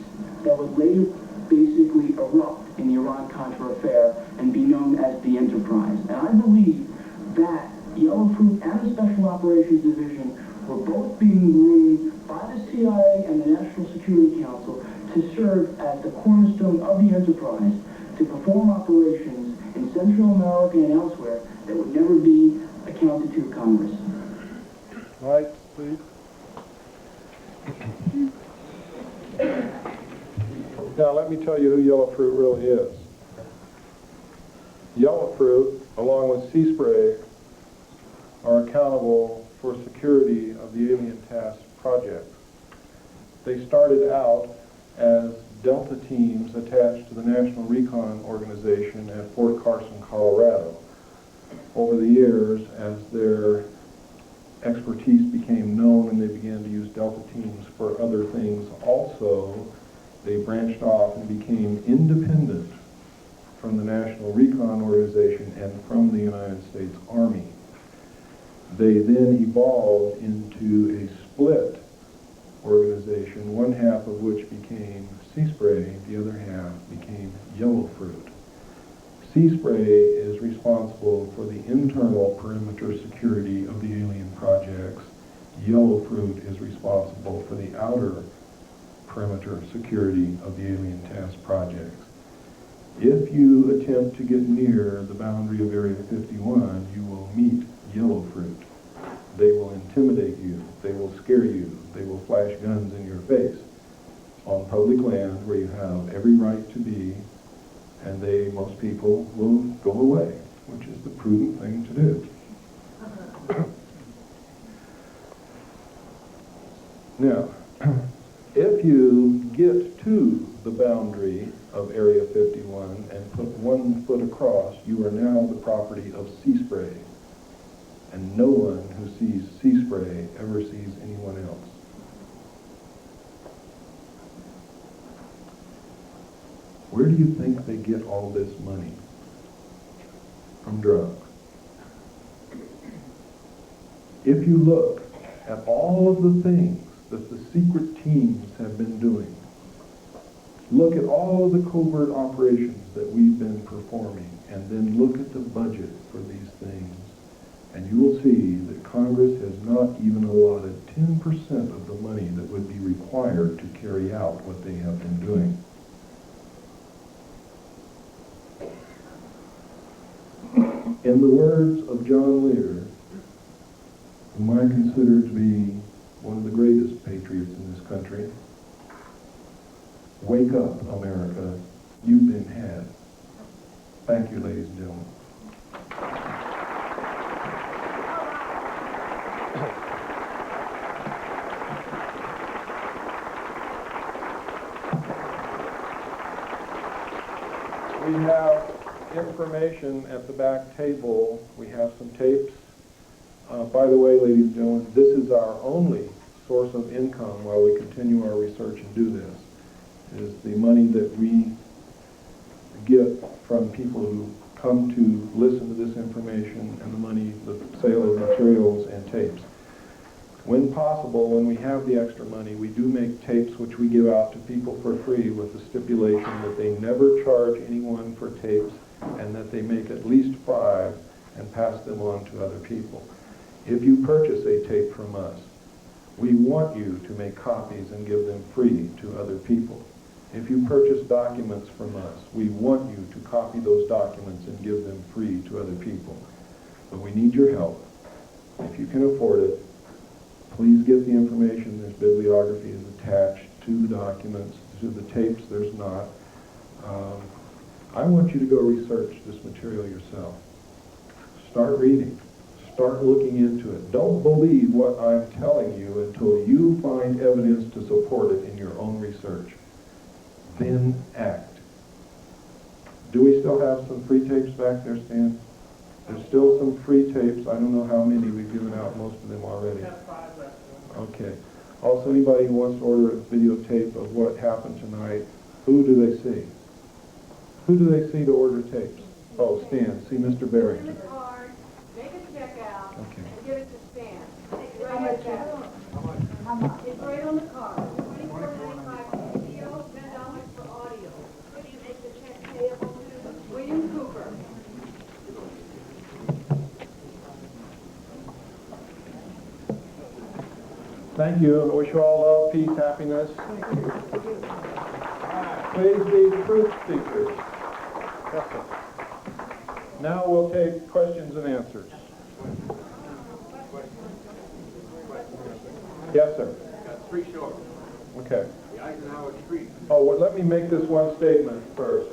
that would later basically erupt in the Iran-Contra affair and be known as the Enterprise. And I believe that Yellow Fruit and the Special Operations Division were both being groomed by the CIA and the National Security Council to serve as the cornerstone of the Enterprise to perform operations in Central America and elsewhere that would never be accounted to Congress. Lights, please. Now, let me tell you who Yellow Fruit really is. Yellow Fruit, along with Sea Spray, are accountable for security of the Alien Task Project. They started out as Delta teams attached to the National Recon Organization at Fort Carson, Colorado. Over the years, as their expertise became known and they began to use Delta teams for other things also, they branched off and became independent from the National Recon Organization and from the United States Army. They then evolved into a split organization, one half of which became Sea Spray, the other half became Yellow Fruit. Sea Spray is responsible for the internal perimeter security of the alien projects. Yellow Fruit is responsible for the outer perimeter security of the alien task projects. If you attempt to get near the boundary of Area 51, you will meet Yellow Fruit. They will intimidate you. They will scare you. They will flash guns in your face on public land where you have every right to be, and most people will go away, which is the prudent thing to do. Now, if you get to the boundary of Area 51 and put 1 foot across, you are now the property of sea spray. And no one who sees sea spray ever sees anyone else. Where do you think they get all this money? From drugs. If you look at all of the things that the secret teams have been doing, look at all of the covert operations that we've been performing, and then look at the budget for these things, and you will see that Congress has not even allotted 10% of the money that would be required to carry out what they have been doing. In the words of John Lear, whom I consider to be one of the greatest patriots in this country, wake up, America, you've been had. Thank you, ladies and gentlemen. We have information at the back table. We have some tapes. By the way, ladies and gentlemen, this is our only source of income while we continue our research and do this, is the money that we get from people who come to listen to this information, and the money, the sale of materials and tapes. When possible, when we have the extra money, we do make tapes which we give out to people for free with the stipulation that they never charge anyone for tapes and that they make at least 5 and pass them on to other people. If you purchase a tape from us, we want you to make copies and give them free to other people. If you purchase documents from us, we want you to copy those documents and give them free to other people. But we need your help. If you can afford it, please get the information. There's bibliography is attached to the documents. To the tapes, there's not. I want you to go research this material yourself. Start reading. Start looking into it. Don't believe what I'm telling you until you find evidence to support it in your own research. Then act. Do we still have some free tapes back there, Stan? There's still some free tapes. I don't know how many. We've given out most of them already. Okay. Also, anybody who wants to order a videotape of what happened tonight, who do they see? Who do they see to order tapes? Oh, Stan. See Mr. Barrington. In the card, make a check out, Okay. and give it to Stan. How much? It's right on the card. $24.95 for video, $10 for audio. Who do you make the check payable to? William Cooper. Thank you. I wish you all love, peace, happiness. Please be truth seekers. Yes, sir. Now we'll take questions and answers. Yes, sir. Got 3 short. Okay. The Eisenhower Street. Oh, well, let me make this one statement first.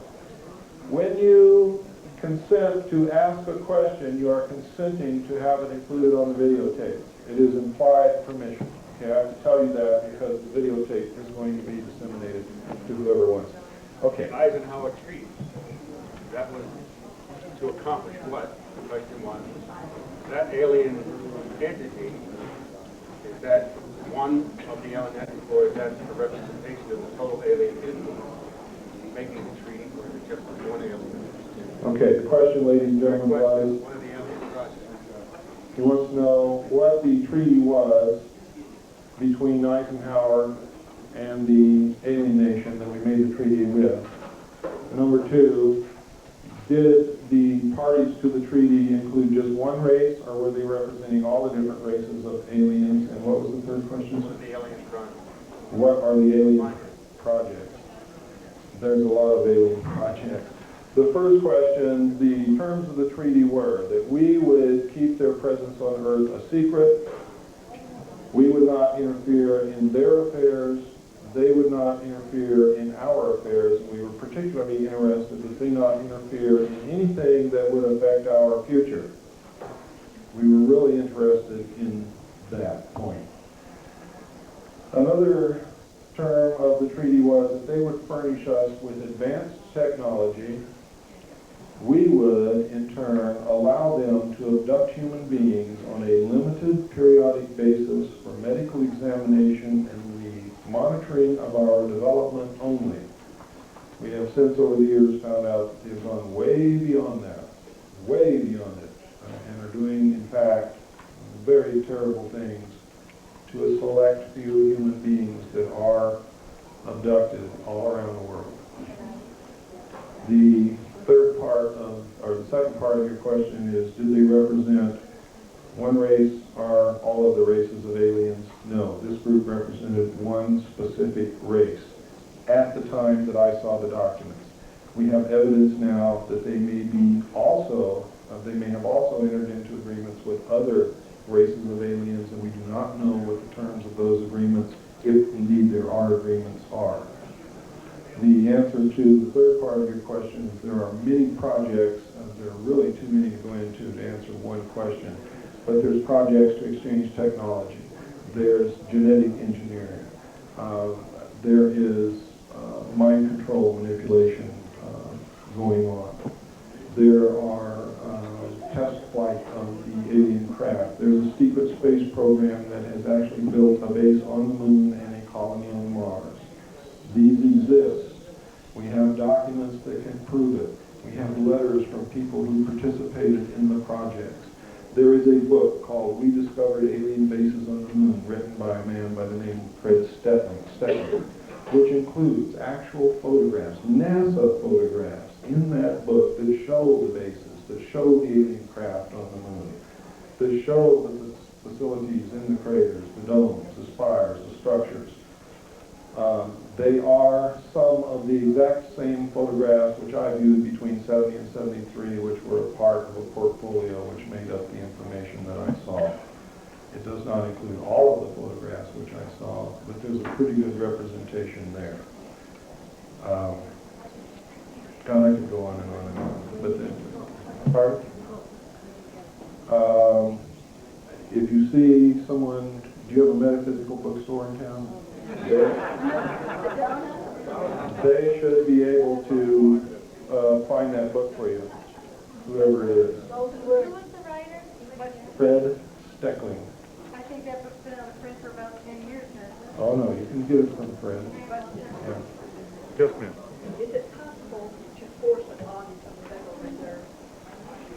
When you consent to ask a question, you are consenting to have it included on the videotape. It is implied permission. Okay, I have to tell you that because the videotape is going to be disseminated to whoever wants it. Okay. Eisenhower Street. That was to accomplish what? Question 1. That alien entity, is that one of the elements, or is that a representation of the total alien entity making the treaty, or is it just one alien? Okay, the question, ladies and gentlemen, was, One of the alien processes. he wants to know what the treaty was between Eisenhower and the alien nation that we made the treaty with. Number 2, did the parties to the treaty include just one race, or were they representing all the different races of aliens? And what was the third question? What are the alien projects? What are the alien projects? There's a lot of alien projects. The first question, the terms of the treaty were that we would keep their presence on Earth a secret. We would not interfere in their affairs. They would not interfere in our affairs. We were particularly interested that they not interfere in anything that would affect our future. We were really interested in that point. Another term of the treaty was that they would furnish us with advanced technology. We would, in turn, allow them to abduct human beings on a limited periodic basis for medical examination and the monitoring of our development only. We have since, over the years, found out that they've gone way beyond that, way beyond it, and are doing, in fact, very terrible things to a select few human beings that are abducted all around the world. The third part of, or the second part of your question is, do they represent one race or all of the races of aliens? No, this group represented one specific race at the time that I saw the documents. We have evidence now that they may be also, they may have also entered into agreements with other races of aliens, and we do not know what the terms of those agreements, if indeed there are agreements, are. The answer to the third part of your question is there are many projects, there are really too many to go into to answer one question, but there's projects to exchange technology, there's genetic engineering, there is mind control manipulation going on. There are test flight of the alien craft. There's a secret space program that has actually built a base on the moon and a colony on Mars. These exist. We have documents that can prove it. We have letters from people who participated in the projects. There is a book called We Discovered Alien Bases on the Moon, written by a man by the name of Fred Steckling, which includes actual photographs, NASA photographs in that book that show the bases, that show the alien craft on the moon, that show the facilities in the craters, the domes, the spires, the structures. They are some of the exact same photographs which I viewed between 70 and 73, which were a part of a portfolio which made up the information that I saw. It does not include all of the photographs which I saw, but there's a pretty good representation there. God, I could go on and on and on. But if you see someone, do you have a metaphysical bookstore in town? They should be able to find that book for you, whoever it is. Who was the writer? Fred Steckling. I think that book's been on the print for about 10 years now. Oh no, you can get it from Fred. Yeah. Yes, ma'am. Is it possible to force an audit of the Federal Reserve?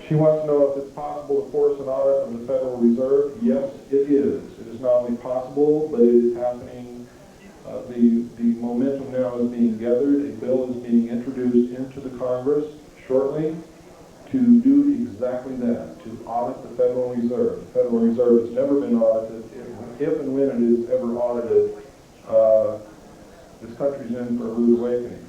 She wants to know if it's possible to force an audit of the Federal Reserve. Yes, it is. It is not only possible, but it is happening. The momentum now is being gathered. A bill is being introduced into the Congress shortly to do exactly that, to audit the Federal Reserve. The Federal Reserve has never been audited. If and when it is ever audited, this country's in for a rude awakening.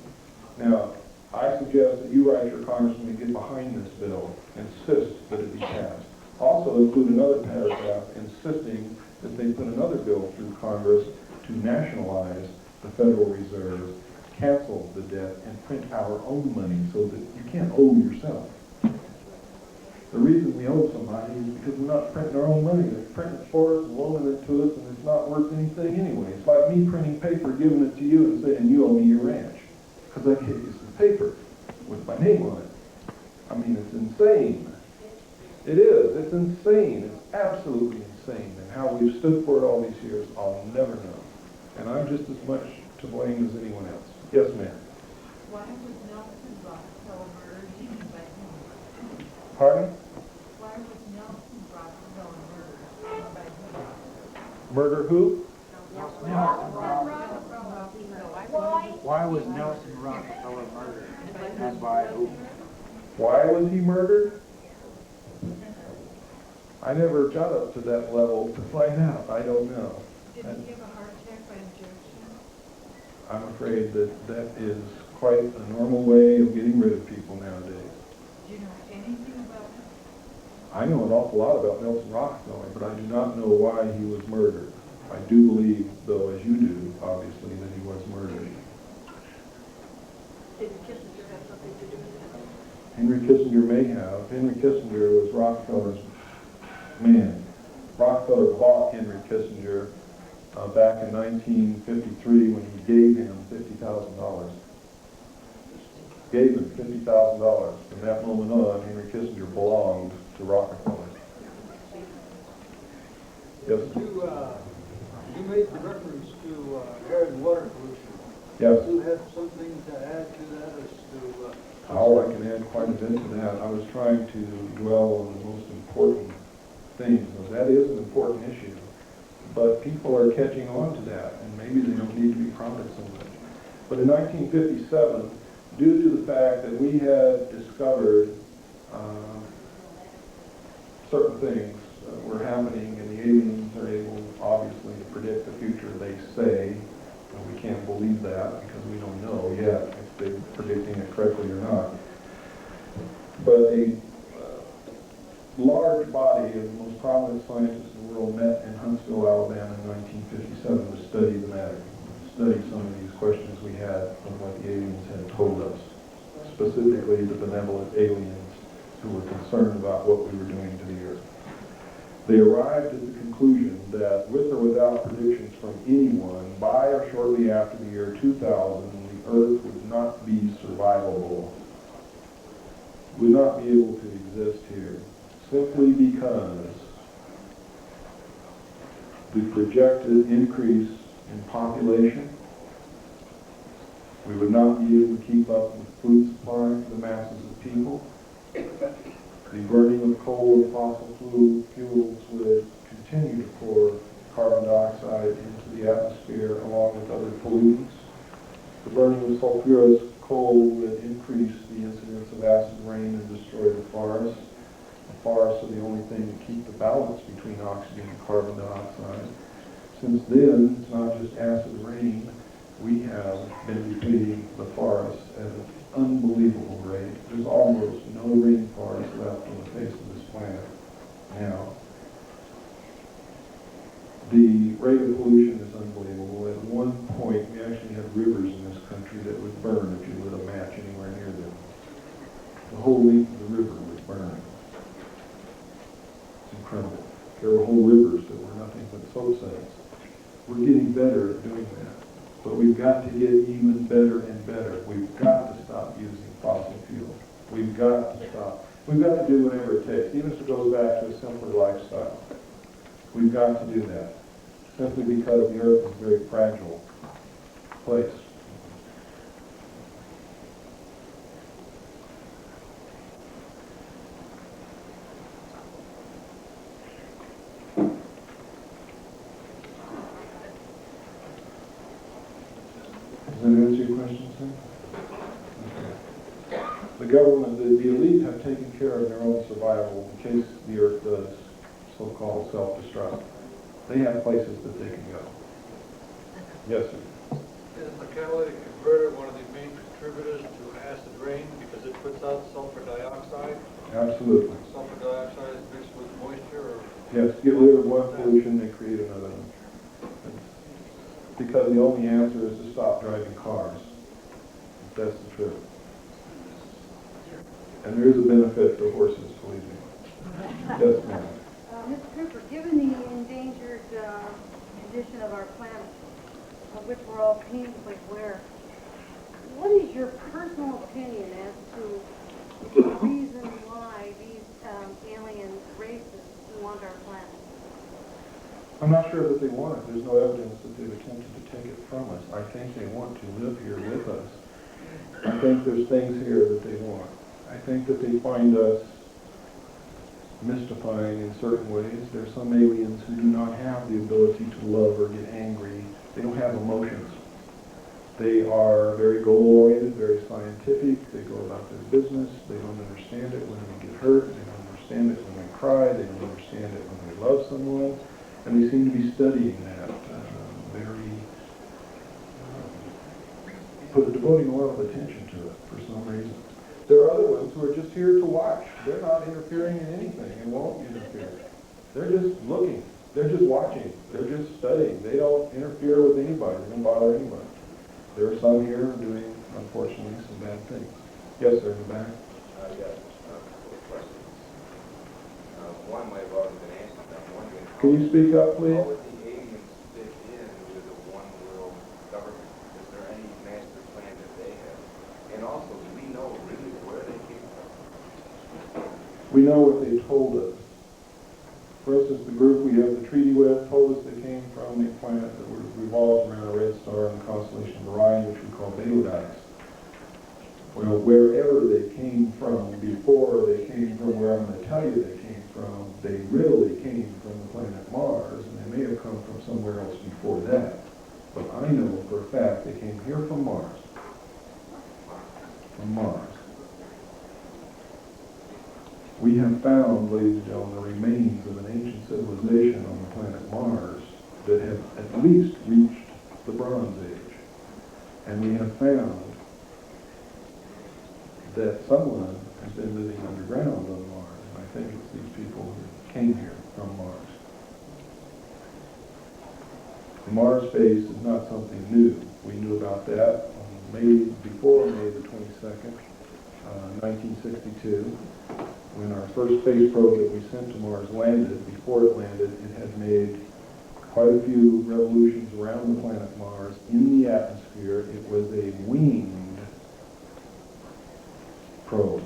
Now, I suggest that you write your congressman to get behind this bill, insist that it be passed. Also include another paragraph insisting that they put another bill through Congress to nationalize the Federal Reserve, cancel the debt, and print our own money so that you can't owe yourself. The reason we owe somebody is because we're not printing our own money. They're printing it for us and loaning it to us, and it's not worth anything anyway. It's like me printing paper, giving it to you, and saying you owe me your ranch, because I gave you some paper with my name on it. I mean, it's insane. It is. It's insane. It's absolutely insane. And how we've stood for it all these years, I'll never know. And I'm just as much to blame as anyone else. Yes, ma'am. Why was Nelson Rockefeller murdered even by whom? Pardon? Why was Nelson Rockefeller murdered even by whom? Murder who? Why was Nelson Rockefeller murdered and by who? Why was he murdered? I never got up to that level to find out. I don't know. Did he have a heart attack by injection? I'm afraid that that is quite a normal way of getting rid of people nowadays. Do you know anything about him? I know an awful lot about Nelson Rockefeller, but I do not know why he was murdered. I do believe, though, as you do, obviously, that he was murdered. Did Kissinger have something to do with that? Henry Kissinger may have. Henry Kissinger was Rockefeller's man. Rockefeller bought Henry Kissinger back in 1953 when he gave him $50,000. Gave him $50,000. From that moment on, Henry Kissinger belonged to Rockefeller. Yes? You made the reference to air and water pollution. Yes. Do you have something to add to that as to... How I can add quite a bit to that. I was trying to dwell on the most important things. That is an important issue. But people are catching on to that, and maybe they don't need to be proud of so much. But in 1957, due to the fact that we had discovered certain things were happening, and the aliens are able, obviously, to predict the future, they say, and we can't believe that because we don't know yet if they're predicting it correctly or not. But a large body of the most prominent scientists in the world met in Huntsville, Alabama in 1957 to study the matter, study some of these questions we had from what the aliens had told us, specifically the benevolent aliens who were concerned about what we were doing to the earth. They arrived at the conclusion that, with or without predictions from anyone, by or shortly after the year 2000, the earth would not be survivable, would not be able to exist here, simply because the projected increase in population, we would not be able to keep up with food supply for the masses of people. The burning of coal and fossil fuels would continue to pour carbon dioxide into the atmosphere along with other pollutants. The burning of sulfurous coal would increase the incidence of acid rain and destroy the forests. The forests are the only thing to keep the balance between oxygen and carbon dioxide. Since then, it's not just acid rain. We have been depleting the forests at an unbelievable rate. There's almost no rainforest left on the face of this planet now. The rate of pollution is unbelievable. At one point, we actually had rivers in this country that would burn if you lit a match anywhere near them. The whole length of the river would burn. It's incredible. There were whole rivers that were nothing but soap suds. We're getting better at doing that. But we've got to get even better and better. We've got to stop using fossil fuel. We've got to stop. We've got to do whatever it takes, even if it goes back to a simpler lifestyle. We've got to do that, simply because the earth is a very fragile place. Does that answer your question, sir? Okay. The government, the elite have taken care of their own survival in case the earth does so-called self-destruct. They have places that they can go. Yes, sir. Is the catalytic converter one of the main contributors to acid rain because it puts out sulfur dioxide? Absolutely. Sulfur dioxide is mixed with moisture? Or Yes, get rid of one pollution and create another one. Because the only answer is to stop driving cars. That's the truth. And there is a benefit to horses, believe me. Yes, ma'am. Mr. Cooper, given the endangered condition of our planet, of which we're all painfully aware, what is your personal opinion as to the reason why these alien races want our planet? I'm not sure that they want it. There's no evidence that they've attempted to take it from us. I think they want to live here with us. I think there's things here that they want. I think that they find us mystifying in certain ways. There's some aliens who do not have the ability to love or get angry. They don't have emotions. They are very goal-oriented, very scientific. They go about their business. They don't understand it when we get hurt. They don't understand it when we cry. They don't understand it when we love someone. And they seem to be studying that devoting a lot of attention to it for some reason. There are other ones who are just here to watch. They're not interfering in anything and won't interfere. They're just looking. They're just watching. They're just studying. They don't interfere with anybody. They don't bother anybody. There are some here doing, unfortunately, some bad things. Yes, sir, in the back. Yes, a couple of questions. One might have already been answered. I'm wondering, Can you speak up, please? how would the aliens fit in with a one-world government? Because We know what they told us. For instance, the group we have the treaty with told us they came from a planet that revolves around a red star in the constellation of Orion, which we call Betelgeuse. Well, wherever they came from before they came from where I'm going to tell you they came from, they really came from the planet Mars, and they may have come from somewhere else before that. But I know for a fact they came here from Mars. From Mars. We have found, ladies and gentlemen, the remains of an ancient civilization on the planet Mars that have at least reached the Bronze Age. And we have found that someone has been living underground on Mars. And I think it's these people who came here from Mars. The Mars base is not something new. We knew about that on before May the 22nd, 1962, when our first space probe that we sent to Mars landed. Before it landed, it had made quite a few revolutions around the planet Mars in the atmosphere. It was a winged probe.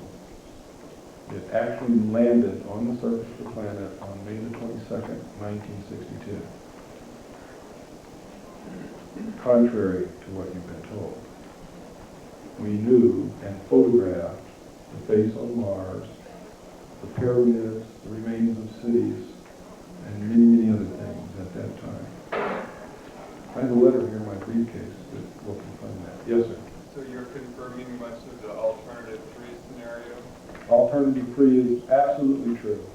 It actually landed on the surface of the planet on May the 22nd, 1962. Contrary to what you've been told. We knew and photographed the face on Mars, the pyramids, the remains of cities, and many, many other things at that time. I have a letter here in my briefcase that will confirm that. Yes, sir. So you're confirming much of the alternative 3 scenario? Alternative 3 is absolutely true.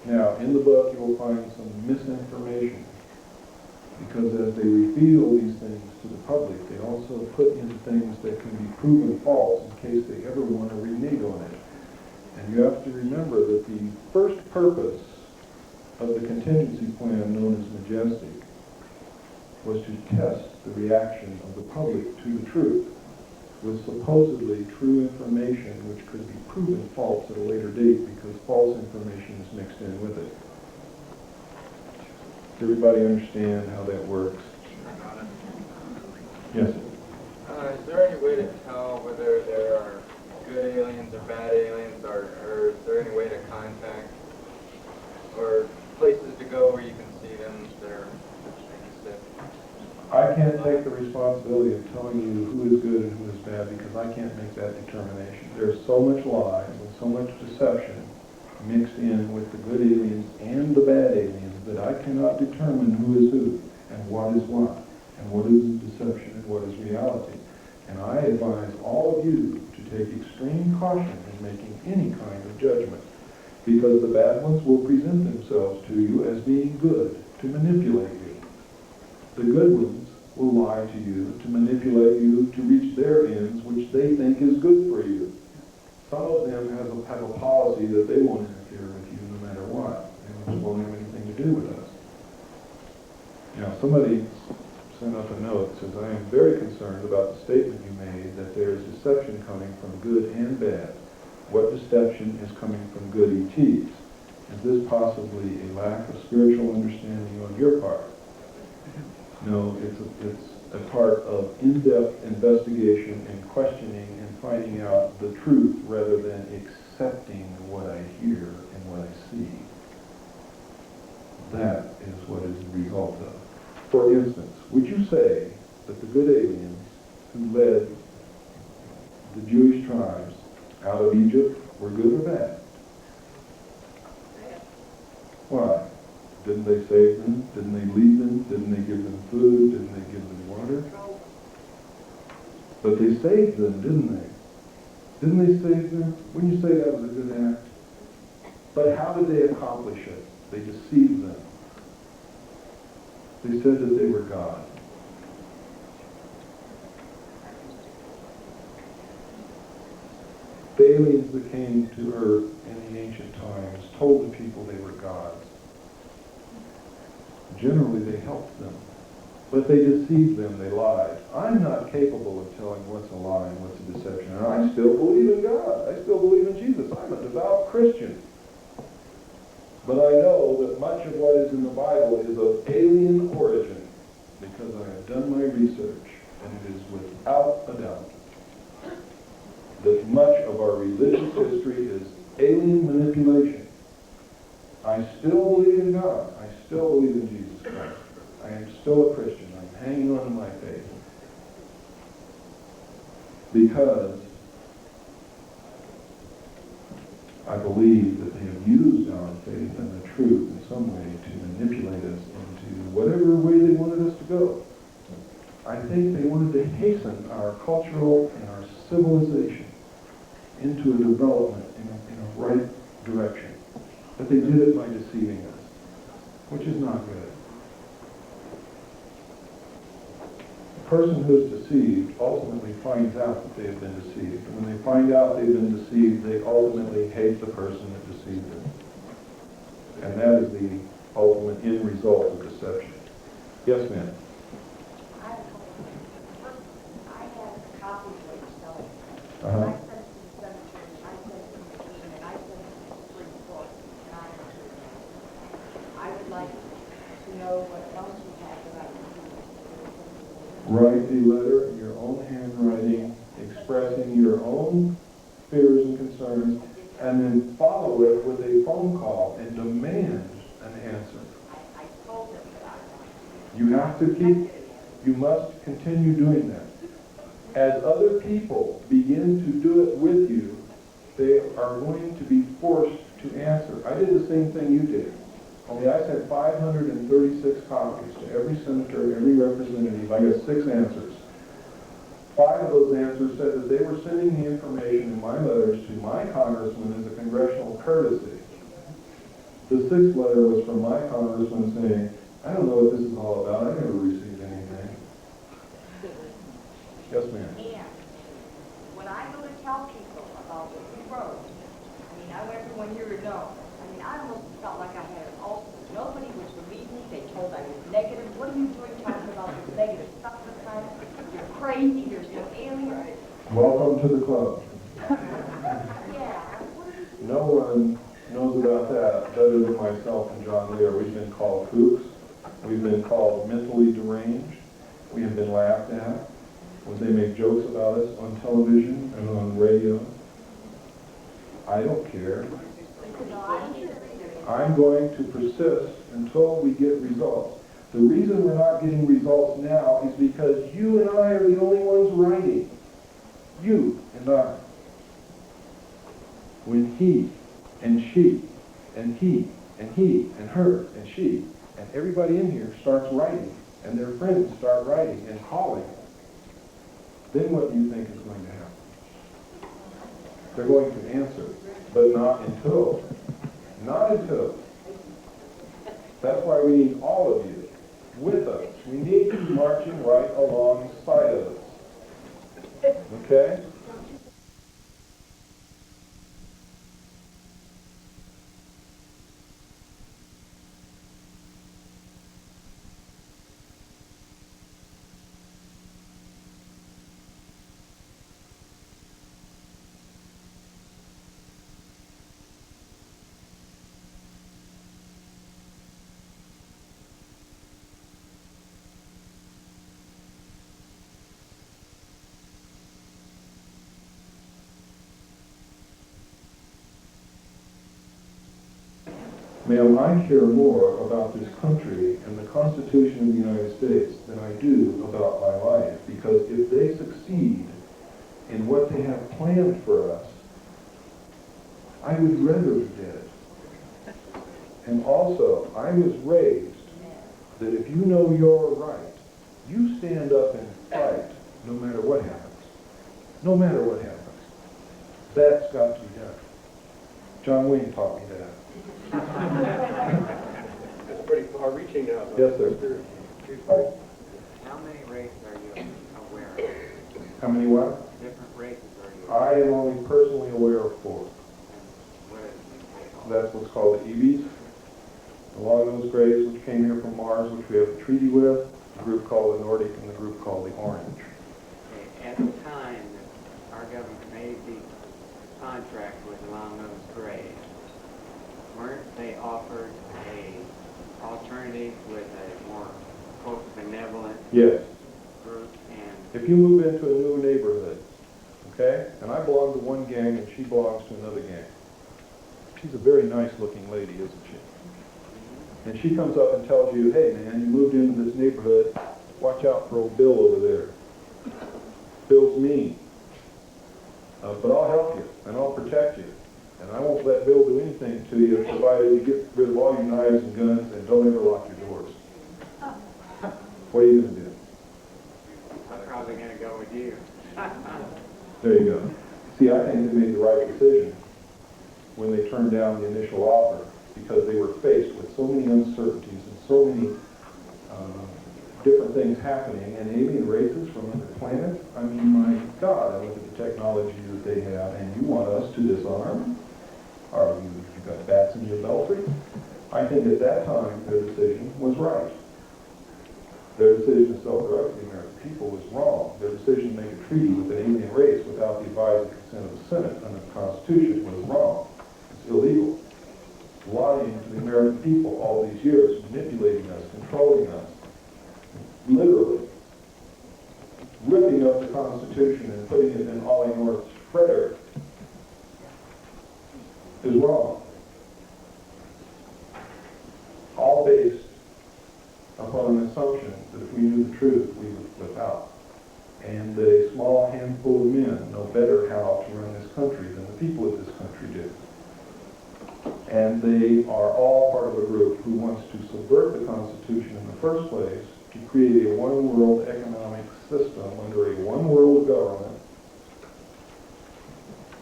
Now, in the book, you will find some misinformation, because as they reveal these things to the public, they also put in things that can be proven false in case they ever want to renege on it. And you have to remember that the first purpose of the contingency plan known as Majestic was to test the reaction of the public to the truth with supposedly true information which could be proven false at a later date because false information is mixed in with it. Does everybody understand how that works? Yes, sir. Is there any way to tell whether there are good aliens or bad aliens, or is there any way to contact or places to go where you can see them that are existent? I can't take the responsibility of telling you who is good and who is bad because I can't make that determination. There's so much lies and so much deception mixed in with the good aliens and the bad aliens that I cannot determine who is who and what is what and what is deception and what is reality. And I advise all of you to take extreme caution in making any kind of judgment because the bad ones will present themselves to you as being good to manipulate you. The good ones will lie to you to manipulate you to reach their ends which they think is good for you. Some of them have a policy that they won't interfere with you no matter what. They just won't have anything to do with us. Now, somebody sent up a note that says, I am very concerned about the statement you made that there is deception coming from good and bad. What deception is coming from good ETs? Is this possibly a lack of spiritual understanding on your part? No, it's a part of in-depth investigation and questioning and finding out the truth rather than accepting what I hear and what I see. That is what is the result of. For instance, would you say that the good aliens who led the Jewish tribes out of Egypt were good or bad? Why? Didn't they save them? Didn't they lead them? Didn't they give them food? Didn't they give them water? But they saved them, didn't they? Didn't they save them? Wouldn't you say that was a good act? But how did they accomplish it? They deceived them. They said that they were God. The aliens that came to Earth in the ancient times told the people they were gods. Generally, they helped them. But they deceived them, they lied. I'm not capable of telling what's a lie and what's a deception. And I still believe in God. I still believe in Jesus. I'm a devout Christian. But I know that much of what is in the Bible is of alien origin because I have done my research, and it is without a doubt that much of our religious history is alien manipulation manipulation. I still believe in God. I still believe in Jesus Christ. I am still a Christian. I'm hanging on to my faith. Because I believe that they have used our faith and the truth in some way to manipulate us into whatever way they wanted us to go. I think they wanted to hasten our cultural and our civilization into a development in a right direction. But they did it by deceiving us, which is not good. The person who is deceived ultimately finds out that they have been deceived. And when they find out they've been deceived, they ultimately hate the person that deceived them. And that is the ultimate end result of deception. Yes, ma'am? I have copies of yourself. Uh-huh. I sent it to the cemetery, and I sent it to the mission, and I sent it to the Supreme Court, and I would like to know what else you have that I can do. Write a letter in your own handwriting, expressing your own fears and concerns, and then follow it with a phone call and demand an answer. I told them that I You have to you must continue doing that. As other people begin to do it with you, they are going to be forced to answer. I did the same thing you did. Only I sent 536 copies to every senator, every representative. I got 6 answers. 5 of those answers said that they were sending the information in my letters to my congressman as a congressional courtesy. The 6th letter was from my congressman saying, I don't know what this is all about. I never received anything. Yes, ma'am. And when I go to tell people about what we wrote, I mean, I want everyone here to know. I mean, I almost felt like I had an ulcer. Nobody would believe me. They told I was negative. What are you doing talking about this negative stuff this time? You're crazy. There's no aliens. Welcome to the club. Yeah. No one knows about that better than myself and John Lear. We've been called kooks. We've been called mentally deranged. We have been laughed at when they make jokes about us on television and on radio. I don't care. I'm going to persist until we get results. The reason we're not getting results now is because you and I are the only ones writing. You and I. When he and she and he and he and her and she and everybody in here starts writing and their friends start writing and calling, then what do you think is going to happen? They're going to answer, but not until. Not until. That's why we need all of you with us. We need you marching right alongside of us. Okay? Ma'am, I care more about this country and the Constitution of the United States than I do about my life, because if they succeed in what they have planned for us, I would rather be dead. And also, I was raised that if you know you're right, you stand up and fight no matter what happens. No matter what happens. That's got to be done. John Wayne taught me that. That's pretty far-reaching now. Yes, sir. How many races are you aware of? How many what? Different races are you I am only personally aware of 4. What is it? That's what's called the Ebes. Along those graves which came here from Mars, which we have a treaty with, a group called the Nordic and the group called the Orange. Okay. At the time that our government made the contract with along those graves, weren't they offered a alternative with a more, quote, benevolent Yes. group? And If you move into a new neighborhood, okay, and I belong to one gang and she belongs to another gang, she's a very nice-looking lady, isn't she? And she comes up and tells you, hey, man, you moved into this neighborhood. Watch out for old Bill over there. Bill's mean. But I'll help you, and I'll protect you. And I won't let Bill do anything to you, provided you get rid of all your knives and guns and don't ever lock your doors. What are you going to do? I'm probably going to go with you. There you go. See, I think they made the right decision when they turned down the initial offer, because they were faced with so many uncertainties and so many different things happening, and alien races from other planets. I mean, my God, I look at the technology that they have, and you want us to disarm? Or you've got bats in your belfry? I think at that time their decision was right. Their decision to self-direct the American people was wrong. Their decision to make a treaty with an alien race without the advisory consent of the Senate under the Constitution was wrong. It's illegal. Lying to the American people all these years, manipulating us, controlling us, literally ripping up the Constitution and putting it in Ollie North's shredder is wrong. All based upon an assumption that if we knew the truth, we would flip out. And that a small handful of men know better how to run this country than the people of this country do. And they are all part of a group who wants to subvert the Constitution in the first place to create a one-world economic system under a one-world government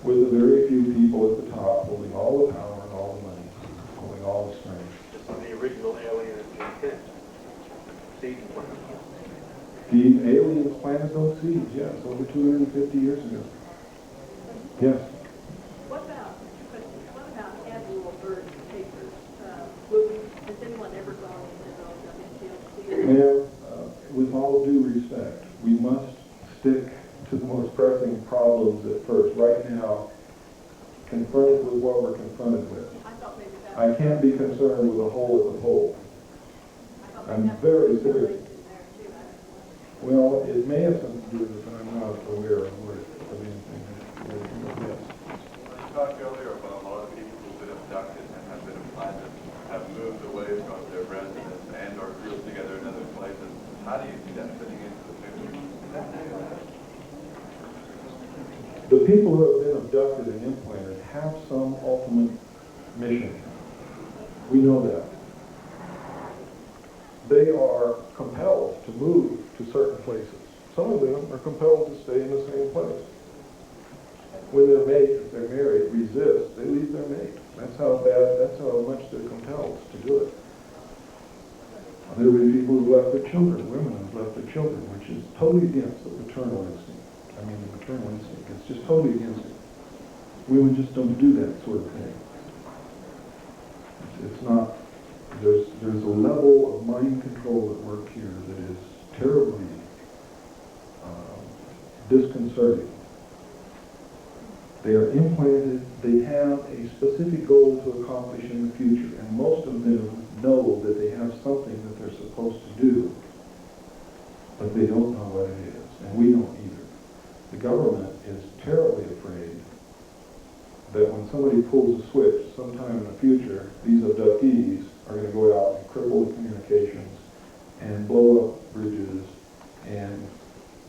with a very few people at the top holding all the power and all the money, holding all the strength. Just on the original alien intent. Seed plan. The aliens planted those seeds, yes, over 250 years ago. Yes. What about annual bird papers? Has anyone ever gone into those? Ma'am, with all due respect, we must stick to the most pressing problems at first. Right now, confronted with what we're confronted with. I can't be concerned with a hole at the pole. I'm very serious. Well, it may have something to do with it, but I'm not aware of anything. Yes. You talked earlier about a lot of people who've been abducted and have been implanted, have moved away from their residence and or grouped together in other places. How do you see that fitting into the picture? The people who have been abducted and implanted have some ultimate mission. We know that. They are compelled to move to certain places. Some of them are compelled to stay in the same place. When their mate, if they're married, resists, they leave their mate. That's how much they're compelled to do it. There have been people who left their children, women who left their children, which is totally against the paternal instinct. I mean, the maternal instinct. It's just totally against it. Women just don't do that sort of thing. It's not, there's a level of mind control at work here that is terribly disconcerting. They are implanted, they have a specific goal to accomplish in the future, and most of them know that they have something that they're supposed to do, but they don't know what it is, and we don't either. The government is terribly afraid that when somebody pulls a switch sometime in the future, these abductees are going to go out and cripple the communications and blow up bridges and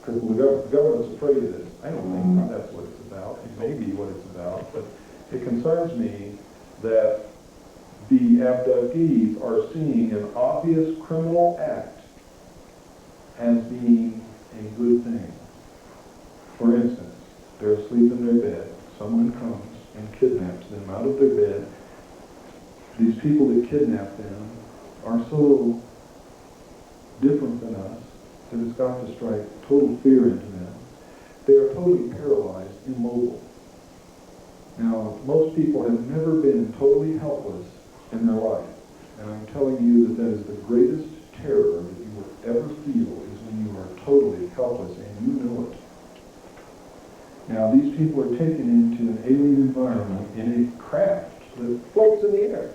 cripple the government. The government's afraid of this. I don't think that's what it's about. It may be what it's about, but it concerns me that the abductees are seeing an obvious criminal act as being a good thing. For instance, they're asleep in their bed. Someone comes and kidnaps them out of their bed. These people that kidnap them are so different than us that it's got to strike total fear into them. They are totally paralyzed, immobile. Now, most people have never been totally helpless in their life. And I'm telling you that that is the greatest terror that you will ever feel is when you are totally helpless and you know it. Now, these people are taken into an alien environment in a craft that floats in the air.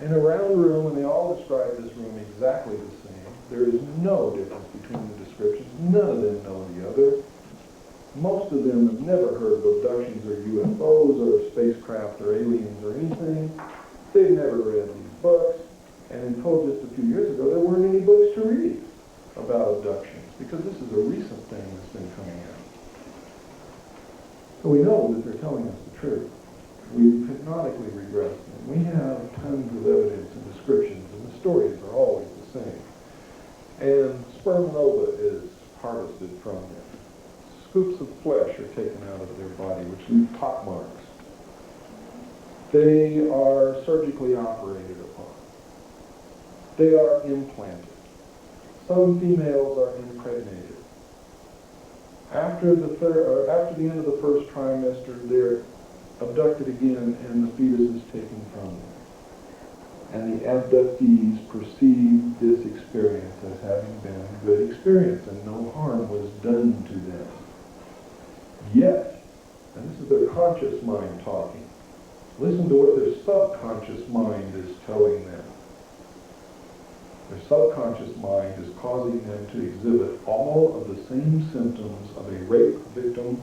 In a round room, and they all describe this room exactly the same. There is no difference between the descriptions. None of them know the other. Most of them have never heard of abductions or UFOs or spacecraft or aliens or anything. They've never read these books. And until just a few years ago, there weren't any books to read about abductions, because this is a recent thing that's been coming out. So we know that they're telling us the truth. We've hypnotically regressed them. We have tons of evidence and descriptions, and the stories are always the same. And sperm nova is harvested from them. Scoops of flesh are taken out of their body, which leave pock marks. They are surgically operated upon. They are implanted. Some females are impregnated. After the end of the first trimester, they're abducted again, and the fetus is taken from them. And the abductees perceive this experience as having been a good experience, and no harm was done to them. Yet, and this is their conscious mind talking, listen to what their subconscious mind is telling them. Their subconscious mind is causing them to exhibit all of the same symptoms of a rape victim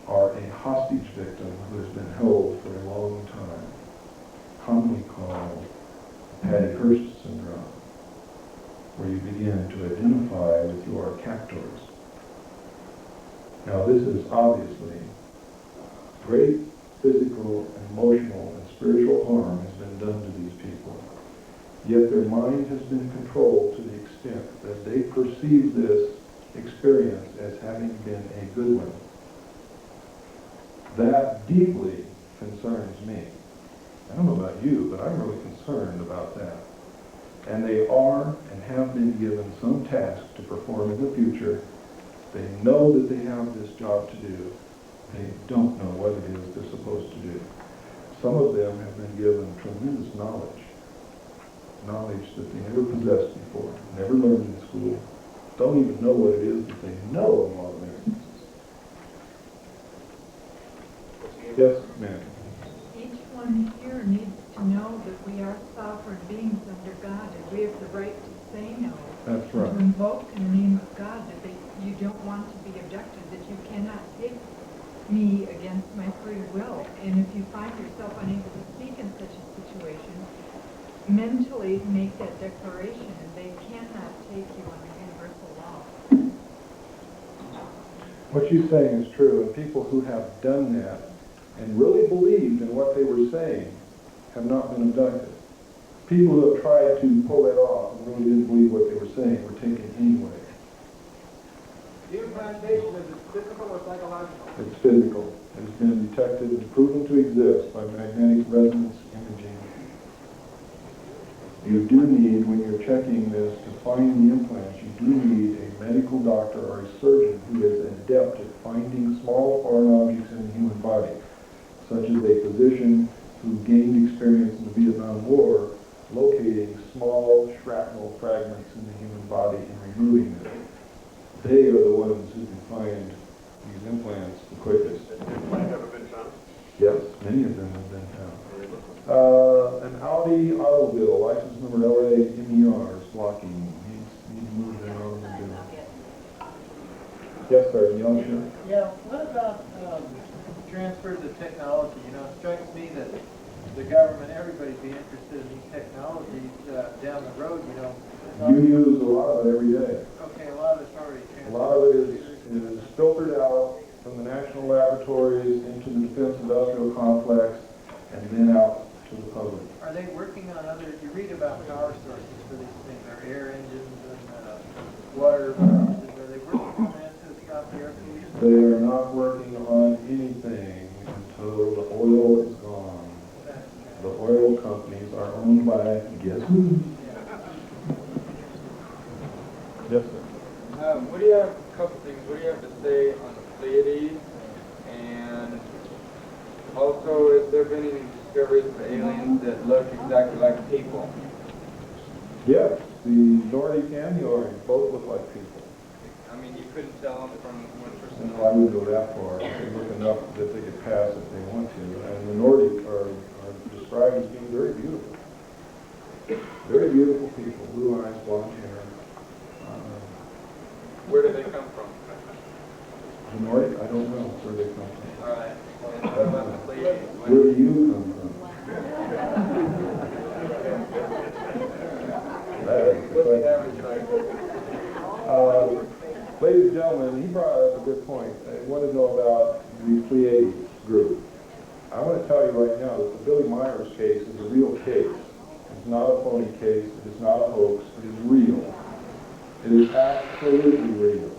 or a hostage victim who has been held for a long time, commonly called Patty Hearst syndrome, where you begin to identify with your captors. Now, this is obviously great physical, emotional, and spiritual harm has been done to these people. Yet their mind has been controlled to the extent that they perceive this experience as having been a good one. That deeply concerns me. I don't know about you, but I'm really concerned about that. And they are and have been given some task to perform in the future. They know that they have this job to do. They don't know what it is they're supposed to do. Some of them have been given tremendous knowledge that they never possessed before, never learned in school, don't even know what it is that they know in a lot of instances. Yes, ma'am. Each one here needs to know that we are sovereign beings under God, and we have the right to say no. That's right. To invoke in the name of God that you don't want to be abducted, that you cannot take me against my free will. And if you find yourself unable to speak in such a situation, mentally make that declaration, and they cannot take you under universal law. What you're saying is true, and people who have done that and really believed in what they were saying have not been abducted. People who have tried to pull that off and really didn't believe what they were saying were taken anyway. The implantation, is it physical or psychological? It's physical. It has been detected and proven to exist by magnetic resonance imaging. You do need, when you're checking this to find the implants, you do need a medical doctor or a surgeon who is adept at finding small foreign objects in the human body, such as a physician who gained experience in the Vietnam War locating small shrapnel fragments in the human body and removing them. They are the ones who can find these implants the quickest. Implants ever been found? Yes, many of them have been found. An Audi automobile, license number LA-MER, is blocking. Needs to move there on the bill. Yes, sir. Young, sure. Yeah, what about transfers of technology? You know, it strikes me that the government, everybody'd be interested in these technologies down the road, you know. You use a lot of it every day. Okay, a lot of it's already transferred. A lot of it is filtered out from the national laboratories into the defense industrial complex and then out to the public. Are they working on other, you read about power sources for these things, or air engines and water engines, are they working on that to stop the air pollution? They are not working on anything until the oil is gone. The oil companies are owned by, guess who? Yes, sir. What do you have, a couple things, what do you have to say on the Pleiades? And also, has there been any discoveries of aliens that look exactly like people? Yes, the Nordic and the Orient both look like people. I mean, you couldn't tell them from one person. No, I wouldn't go that far. They look enough that they could pass if they want to. And the Nordic are described as being very beautiful. Very beautiful people, blue eyes, blonde hair. Where do they come from? you come from? That is the question. Ladies and gentlemen, he brought up a good point. I want to know about the Pleiades group. I want to tell you right now that the Billy Myers case is a real case. It's not a phony case. It is not a hoax. It is real. It is absolutely real.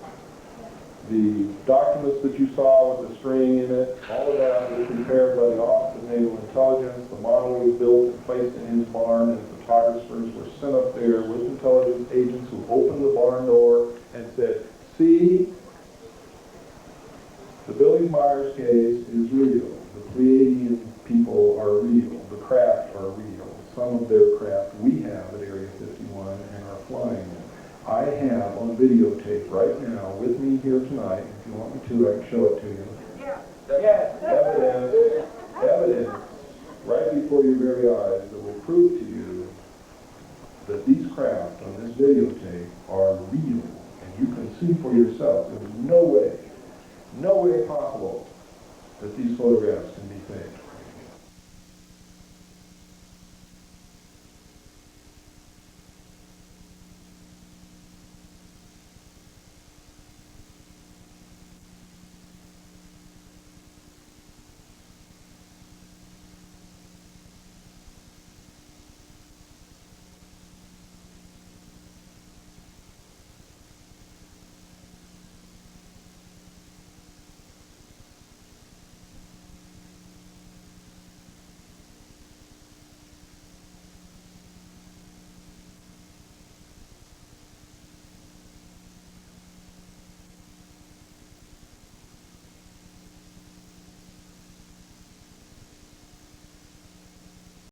The documents that you saw with the string in it, all of that was prepared by the Office of Naval Intelligence. The model was built and placed in his barn, and photographers were sent up there with intelligence agents who opened the barn door and said, see, the Billy Myers case is real. The Pleiadian people are real. The craft are real. Some of their craft we have at Area 51 and are flying them. I have on videotape right now with me here tonight, if you want me to, I can show it to you. Evidence right before your very eyes that will prove to you that these craft on this videotape are real. And you can see for yourself. There is no way possible that these photographs can be fake.